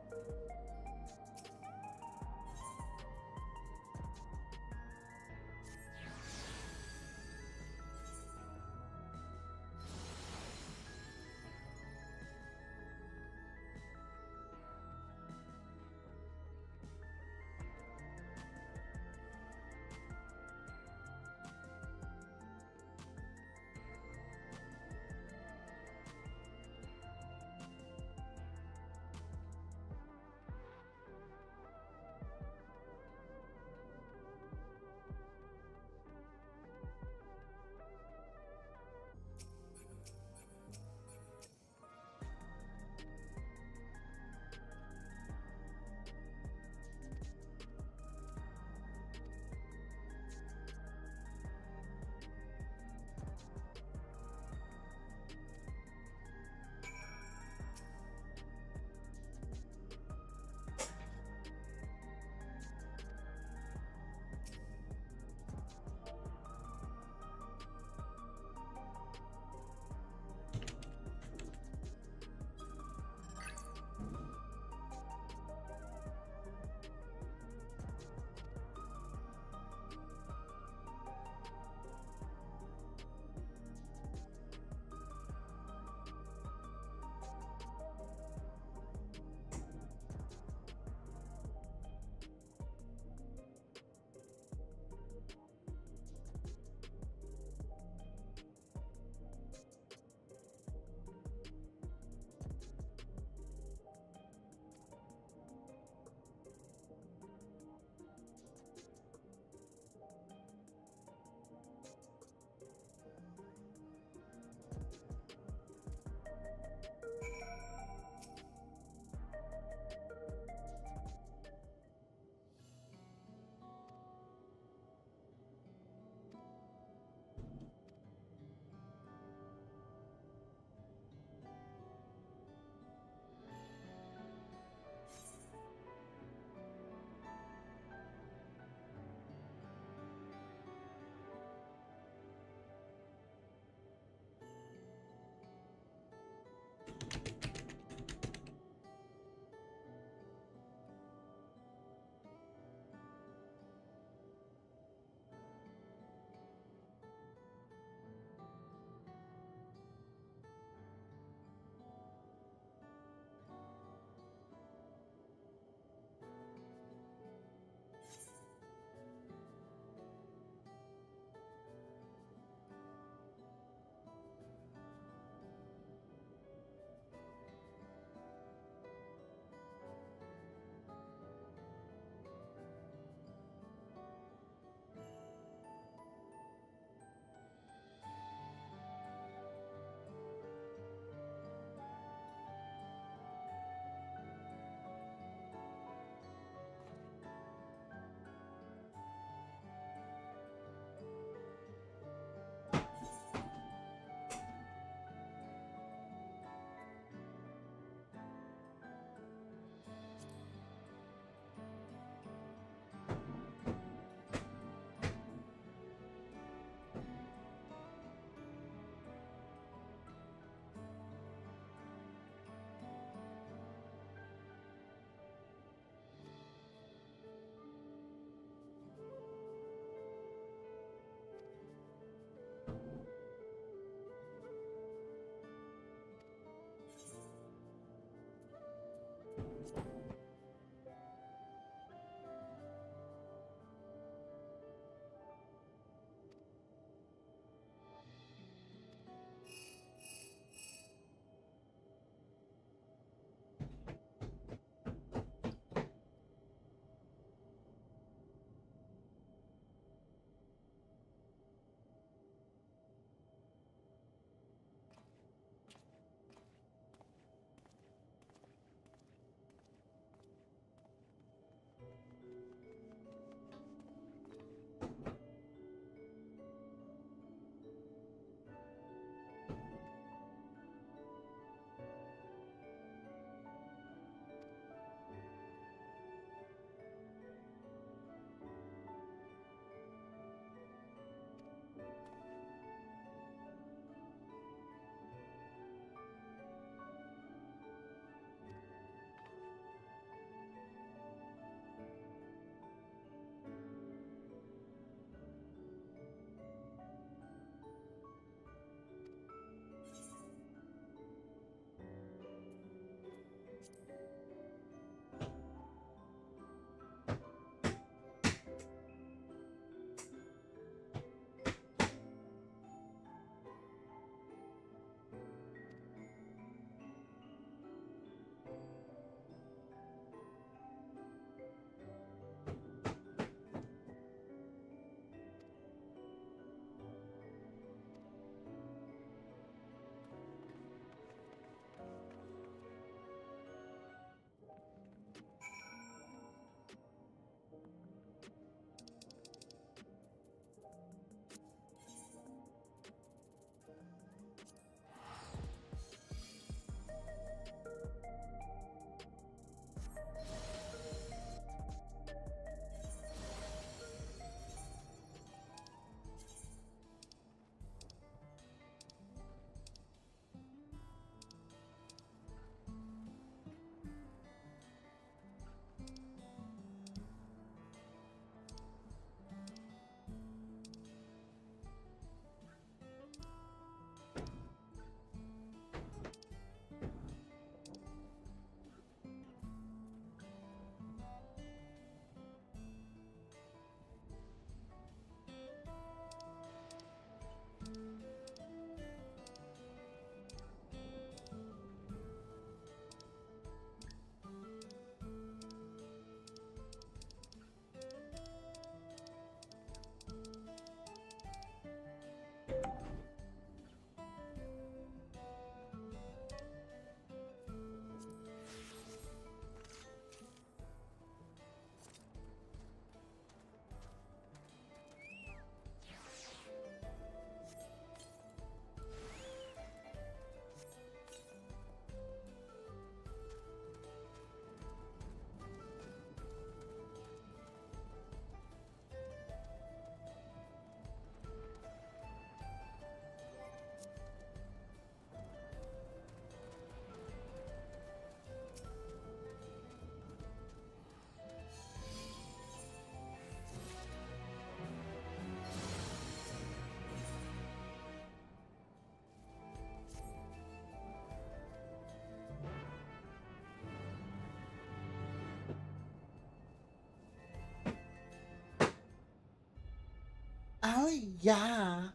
[SPEAKER 2] Oh yeah.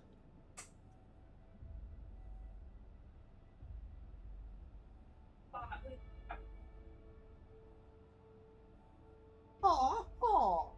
[SPEAKER 2] Aw, aw.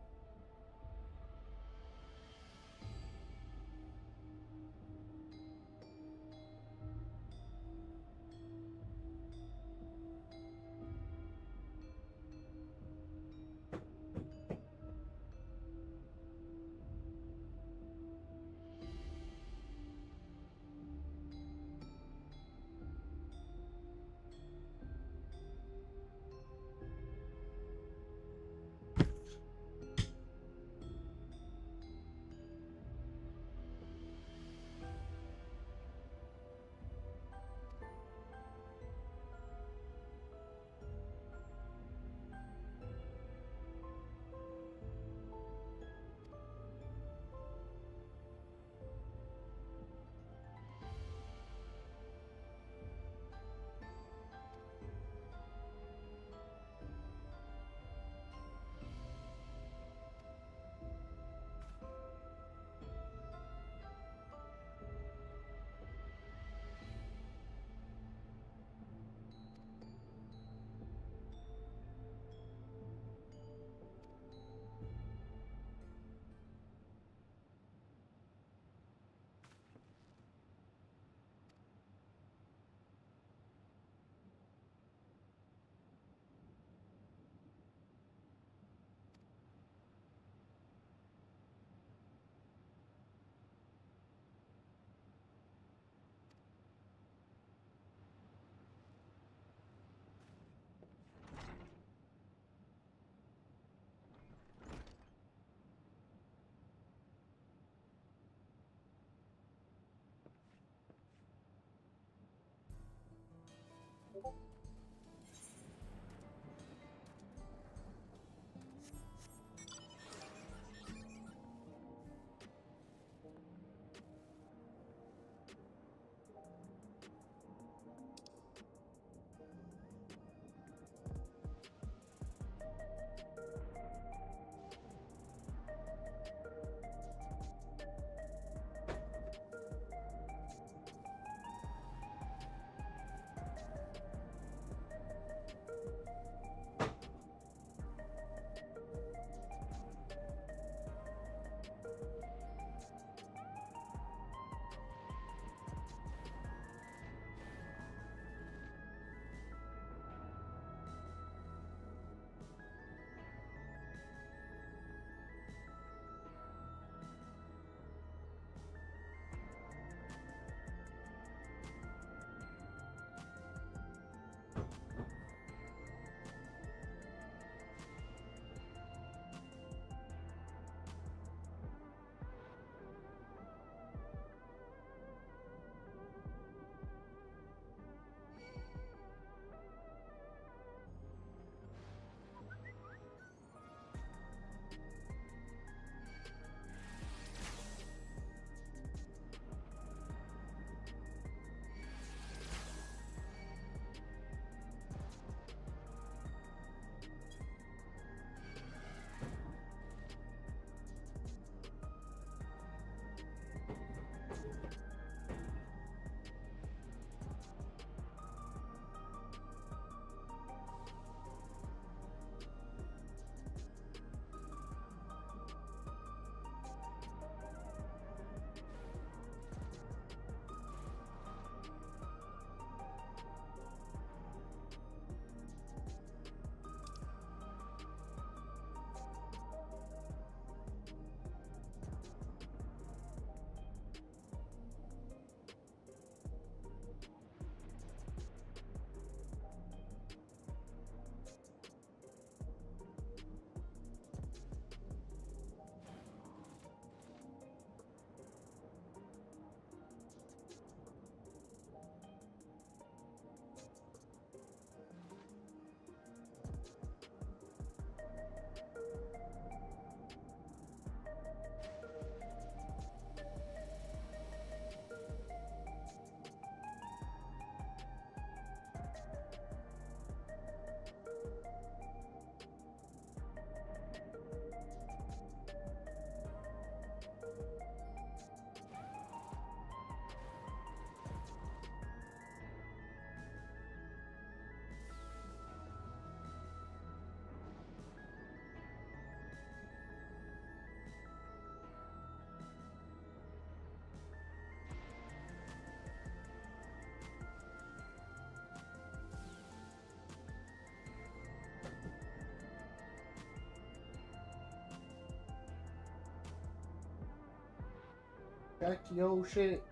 [SPEAKER 2] Back to your shit.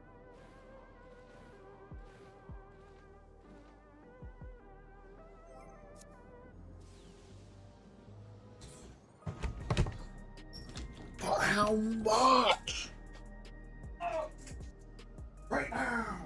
[SPEAKER 2] For how much? Right now.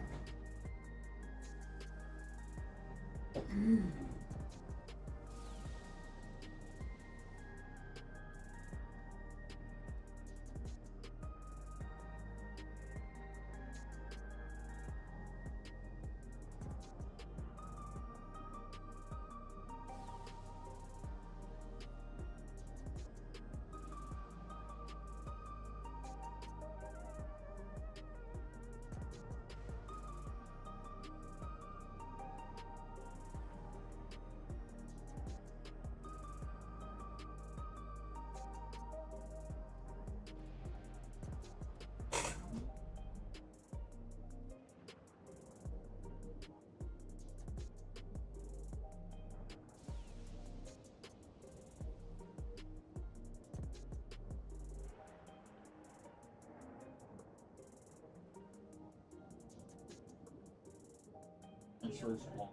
[SPEAKER 2] That's so small.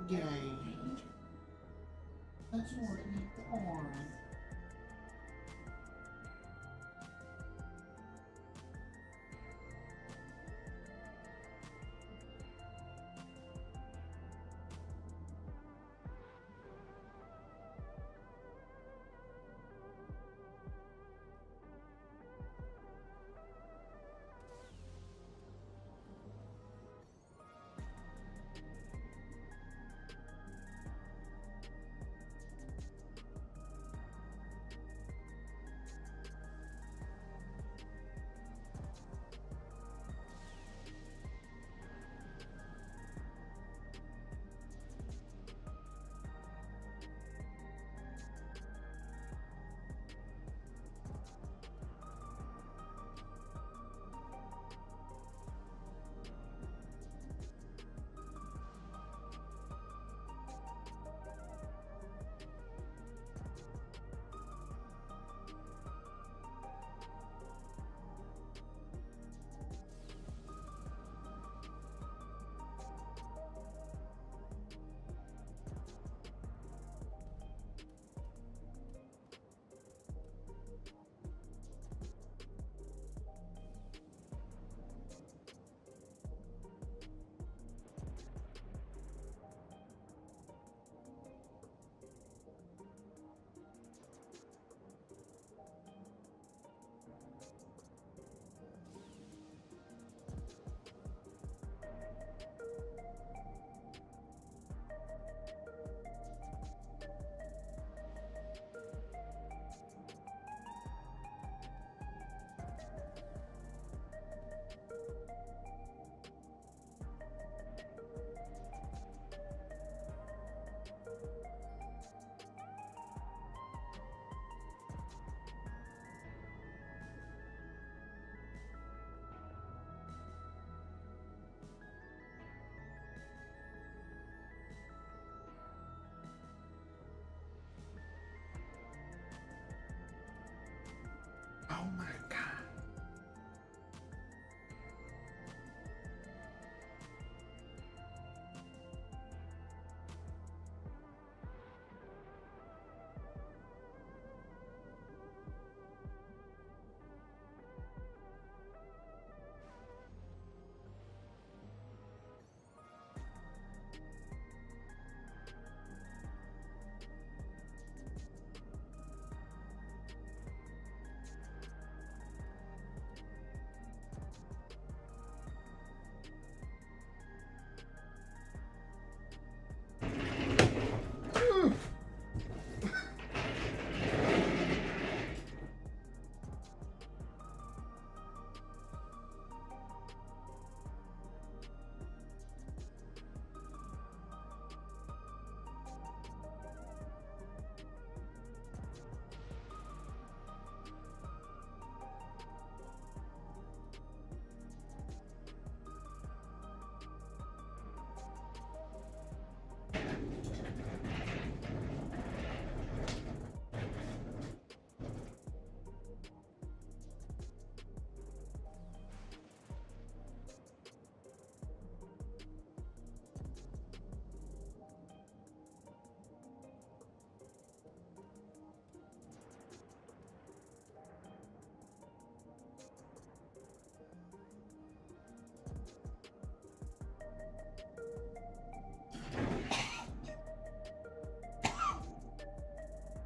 [SPEAKER 2] Gay. That's what you are.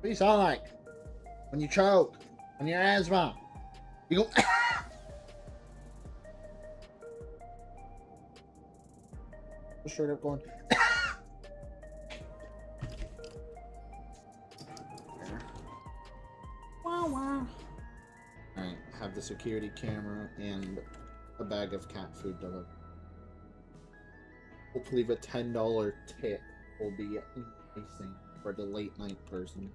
[SPEAKER 2] What do you sound like? When you choke. When you're asthma. You go. Straight up going. Wow, wow. Alright, have the security camera and a bag of cat food delivered. Hopefully the $10 tip will be enticing for the late night person.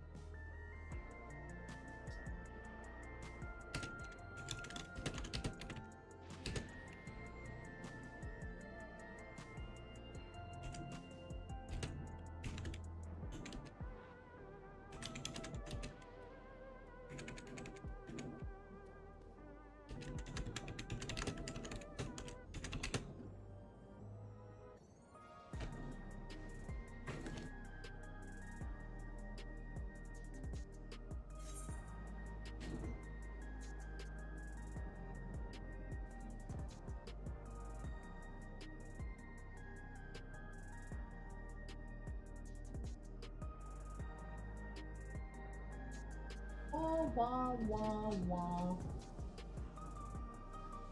[SPEAKER 2] Wah, wah, wah, wah.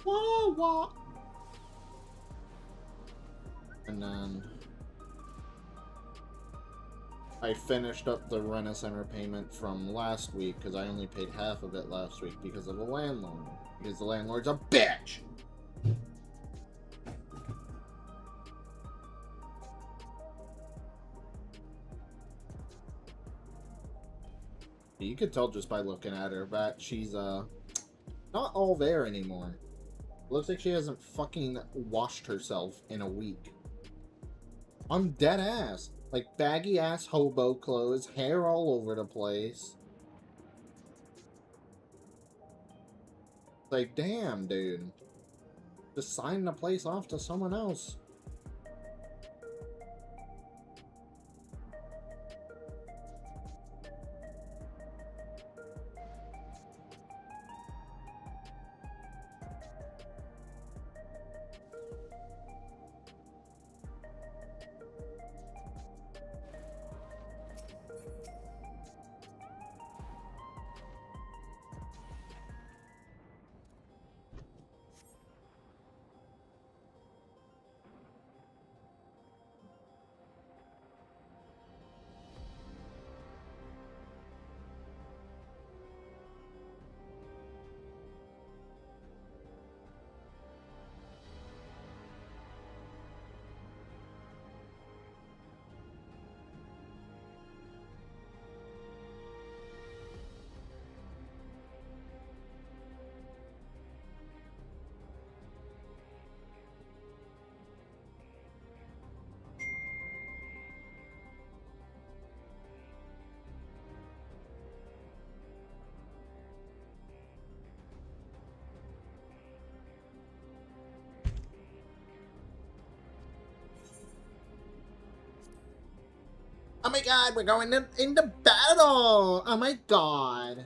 [SPEAKER 2] Wah, wah. And then I finished up the rent-a-center payment from last week because I only paid half of it last week because of the landlord. Because the landlord's a bitch! You could tell just by looking at her that she's not all there anymore. Looks like she hasn't fucking washed herself in a week. I'm dead ass. Like baggy ass hobo clothes, hair all over the place. Like, damn, dude. Just sign the place off to someone else. Oh my god, we're going into battle! Oh my god.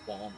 [SPEAKER 2] Bomb.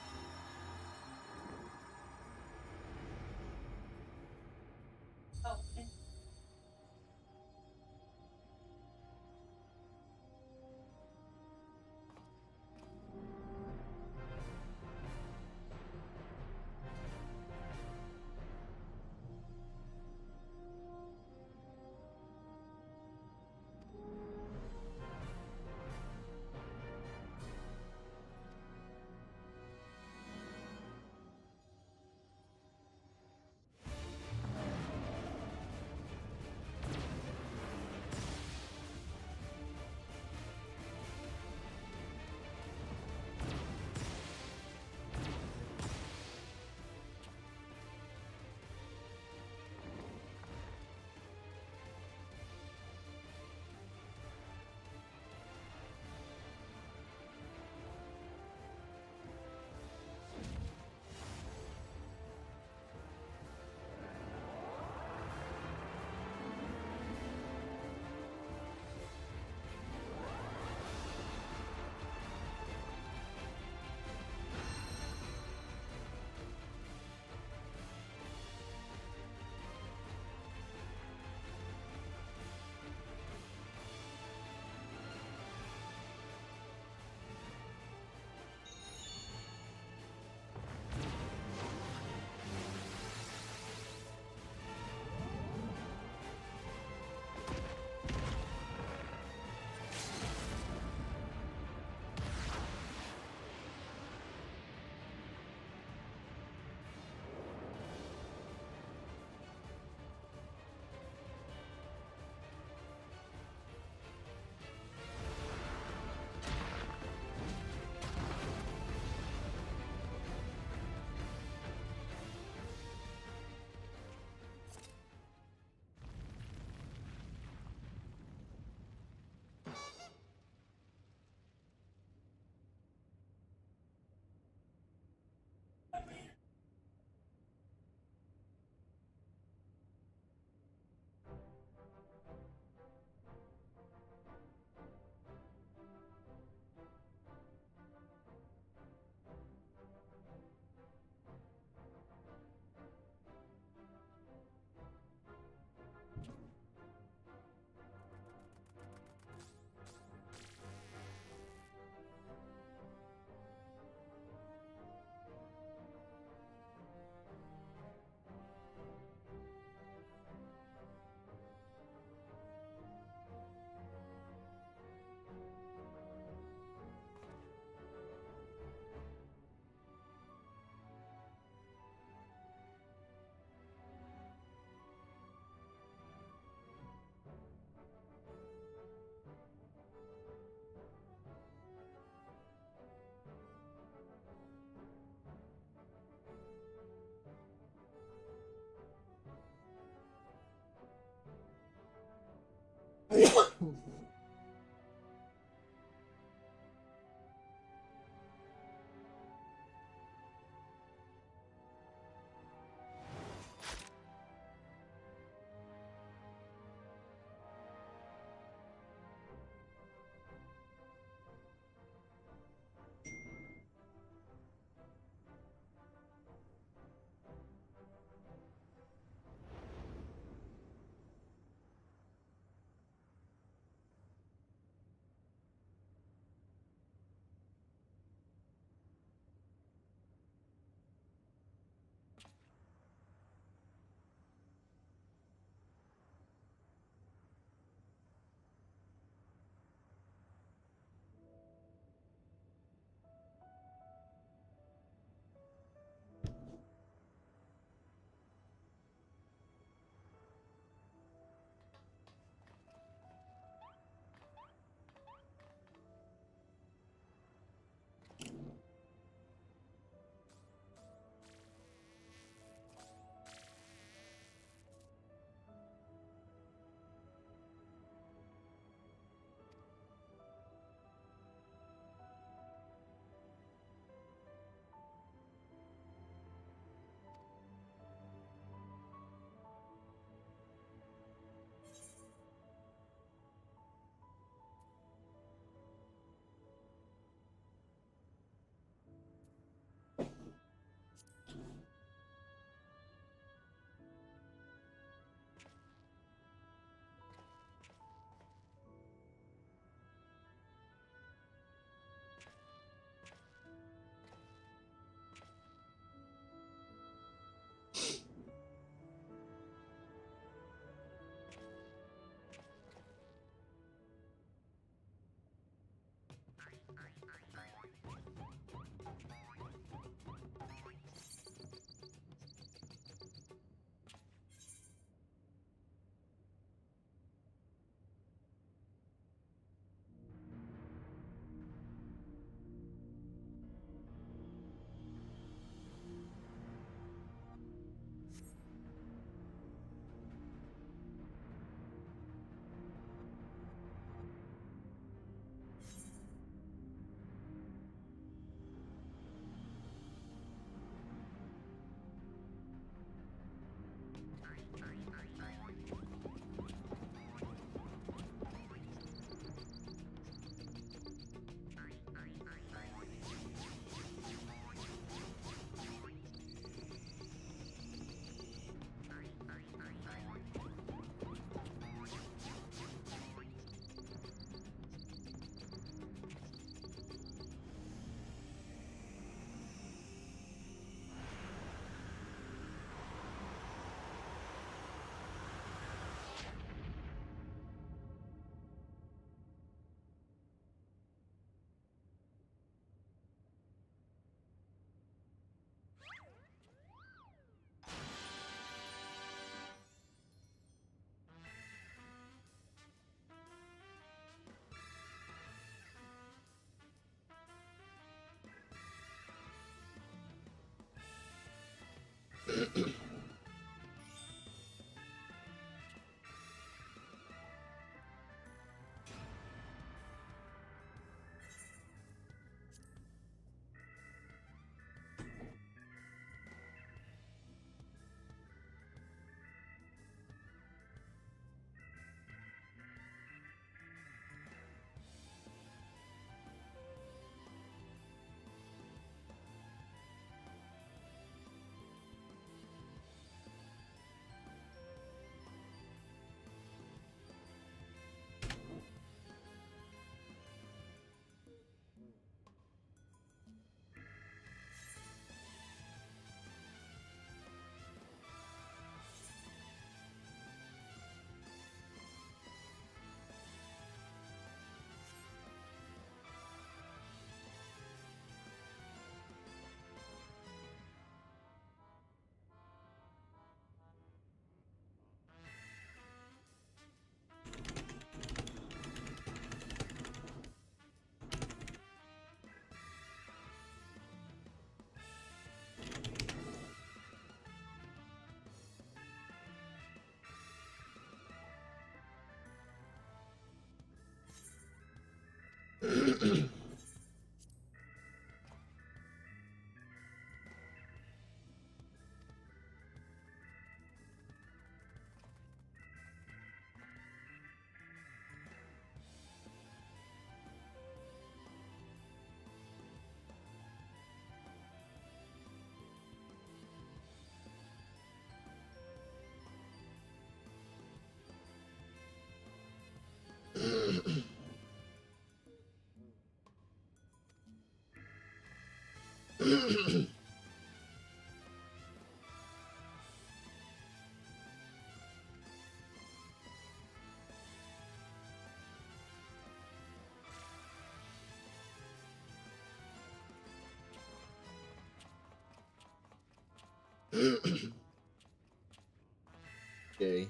[SPEAKER 2] Okay.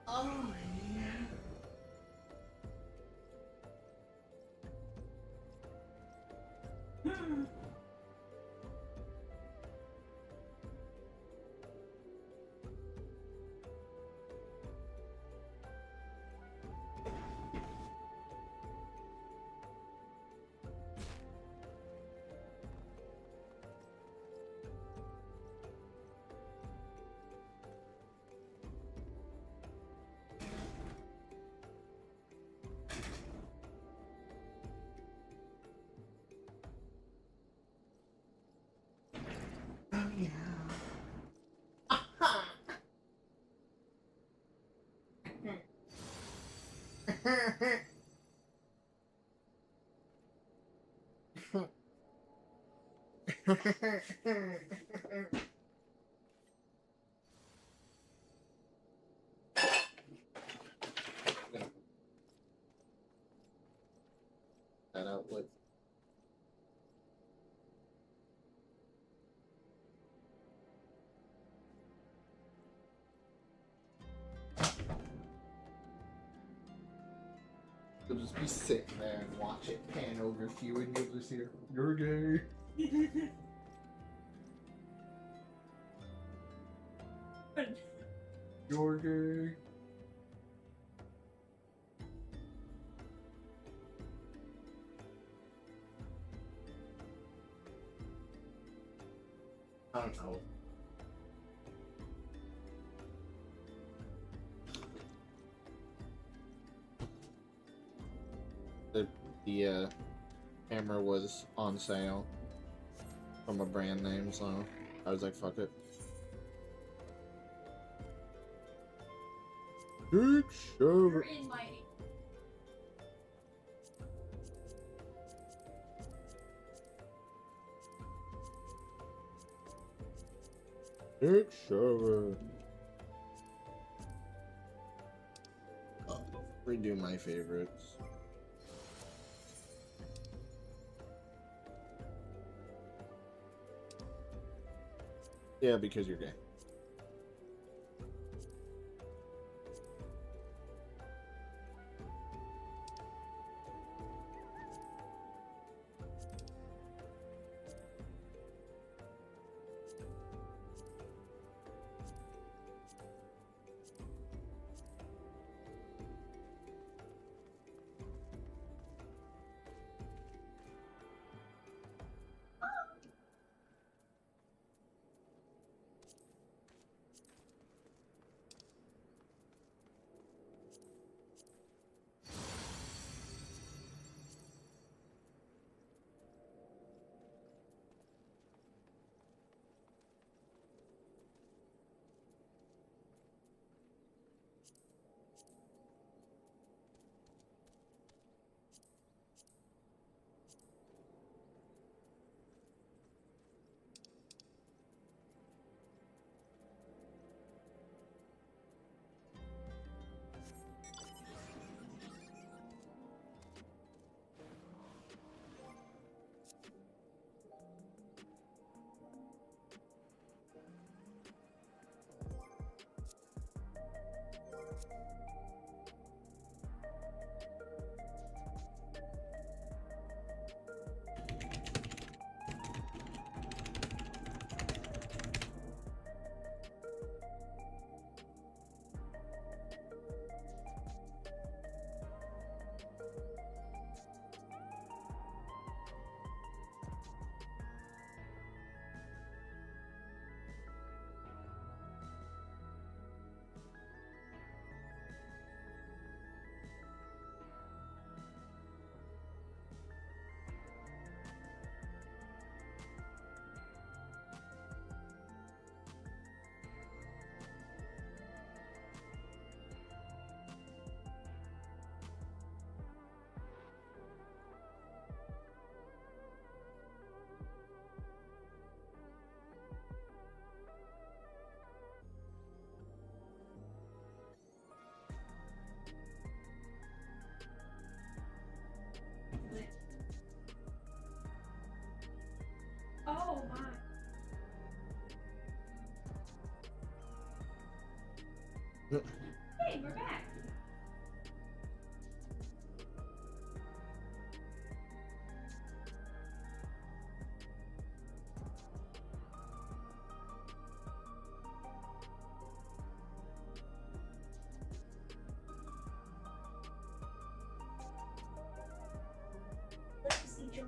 [SPEAKER 2] Oh, yeah. That out with. You'll just be sitting there and watch it pan over to you, and you'll just hear, "You're gay." You're gay. I don't know. The camera was on sale from a brand name, so I was like, fuck it. Big show. Big shower. Redo my favorites. Yeah, because you're gay.
[SPEAKER 7] Oh my. Hey, we're back. Let's see, Joe.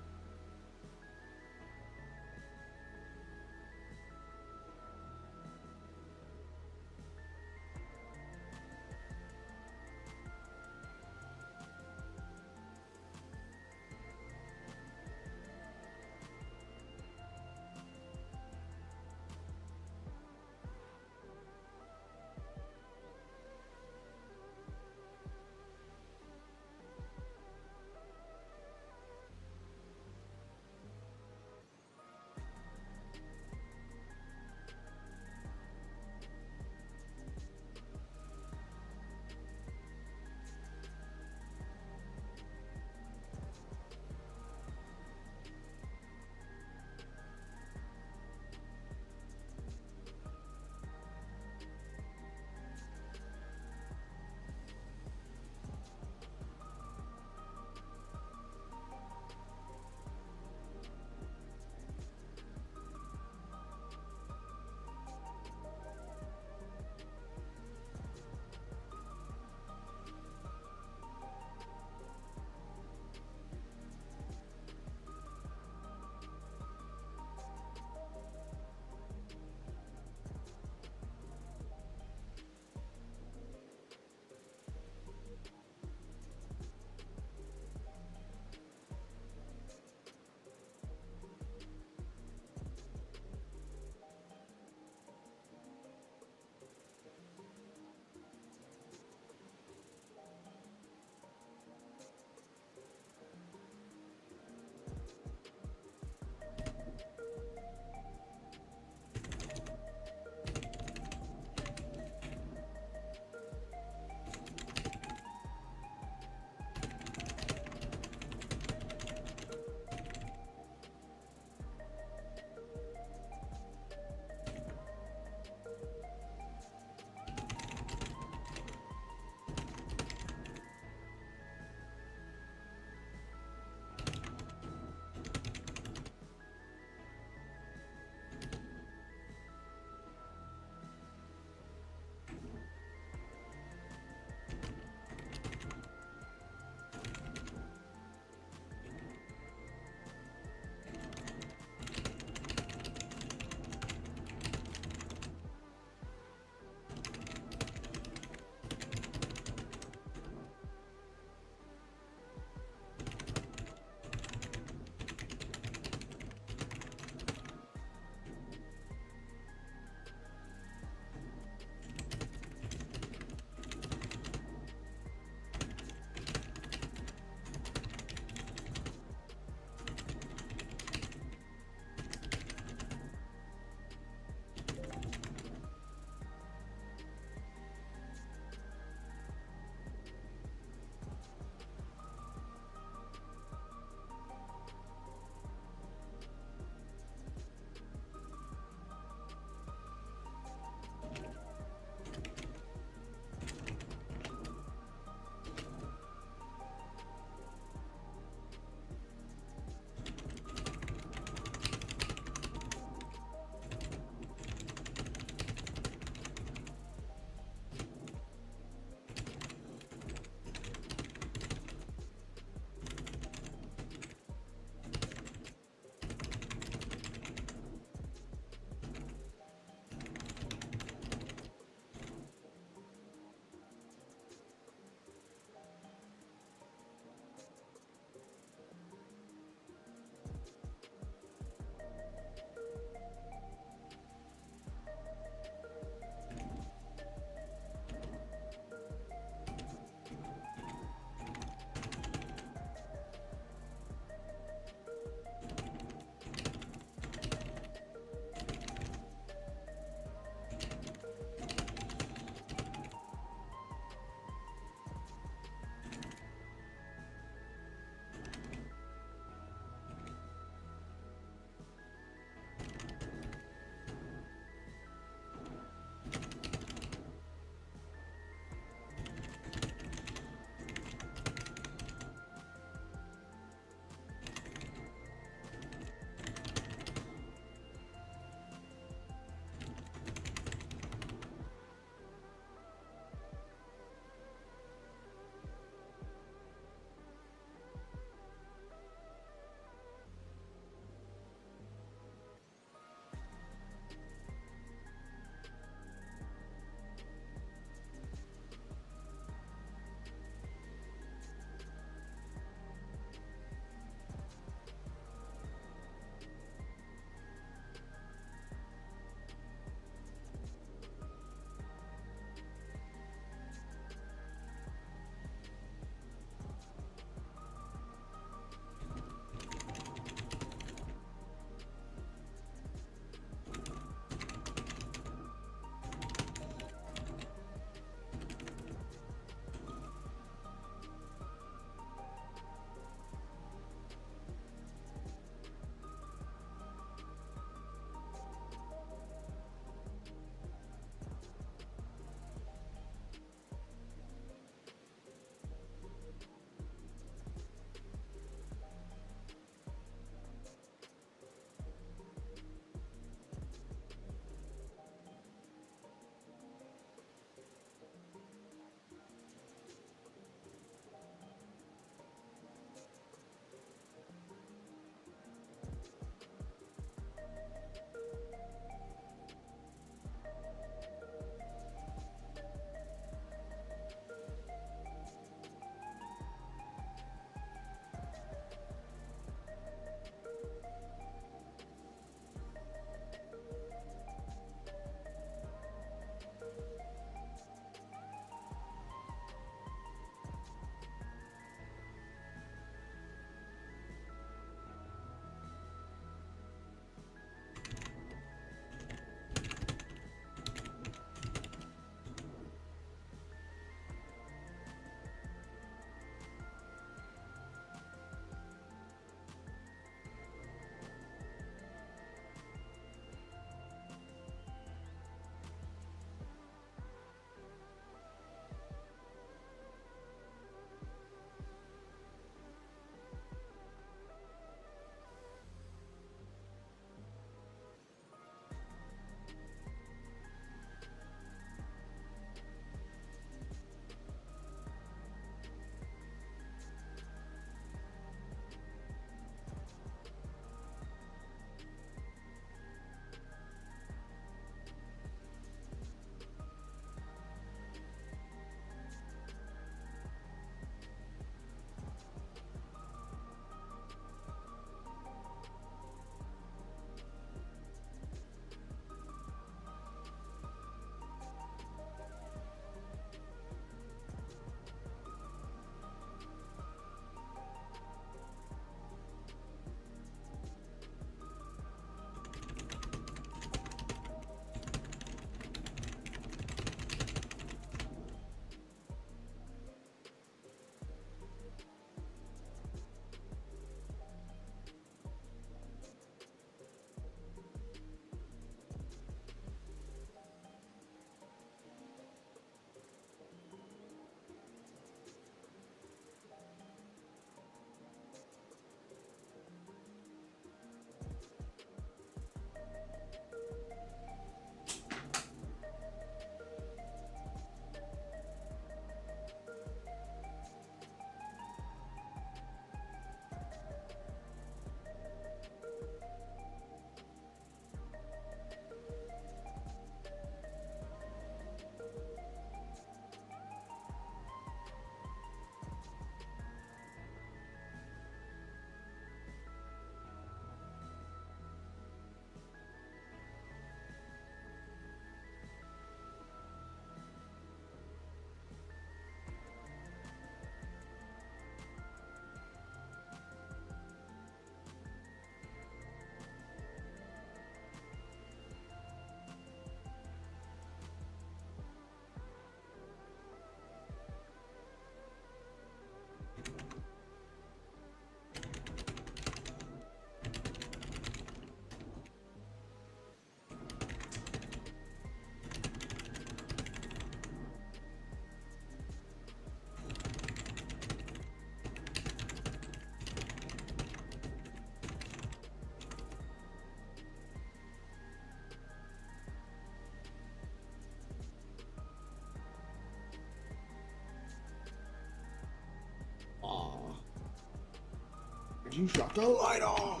[SPEAKER 2] you shut the light off?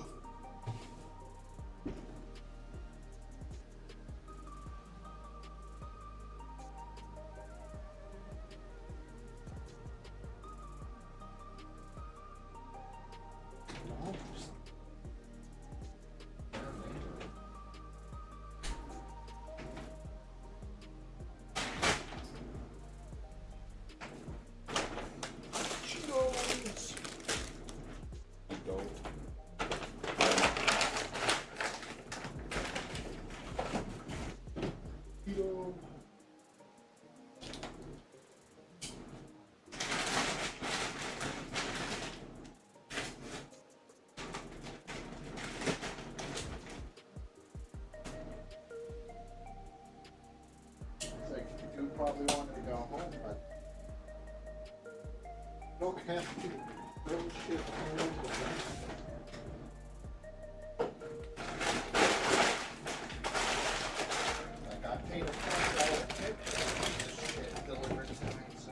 [SPEAKER 2] Cheetos! Go. Cheeto. It's like, you probably wanted to go home, but don't have to throw shit all over the place. Like, I paid a $20 tip for this shit delivered tonight, so.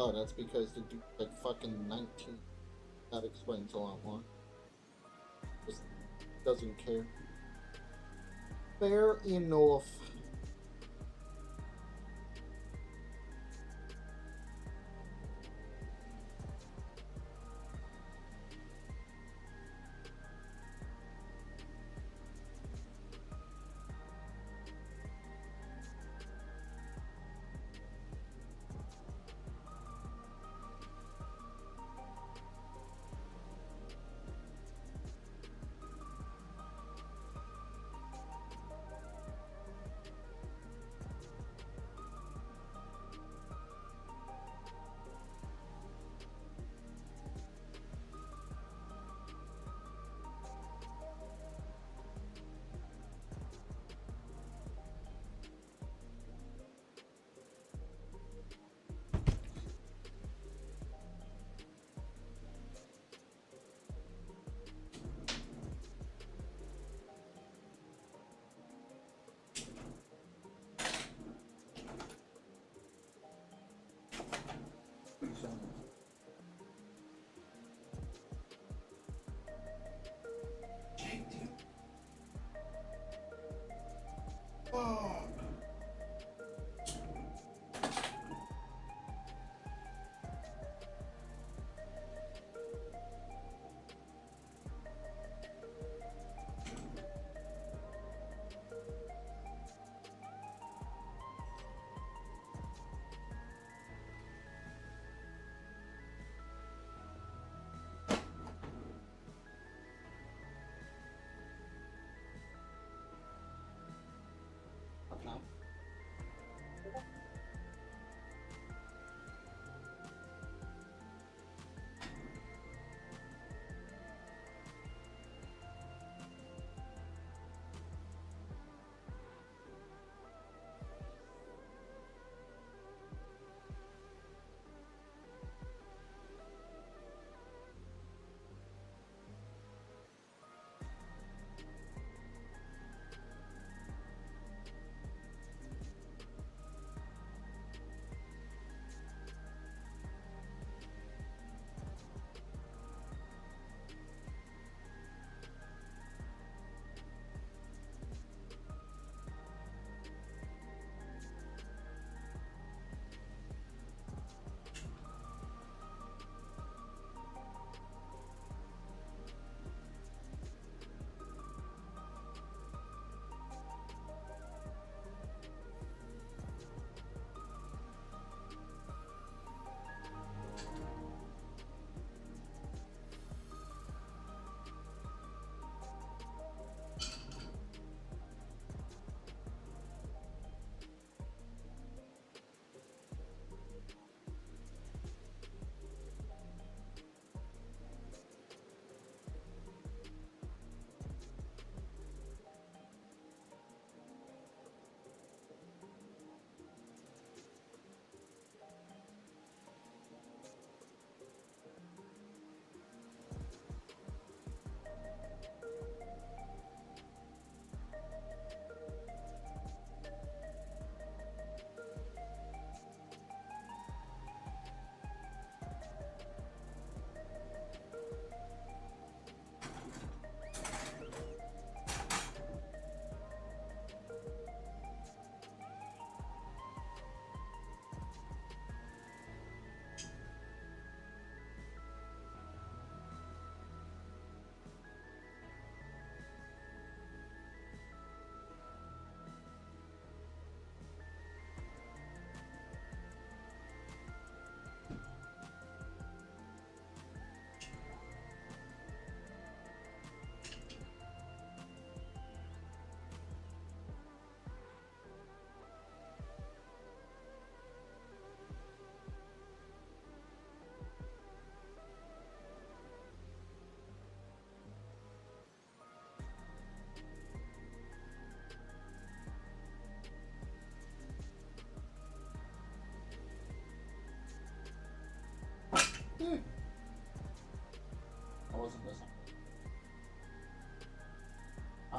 [SPEAKER 2] Oh, that's because the dude like fucking 19. That explains a lot more. Just doesn't care. Fair enough.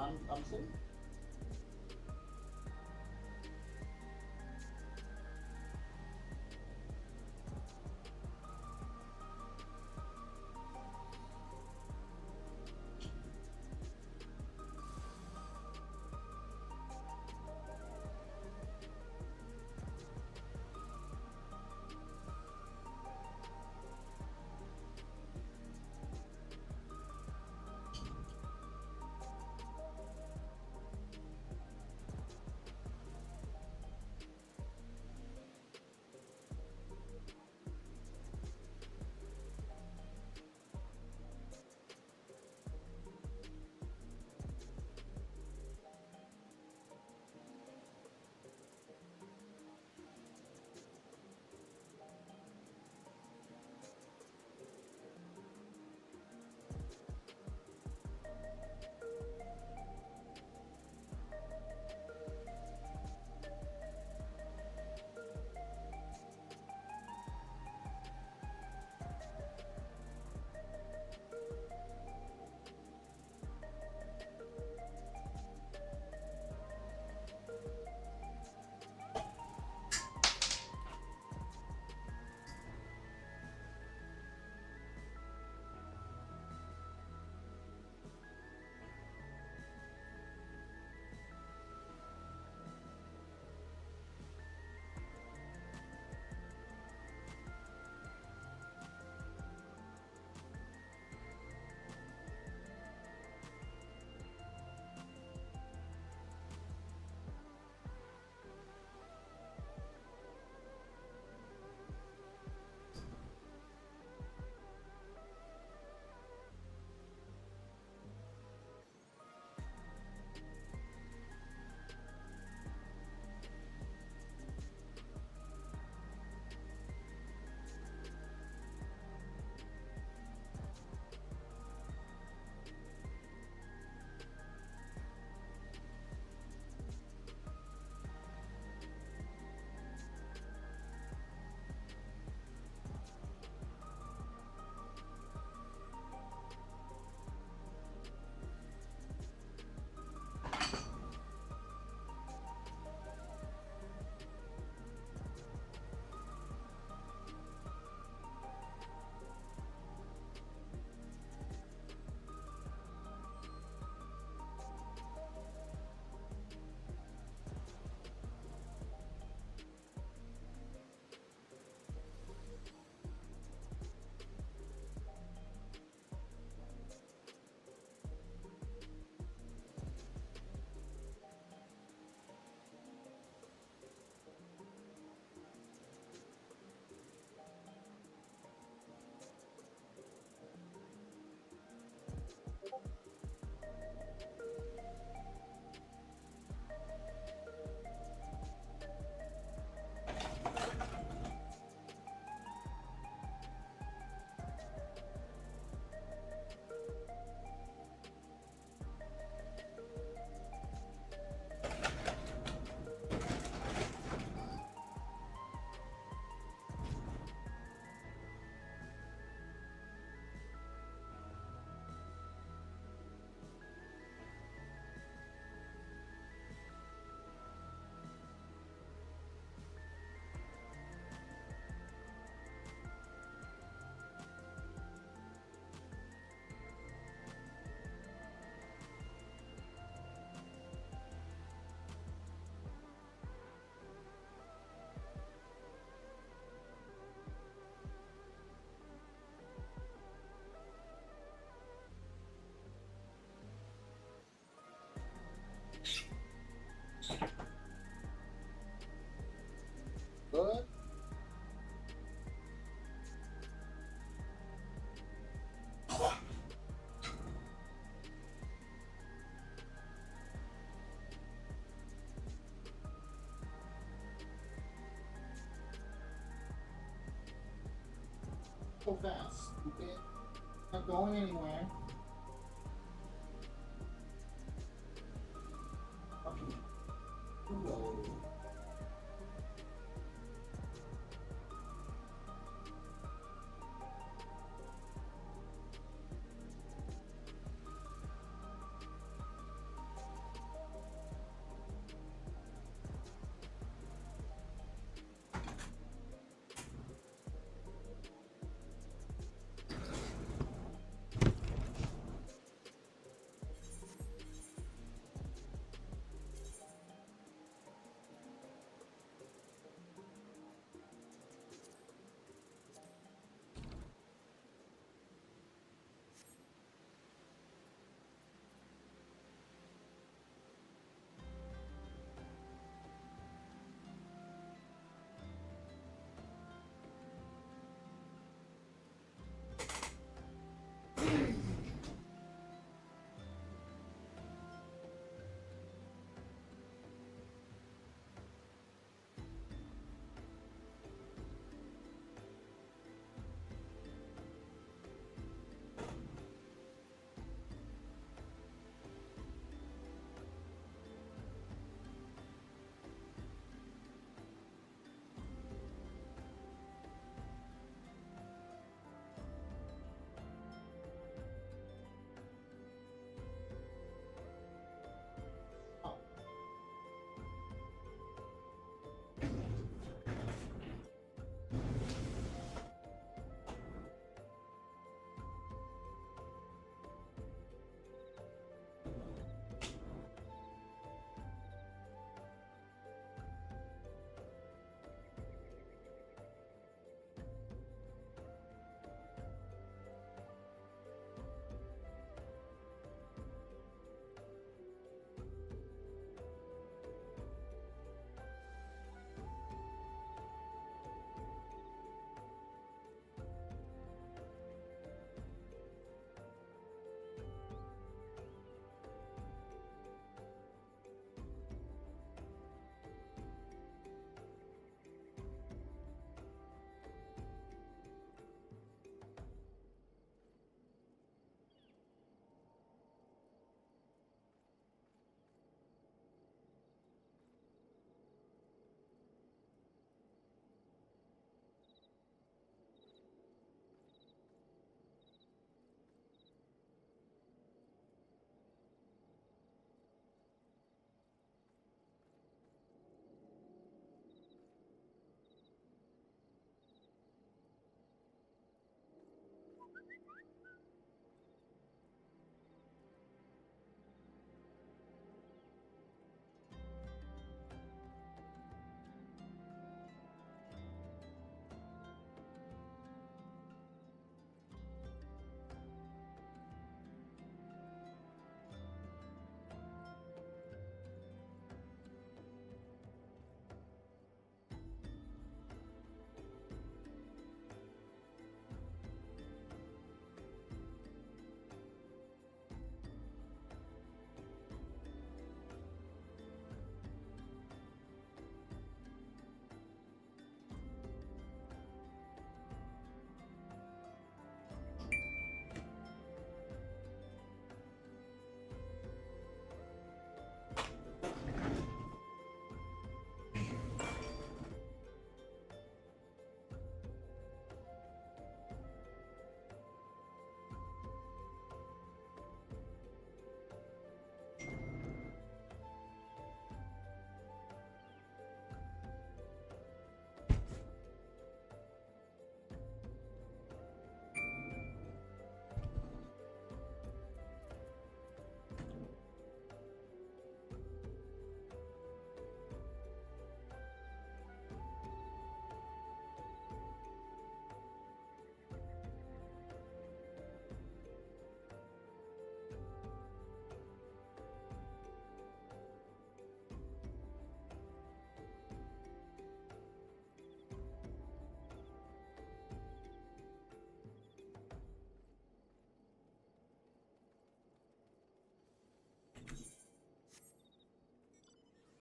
[SPEAKER 2] I'm safe. Good. So fast, stupid. Not going anywhere.